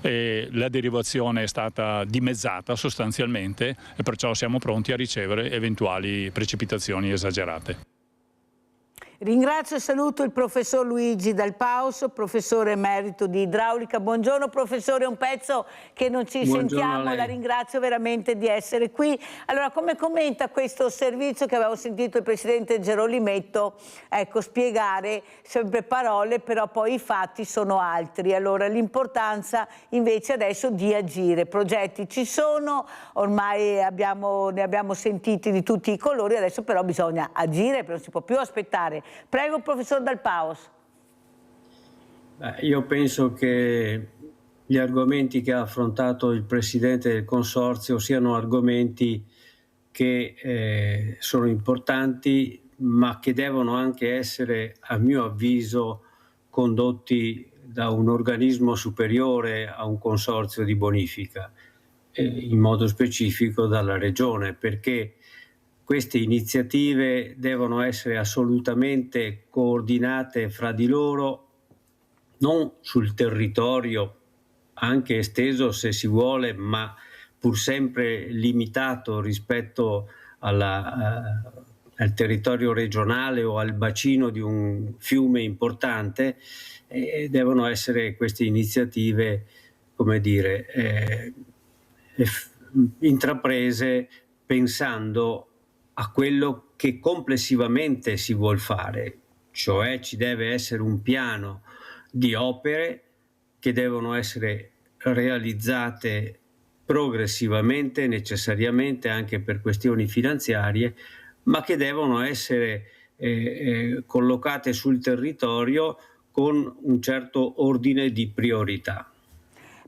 la derivazione è stata dimezzata sostanzialmente e perciò siamo pronti a ricevere eventuali precipitazioni esagerate. Ringrazio e saluto il professor Luigi Dal Pauso, professore emerito di idraulica. Buongiorno professore, un pezzo che non ci sentiamo, la ringrazio veramente di essere qui. Allora, come commenta questo servizio che avevo sentito il presidente Gerolimetto spiegare, sempre parole, però poi i fatti sono altri. Allora, l'importanza invece adesso di agire. Progetti ci sono, ormai ne abbiamo sentiti di tutti i colori, adesso però bisogna agire, non si può più aspettare. Prego, professor Dal Pauso. Io penso che gli argomenti che ha affrontato il Presidente del Consorzio siano argomenti che sono importanti, ma che devono anche essere, a mio avviso, condotti da un organismo superiore a un consorzio di bonifica, in modo specifico dalla Regione, perché queste iniziative devono essere assolutamente coordinate fra di loro, non sul territorio, anche esteso se si vuole, ma pur sempre limitato rispetto al territorio regionale o al bacino di un fiume importante. Devono essere queste iniziative, come dire, intraprese pensando a quello che complessivamente si vuol fare, cioè ci deve essere un piano di opere che devono essere realizzate progressivamente, necessariamente anche per questioni finanziarie, ma che devono essere collocate sul territorio con un certo ordine di priorità.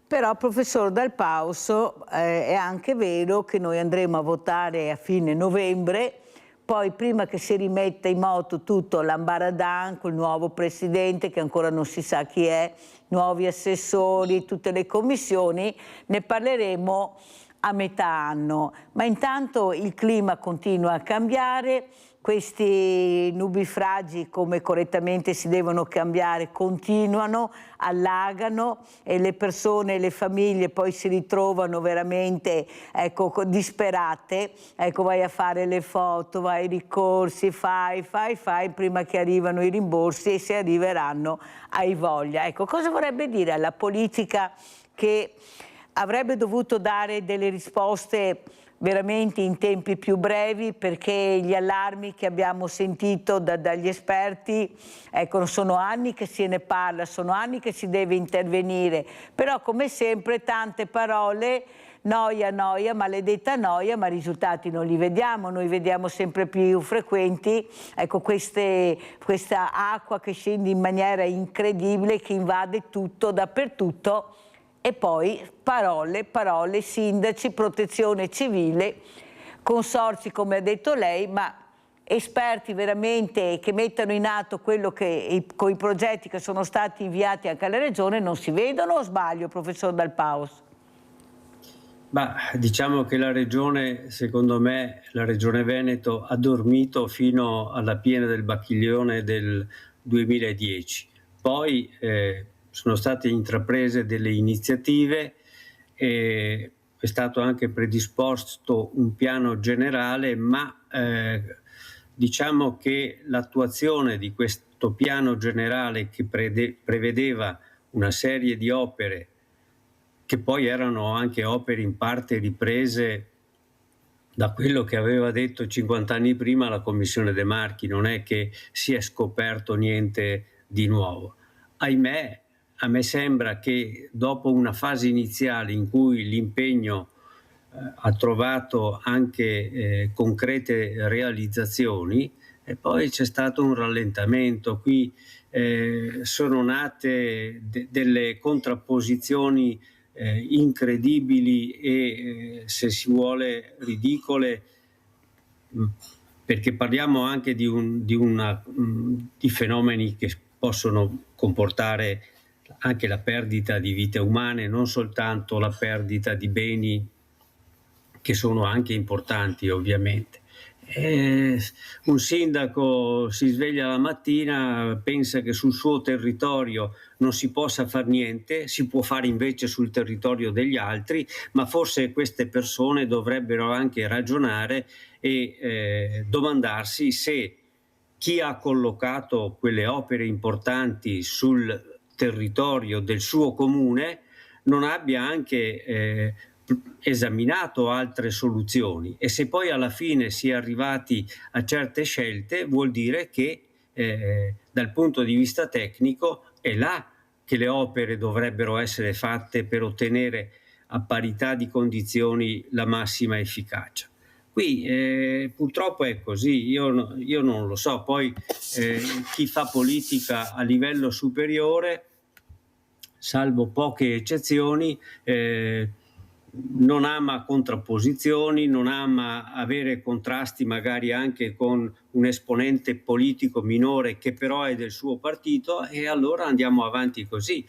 Però, professor Dal Pauso, è anche vero che noi andremo a votare a fine novembre, poi prima che si rimetta in moto tutto l'ambaradan col nuovo presidente, che ancora non si sa chi è, nuovi assessori, tutte le commissioni, ne parleremo a metà anno. Ma intanto il clima continua a cambiare, questi nubifragi, come correttamente si devono cambiare, continuano, allagano e le persone, le famiglie poi si ritrovano veramente disperate. Vai a fare le foto, vai ai ricorsi, fai, prima che arrivano i rimborsi, e se arriveranno hai voglia. Cosa vorrebbe dire alla politica che avrebbe dovuto dare delle risposte veramente in tempi più brevi, perché gli allarmi che abbiamo sentito dagli esperti, sono anni che se ne parla, sono anni che si deve intervenire, però come sempre tante parole, noia, maledetta noia, ma risultati non li vediamo, noi vediamo sempre più frequenti questa acqua che scende in maniera incredibile, che invade tutto, dappertutto. E poi parole, sindaci, protezione civile, consorzi come ha detto lei, ma esperti veramente che mettano in atto quello che con i progetti che sono stati inviati anche alla Regione non si vedono, o sbaglio, professor Dal Pauso? Diciamo che la Regione, secondo me, la Regione Veneto ha dormito fino alla piena del Bacchiglione del 2010. Poi sono state intraprese delle iniziative e è stato anche predisposto un piano generale, ma diciamo che l'attuazione di questo piano generale, che prevedeva una serie di opere che poi erano anche opere in parte riprese da quello che aveva detto 50 anni prima la Commissione De Marchi, non è che si è scoperto niente di nuovo. Ahimè, a me sembra che dopo una fase iniziale in cui l'impegno ha trovato anche concrete realizzazioni, e poi c'è stato un rallentamento. Qui sono nate delle contrapposizioni incredibili e se si vuole ridicole, perché parliamo anche di fenomeni che possono comportare anche la perdita di vite umane, non soltanto la perdita di beni che sono anche importanti ovviamente. Un sindaco si sveglia la mattina, pensa che sul suo territorio non si possa fare niente, si può fare invece sul territorio degli altri, ma forse queste persone dovrebbero anche ragionare e domandarsi se chi ha collocato quelle opere importanti sul territorio del suo comune non abbia anche esaminato altre soluzioni, e se poi alla fine si è arrivati a certe scelte vuol dire che dal punto di vista tecnico è là che le opere dovrebbero essere fatte per ottenere a parità di condizioni la massima efficacia. Qui purtroppo è così, io non lo so, poi chi fa politica a livello superiore, salvo poche eccezioni, non ama contrapposizioni, non ama avere contrasti magari anche con un esponente politico minore che però è del suo partito, e allora andiamo avanti così.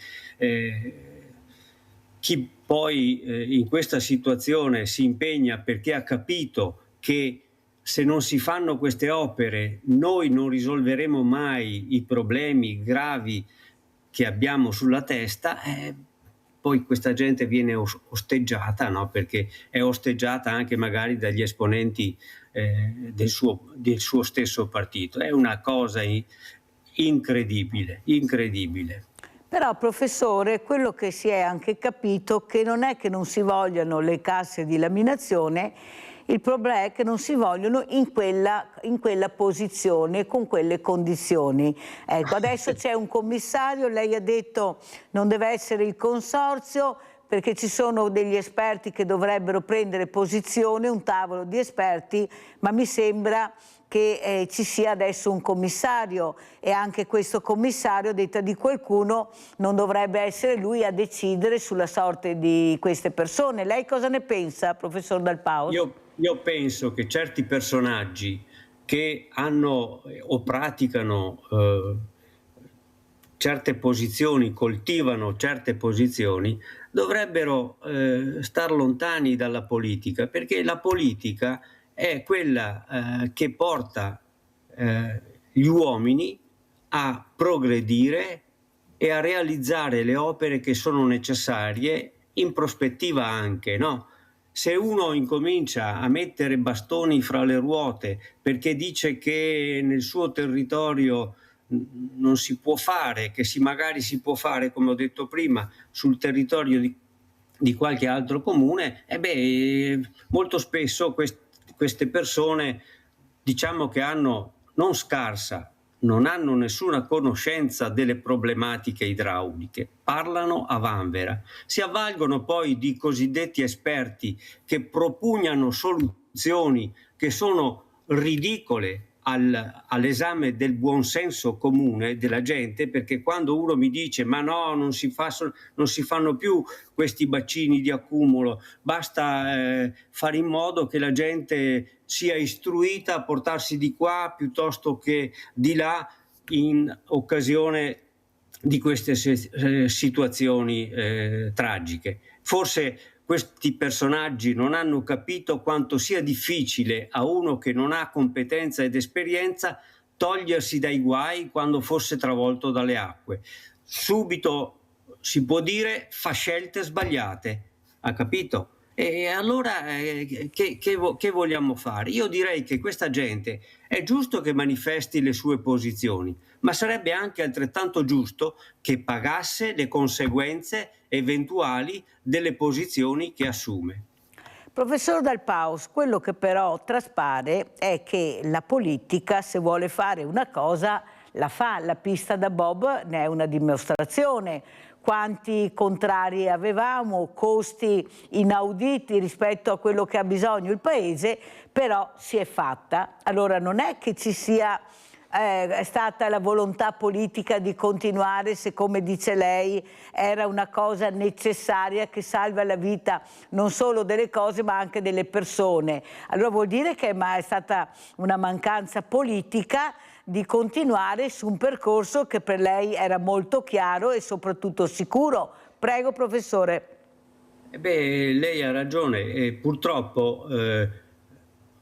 Chi poi in questa situazione si impegna perché ha capito che se non si fanno queste opere noi non risolveremo mai i problemi gravi che abbiamo sulla testa, poi questa gente viene osteggiata, no? Perché è osteggiata anche magari dagli esponenti del suo stesso partito. È una cosa incredibile. Però, professore, quello che si è anche capito che non è che non si vogliano le casse di laminazione, il problema è che non si vogliono in quella posizione, con quelle condizioni. Ecco, adesso c'è un commissario, lei ha detto non deve essere il consorzio perché ci sono degli esperti che dovrebbero prendere posizione, un tavolo di esperti, ma mi sembra che ci sia adesso un commissario, e anche questo commissario, detta di qualcuno, non dovrebbe essere lui a decidere sulla sorte di queste persone. Lei cosa ne pensa, professor Dal Paus? Io penso che certi personaggi che hanno o praticano certe posizioni, coltivano certe posizioni, dovrebbero star lontani dalla politica, perché la politica è quella che porta gli uomini a progredire e a realizzare le opere che sono necessarie in prospettiva anche, no? Se uno incomincia a mettere bastoni fra le ruote perché dice che nel suo territorio non si può fare, che magari si può fare, come ho detto prima, sul territorio di qualche altro comune, molto spesso queste persone, diciamo che non hanno nessuna conoscenza delle problematiche idrauliche, parlano a vanvera, si avvalgono poi di cosiddetti esperti che propugnano soluzioni che sono ridicole all'esame del buonsenso comune della gente, perché quando uno mi dice ma no, non si fanno più questi bacini di accumulo, basta fare in modo che la gente sia istruita a portarsi di qua piuttosto che di là in occasione di queste situazioni tragiche. Forse questi personaggi non hanno capito quanto sia difficile a uno che non ha competenza ed esperienza togliersi dai guai quando fosse travolto dalle acque. Subito si può dire fa scelte sbagliate, ha capito? E allora che vogliamo fare? Io direi che questa gente è giusto che manifesti le sue posizioni, ma sarebbe anche altrettanto giusto che pagasse le conseguenze eventuali delle posizioni che assume. Professor Dal Paus, quello che però traspare è che la politica, se vuole fare una cosa, la fa. La pista da bob ne è una dimostrazione. quanti contrari avevamo, costi inauditi rispetto a quello che ha bisogno il Paese, però si è fatta. Allora non è che ci sia è stata la volontà politica di continuare se, come dice lei, era una cosa necessaria che salva la vita non solo delle cose ma anche delle persone. Allora vuol dire che è stata una mancanza politica di continuare su un percorso che per lei era molto chiaro e soprattutto sicuro. Prego, professore. Lei ha ragione e purtroppo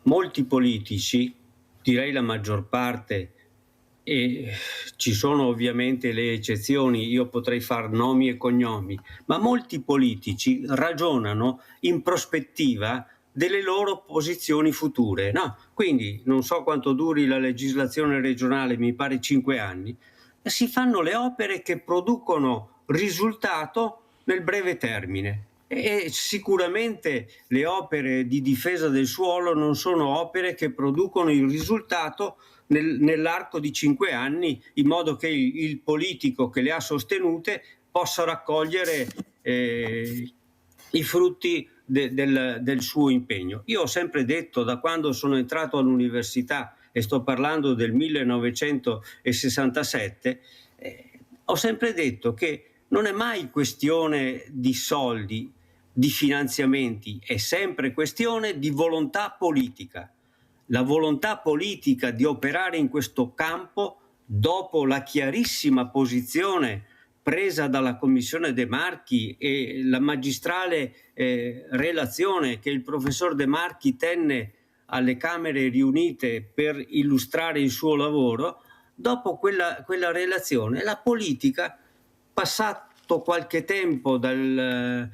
molti politici, direi la maggior parte, e ci sono ovviamente le eccezioni, io potrei far nomi e cognomi, ma molti politici ragionano in prospettiva delle loro posizioni future, no? Quindi non so quanto duri la legislazione regionale, mi pare 5 anni, e si fanno le opere che producono risultato nel breve termine. E sicuramente le opere di difesa del suolo non sono opere che producono il risultato nell'arco di 5 anni, in modo che il politico che le ha sostenute possa raccogliere i frutti del suo impegno. Io ho sempre detto, da quando sono entrato all'università, e sto parlando del 1967, ho sempre detto che non è mai questione di soldi, di finanziamenti, è sempre questione di volontà politica. La volontà politica di operare in questo campo, dopo la chiarissima posizione presa dalla Commissione De Marchi e la magistrale relazione che il professor De Marchi tenne alle Camere riunite per illustrare il suo lavoro, dopo quella relazione la politica, passato qualche tempo dal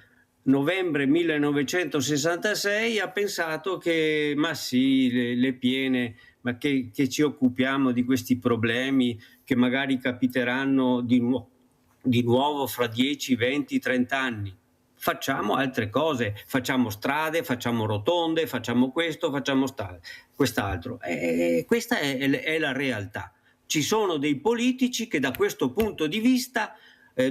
novembre 1966, ha pensato che ma sì, le piene, ma che ci occupiamo di questi problemi che magari capiteranno di nuovo fra 10, 20, 30 anni. Facciamo altre cose, facciamo strade, facciamo rotonde, facciamo questo, facciamo quest'altro. Questa è la realtà. Ci sono dei politici che da questo punto di vista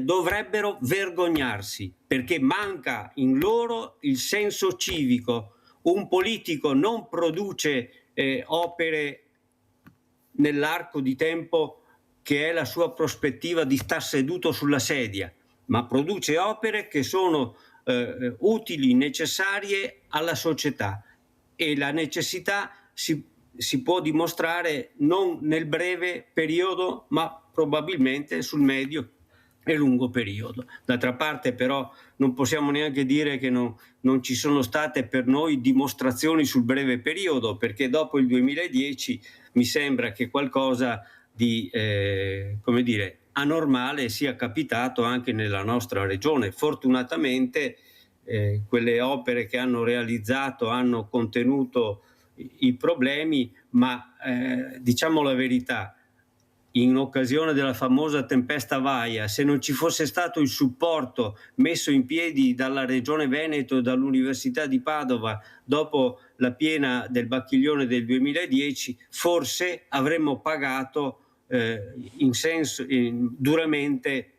dovrebbero vergognarsi, perché manca in loro il senso civico. Un politico non produce opere nell'arco di tempo che è la sua prospettiva di star seduto sulla sedia, ma produce opere che sono utili, necessarie alla società, e la necessità si può dimostrare non nel breve periodo, ma probabilmente sul medio e lungo periodo. D'altra parte però non possiamo neanche dire che non ci sono state per noi dimostrazioni sul breve periodo, perché dopo il 2010 mi sembra che qualcosa di anormale sia capitato anche nella nostra regione. Fortunatamente quelle opere che hanno realizzato hanno contenuto i problemi, ma diciamo la verità, in occasione della famosa tempesta Vaia, se non ci fosse stato il supporto messo in piedi dalla Regione Veneto e dall'Università di Padova dopo la piena del Bacchiglione del 2010, forse avremmo pagato duramente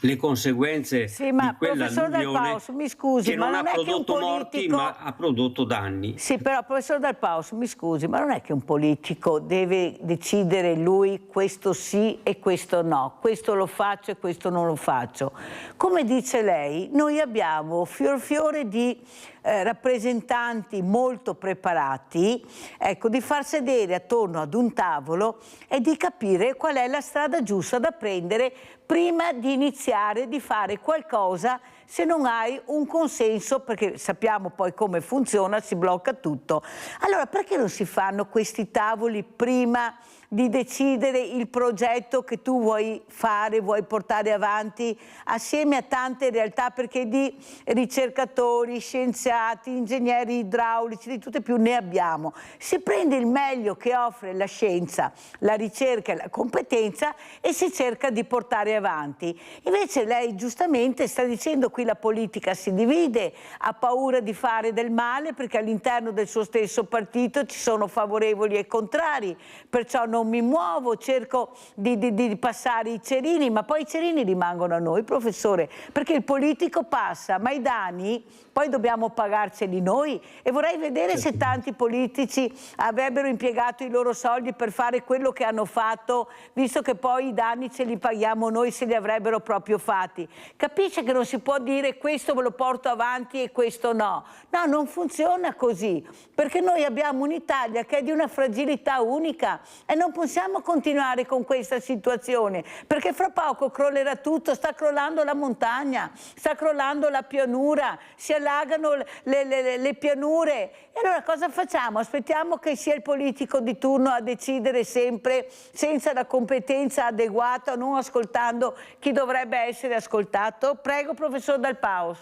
le conseguenze di quella alluvione, mi scusi, che ma non ha è prodotto che un morti, ma ha prodotto danni. Sì, però professor Dal Paus, mi scusi, ma non è che un politico deve decidere lui questo sì e questo no, questo lo faccio e questo non lo faccio. Come dice lei, noi abbiamo fior di rappresentanti molto preparati, ecco, di far sedere attorno ad un tavolo e di capire qual è la strada giusta da prendere prima di iniziare di fare qualcosa, se non hai un consenso, perché sappiamo poi come funziona, si blocca tutto. Allora perché non si fanno questi tavoli prima di decidere il progetto che tu vuoi fare, vuoi portare avanti assieme a tante realtà, perché di ricercatori, scienziati, ingegneri idraulici, di tutte più ne abbiamo. Si prende il meglio che offre la scienza, la ricerca e la competenza e si cerca di portare avanti. Invece lei giustamente sta dicendo qui la politica si divide, ha paura di fare del male perché all'interno del suo stesso partito ci sono favorevoli e contrari, perciò non non mi muovo, cerco di passare i cerini, ma poi i cerini rimangono a noi, professore, perché il politico passa, ma i danni poi dobbiamo pagarceli noi, e vorrei vedere se tanti politici avrebbero impiegato i loro soldi per fare quello che hanno fatto, visto che poi i danni ce li paghiamo noi se li avrebbero proprio fatti. Capisce che non si può dire questo me lo porto avanti e questo no. No, non funziona così, perché noi abbiamo un'Italia che è di una fragilità unica e non possiamo continuare con questa situazione, perché fra poco crollerà tutto, sta crollando la montagna, sta crollando la pianura, si allagano le pianure, e allora cosa facciamo? Aspettiamo che sia il politico di turno a decidere sempre senza la competenza adeguata, non ascoltando chi dovrebbe essere ascoltato? Prego, professor Dal Paus.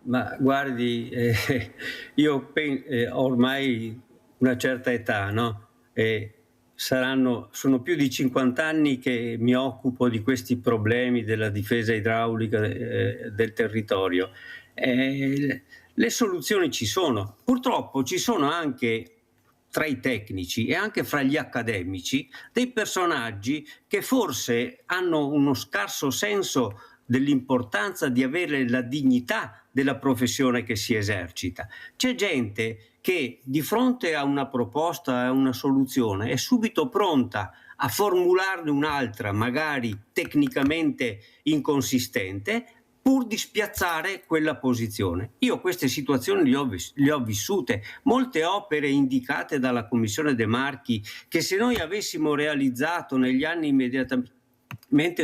Ma guardi, io ho ormai una certa età, no? Sono più di 50 anni che mi occupo di questi problemi della difesa idraulica del territorio. Le soluzioni ci sono. Purtroppo ci sono anche tra i tecnici e anche fra gli accademici dei personaggi che forse hanno uno scarso senso dell'importanza di avere la dignità della professione che si esercita. C'è gente che di fronte a una proposta, a una soluzione, è subito pronta a formularne un'altra, magari tecnicamente inconsistente, pur di spiazzare quella posizione. Io queste situazioni le ho vissute. Molte opere indicate dalla Commissione De Marchi, che se noi avessimo realizzato negli anni immediatamente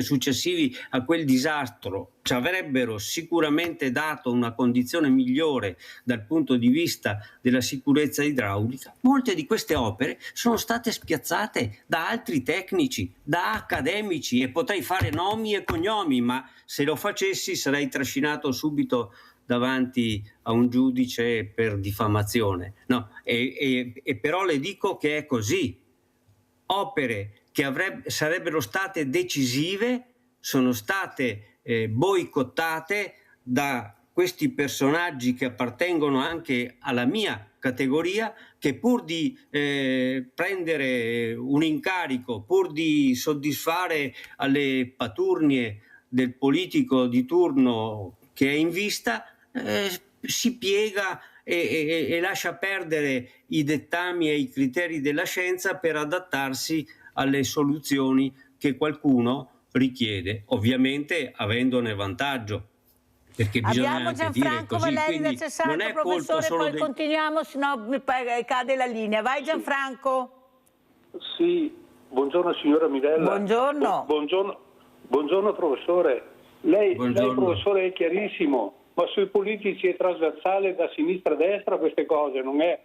successivi a quel disastro, ci avrebbero sicuramente dato una condizione migliore dal punto di vista della sicurezza idraulica. Molte di queste opere sono state spiazzate da altri tecnici, da accademici, e potrei fare nomi e cognomi, ma se lo facessi sarei trascinato subito davanti a un giudice per diffamazione. No, e però le dico che è così. Opere che sarebbero state decisive sono state boicottate da questi personaggi che appartengono anche alla mia categoria, che pur di prendere un incarico, pur di soddisfare alle paturnie del politico di turno che è in vista, si piega e lascia perdere i dettami e i criteri della scienza per adattarsi alle soluzioni che qualcuno richiede, ovviamente avendone vantaggio, perché bisogna Abbiamo anche Gianfranco dire così. Valeri da Cesarco, non è professore, poi continuiamo, sennò cade la linea. Vai Gianfranco. Sì, buongiorno signora Mirella. Buongiorno. Buongiorno professore. Lei professore è chiarissimo, ma sui politici è trasversale da sinistra a destra queste cose, non è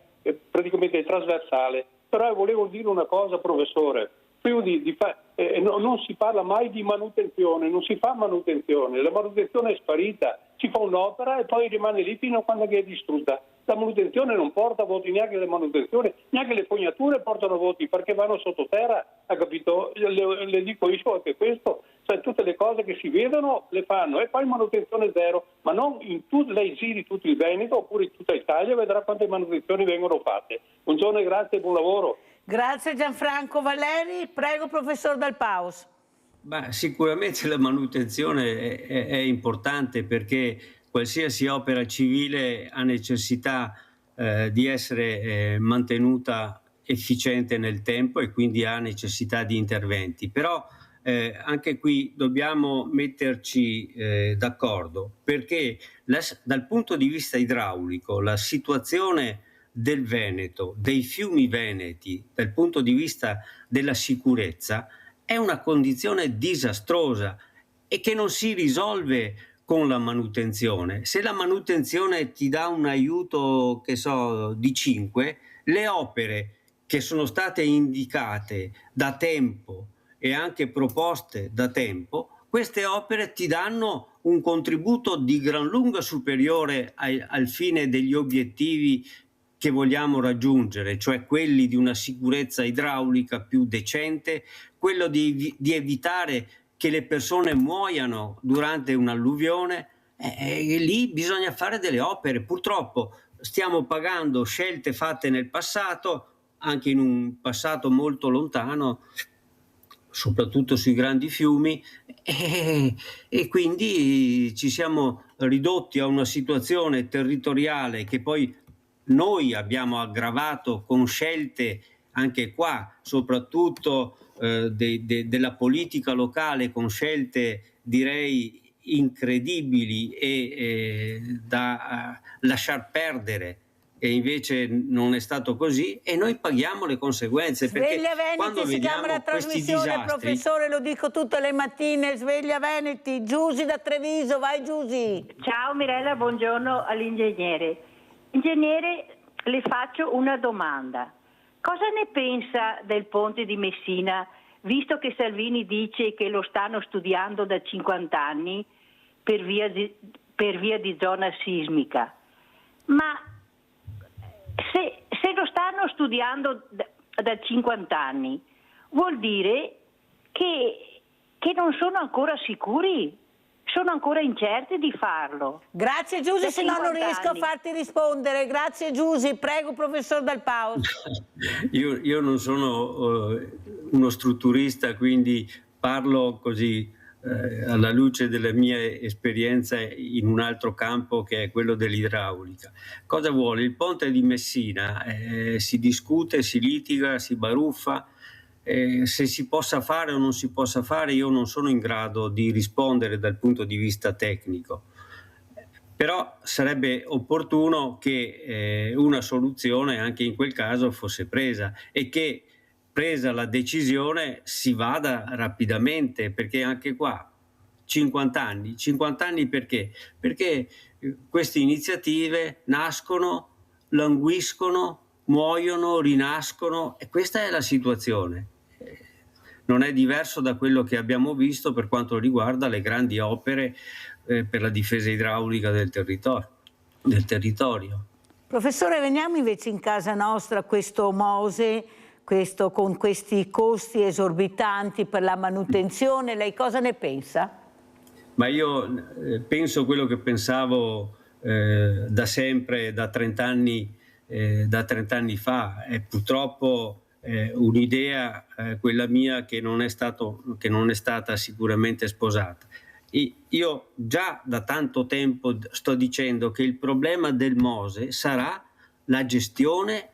praticamente trasversale. Però volevo dire una cosa professore. Non si parla mai di manutenzione, non si fa manutenzione, la manutenzione è sparita, si fa un'opera e poi rimane lì fino a quando è distrutta. La manutenzione non porta voti, neanche la manutenzione, neanche le fognature portano voti, perché vanno sottoterra, ha capito? Le dico io che questo, cioè tutte le cose che si vedono le fanno, e poi manutenzione zero, ma non lei giri tutto il Veneto oppure in tutta Italia, vedrà quante manutenzioni vengono fatte. Buongiorno e grazie e buon lavoro. Grazie Gianfranco Valeri, prego professor Dal Paus. Sicuramente la manutenzione è importante, perché qualsiasi opera civile ha necessità di essere mantenuta efficiente nel tempo e quindi ha necessità di interventi. Però anche qui dobbiamo metterci d'accordo, perché dal punto di vista idraulico la situazione del Veneto, dei fiumi veneti, dal punto di vista della sicurezza, è una condizione disastrosa e che non si risolve con la manutenzione. Se la manutenzione ti dà un aiuto, che so, di 5, le opere che sono state indicate da tempo e anche proposte da tempo, queste opere ti danno un contributo di gran lunga superiore al fine degli obiettivi che vogliamo raggiungere, cioè quelli di una sicurezza idraulica più decente, quello di evitare che le persone muoiano durante un'alluvione. Lì bisogna fare delle opere. Purtroppo stiamo pagando scelte fatte nel passato anche in un passato molto lontano, soprattutto sui grandi fiumi, e quindi ci siamo ridotti a una situazione territoriale che poi noi abbiamo aggravato con scelte anche qua, soprattutto della politica locale, con scelte direi incredibili e da lasciar perdere, e invece non è stato così, e noi paghiamo le conseguenze. Sveglia perché quando Veneti si chiama la trasmissione, disastri, professore, lo dico tutte le mattine, Sveglia Veneti. Giusy da Treviso, vai Giusy. Ciao Mirella, buongiorno all'ingegnere. Ingegnere, le faccio una domanda. Cosa ne pensa del ponte di Messina, visto che Salvini dice che lo stanno studiando da 50 anni per via di zona sismica? Ma se lo stanno studiando da 50 anni, vuol dire che non sono ancora sicuri, sono ancora incerti di farlo. Grazie Giusy, se no non riesco a farti rispondere. Grazie Giusy, prego professor Dal Paus. Io non sono uno strutturista, quindi parlo così alla luce della mia esperienza in un altro campo, che è quello dell'idraulica. Cosa vuole? Il ponte di Messina si discute, si litiga, si baruffa. Se si possa fare o non si possa fare, io non sono in grado di rispondere dal punto di vista tecnico, però sarebbe opportuno che una soluzione anche in quel caso fosse presa, e che, presa la decisione, si vada rapidamente, perché anche qua 50 anni perché? Perché queste iniziative nascono, languiscono, muoiono, rinascono, e questa è la situazione. Non è diverso da quello che abbiamo visto per quanto riguarda le grandi opere per la difesa idraulica del territorio. Professore, veniamo invece in casa nostra, questo Mose, con questi costi esorbitanti per la manutenzione, lei cosa ne pensa? Ma io penso quello che pensavo da sempre, da 30 anni fa, e purtroppo un'idea, quella mia, che non è stata sicuramente sposata. Io già da tanto tempo sto dicendo che il problema del Mose sarà la gestione,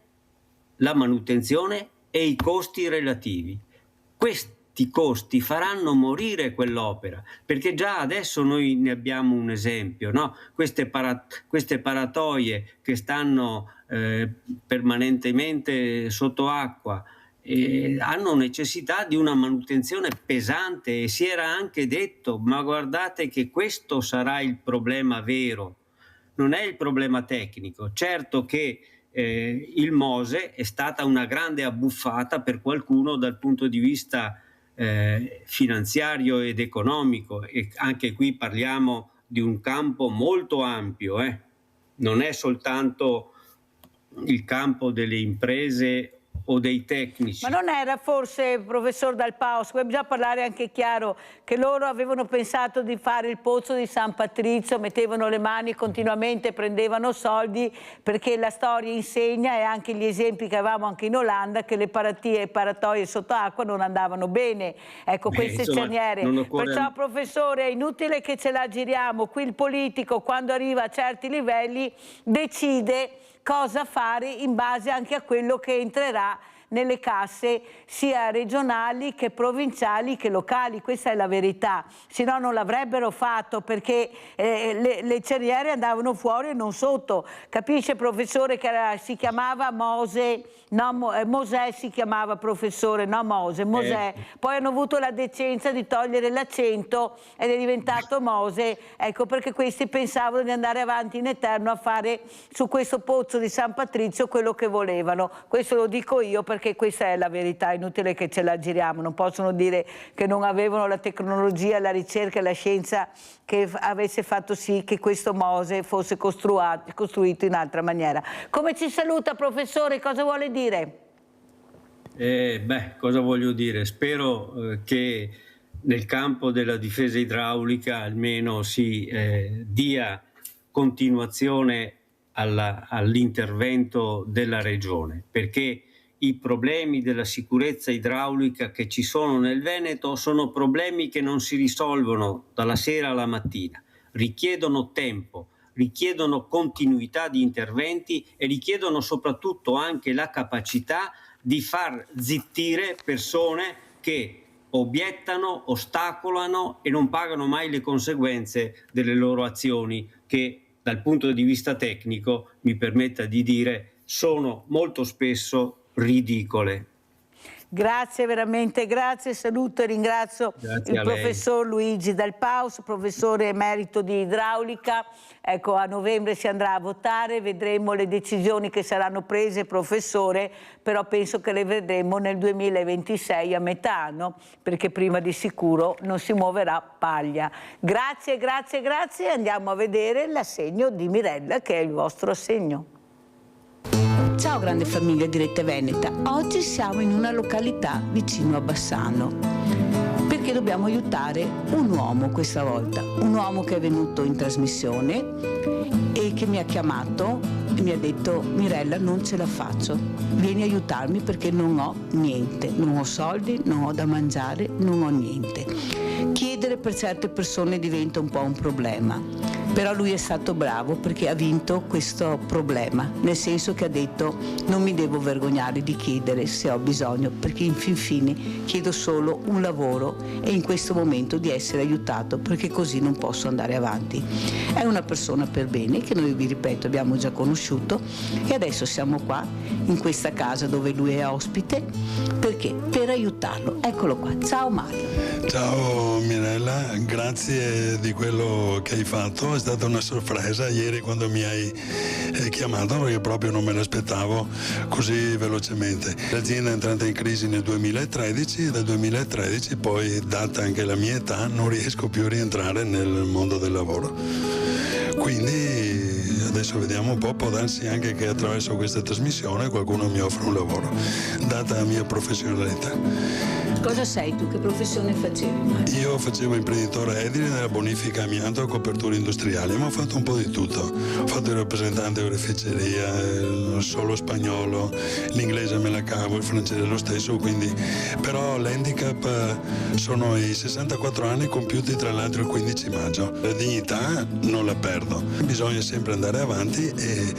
la manutenzione e i costi relativi. Questi costi faranno morire quell'opera, perché già adesso noi ne abbiamo un esempio, no? Queste paratoie che stanno permanentemente sotto acqua hanno necessità di una manutenzione pesante, e si era anche detto: ma guardate che questo sarà il problema vero, non è il problema tecnico. Certo che il Mose è stata una grande abbuffata per qualcuno dal punto di vista finanziario ed economico, e anche qui parliamo di un campo molto ampio, non è soltanto il campo delle imprese o dei tecnici. Ma non era forse, professor Dal Paus, bisogna parlare anche chiaro, che loro avevano pensato di fare il pozzo di San Patrizio, mettevano le mani continuamente, prendevano soldi, perché la storia insegna, e anche gli esempi che avevamo anche in Olanda, che le paratoie sotto acqua non andavano bene. Ecco, queste cerniere. Perciò, professore, è inutile che ce la giriamo. Qui il politico, quando arriva a certi livelli, decide cosa fare in base anche a quello che entrerà nelle casse sia regionali che provinciali che locali. Questa è la verità, se no non l'avrebbero fatto, perché le cerniere andavano fuori e non sotto. Capisce, professore, che si chiamava Mose, no, Mosè si chiamava, professore, no Mose, Mosè. Poi hanno avuto la decenza di togliere l'accento ed è diventato Mose. Ecco perché questi pensavano di andare avanti in eterno a fare su questo pozzo di San Patrizio quello che volevano. Questo lo dico io, perché questa è la verità, è inutile che ce la giriamo. Non possono dire che non avevano la tecnologia, la ricerca e la scienza che avesse fatto sì che questo Mose fosse costruito in altra maniera. Come ci saluta, professore? Cosa vuole dire? Cosa voglio dire? Spero che nel campo della difesa idraulica almeno si dia continuazione all'intervento della Regione, perché i problemi della sicurezza idraulica che ci sono nel Veneto sono problemi che non si risolvono dalla sera alla mattina, richiedono tempo, richiedono continuità di interventi e richiedono soprattutto anche la capacità di far zittire persone che obiettano, ostacolano e non pagano mai le conseguenze delle loro azioni che dal punto di vista tecnico, mi permetta di dire, sono molto spesso ridicole. Grazie veramente, grazie, saluto e ringrazio il professor Luigi Dal Paus, professore emerito di idraulica. Ecco, a novembre si andrà a votare, vedremo le decisioni che saranno prese, professore, però penso che le vedremo nel 2026 a metà, no? Perché prima di sicuro non si muoverà paglia. Grazie, grazie, grazie. Andiamo a vedere l'assegno di Mirella, che è il vostro assegno. Ciao grande famiglia di Rete Veneta, oggi siamo in una località vicino a Bassano perché dobbiamo aiutare un uomo questa volta, un uomo che è venuto in trasmissione e che mi ha chiamato e mi ha detto: Mirella, non ce la faccio, vieni a aiutarmi perché non ho niente, non ho soldi, non ho da mangiare, non ho niente. Chiedere per certe persone diventa un po' un problema, però lui è stato bravo perché ha vinto questo problema, nel senso che ha detto: non mi devo vergognare di chiedere se ho bisogno, perché in fin fine chiedo solo un lavoro e in questo momento di essere aiutato, perché così non posso andare avanti. È una persona per bene che noi, vi ripeto, abbiamo già conosciuto e adesso siamo qua in questa casa dove lui è ospite, perché? Per aiutarlo. Eccolo qua. Ciao Mario. Ciao Mirella, grazie di quello che hai fatto, è stata una sorpresa ieri quando mi hai chiamato perché proprio non me l'aspettavo così velocemente. L'azienda è entrata in crisi nel 2013 e dal 2013 poi, data anche la mia età, non riesco più a rientrare nel mondo del lavoro. Quindi adesso vediamo un po', può darsi anche che attraverso questa trasmissione qualcuno mi offra un lavoro, data la mia professionalità. Cosa sei tu? Che professione facevi? Io facevo imprenditore edile nella bonifica amianto e coperture industriali, ma ho fatto un po' di tutto. Ho fatto il rappresentante oreficeria, solo spagnolo, l'inglese me la cavo, il francese lo stesso, quindi però l'handicap sono i 64 anni compiuti tra l'altro il 15 maggio. La dignità non la perdo, bisogna sempre andare avanti e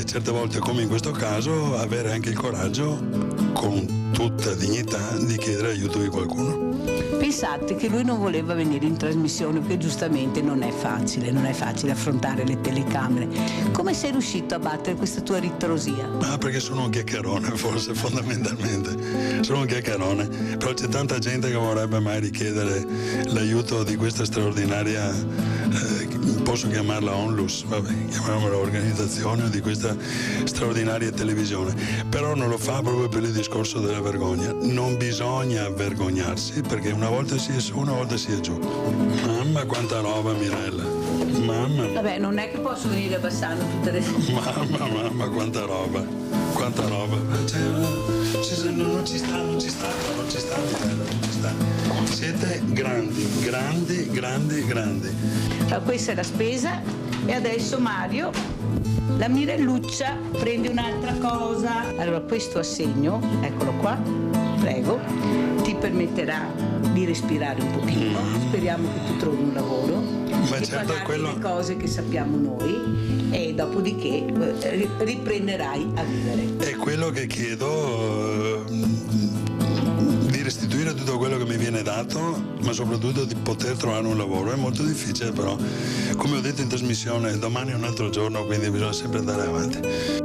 certe volte, come in questo caso, avere anche il coraggio con tutta dignità di chiedere aiuto di qualcuno. Pensate che lui non voleva venire in trasmissione perché giustamente non è facile affrontare le telecamere. Come sei riuscito a battere questa tua ritrosia? Perché sono un chiacchierone, forse, fondamentalmente. Sono un chiacchierone, però c'è tanta gente che vorrebbe mai richiedere l'aiuto di questa straordinaria, posso chiamarla onlus, vabbè, chiamiamola organizzazione, di questa straordinaria televisione. Però non lo fa proprio per il discorso della vergogna. Non bisogna vergognarsi, perché una volta si è su, una volta si è giù. Mamma quanta roba, Mirella. Mamma. Vabbè, non è che posso venire a Bassano tutte le sere. Mamma, quanta roba. Quanta roba. Cioè, non ci sta, Mirella, non ci sta. Siete grandi. Allora, questa è la spesa e adesso Mario, la Mirelluccia, prende un'altra cosa. Allora, questo assegno, eccolo qua, prego, ti permetterà di respirare un pochino. Speriamo che tu trovi un lavoro, di certo, pagarti le cose che sappiamo noi e dopodiché riprenderai a vivere. È quello che chiedo, di restituire tutto quello che mi viene dato, ma soprattutto di poter trovare un lavoro. È molto difficile, però come ho detto in trasmissione, domani è un altro giorno, quindi bisogna sempre andare avanti.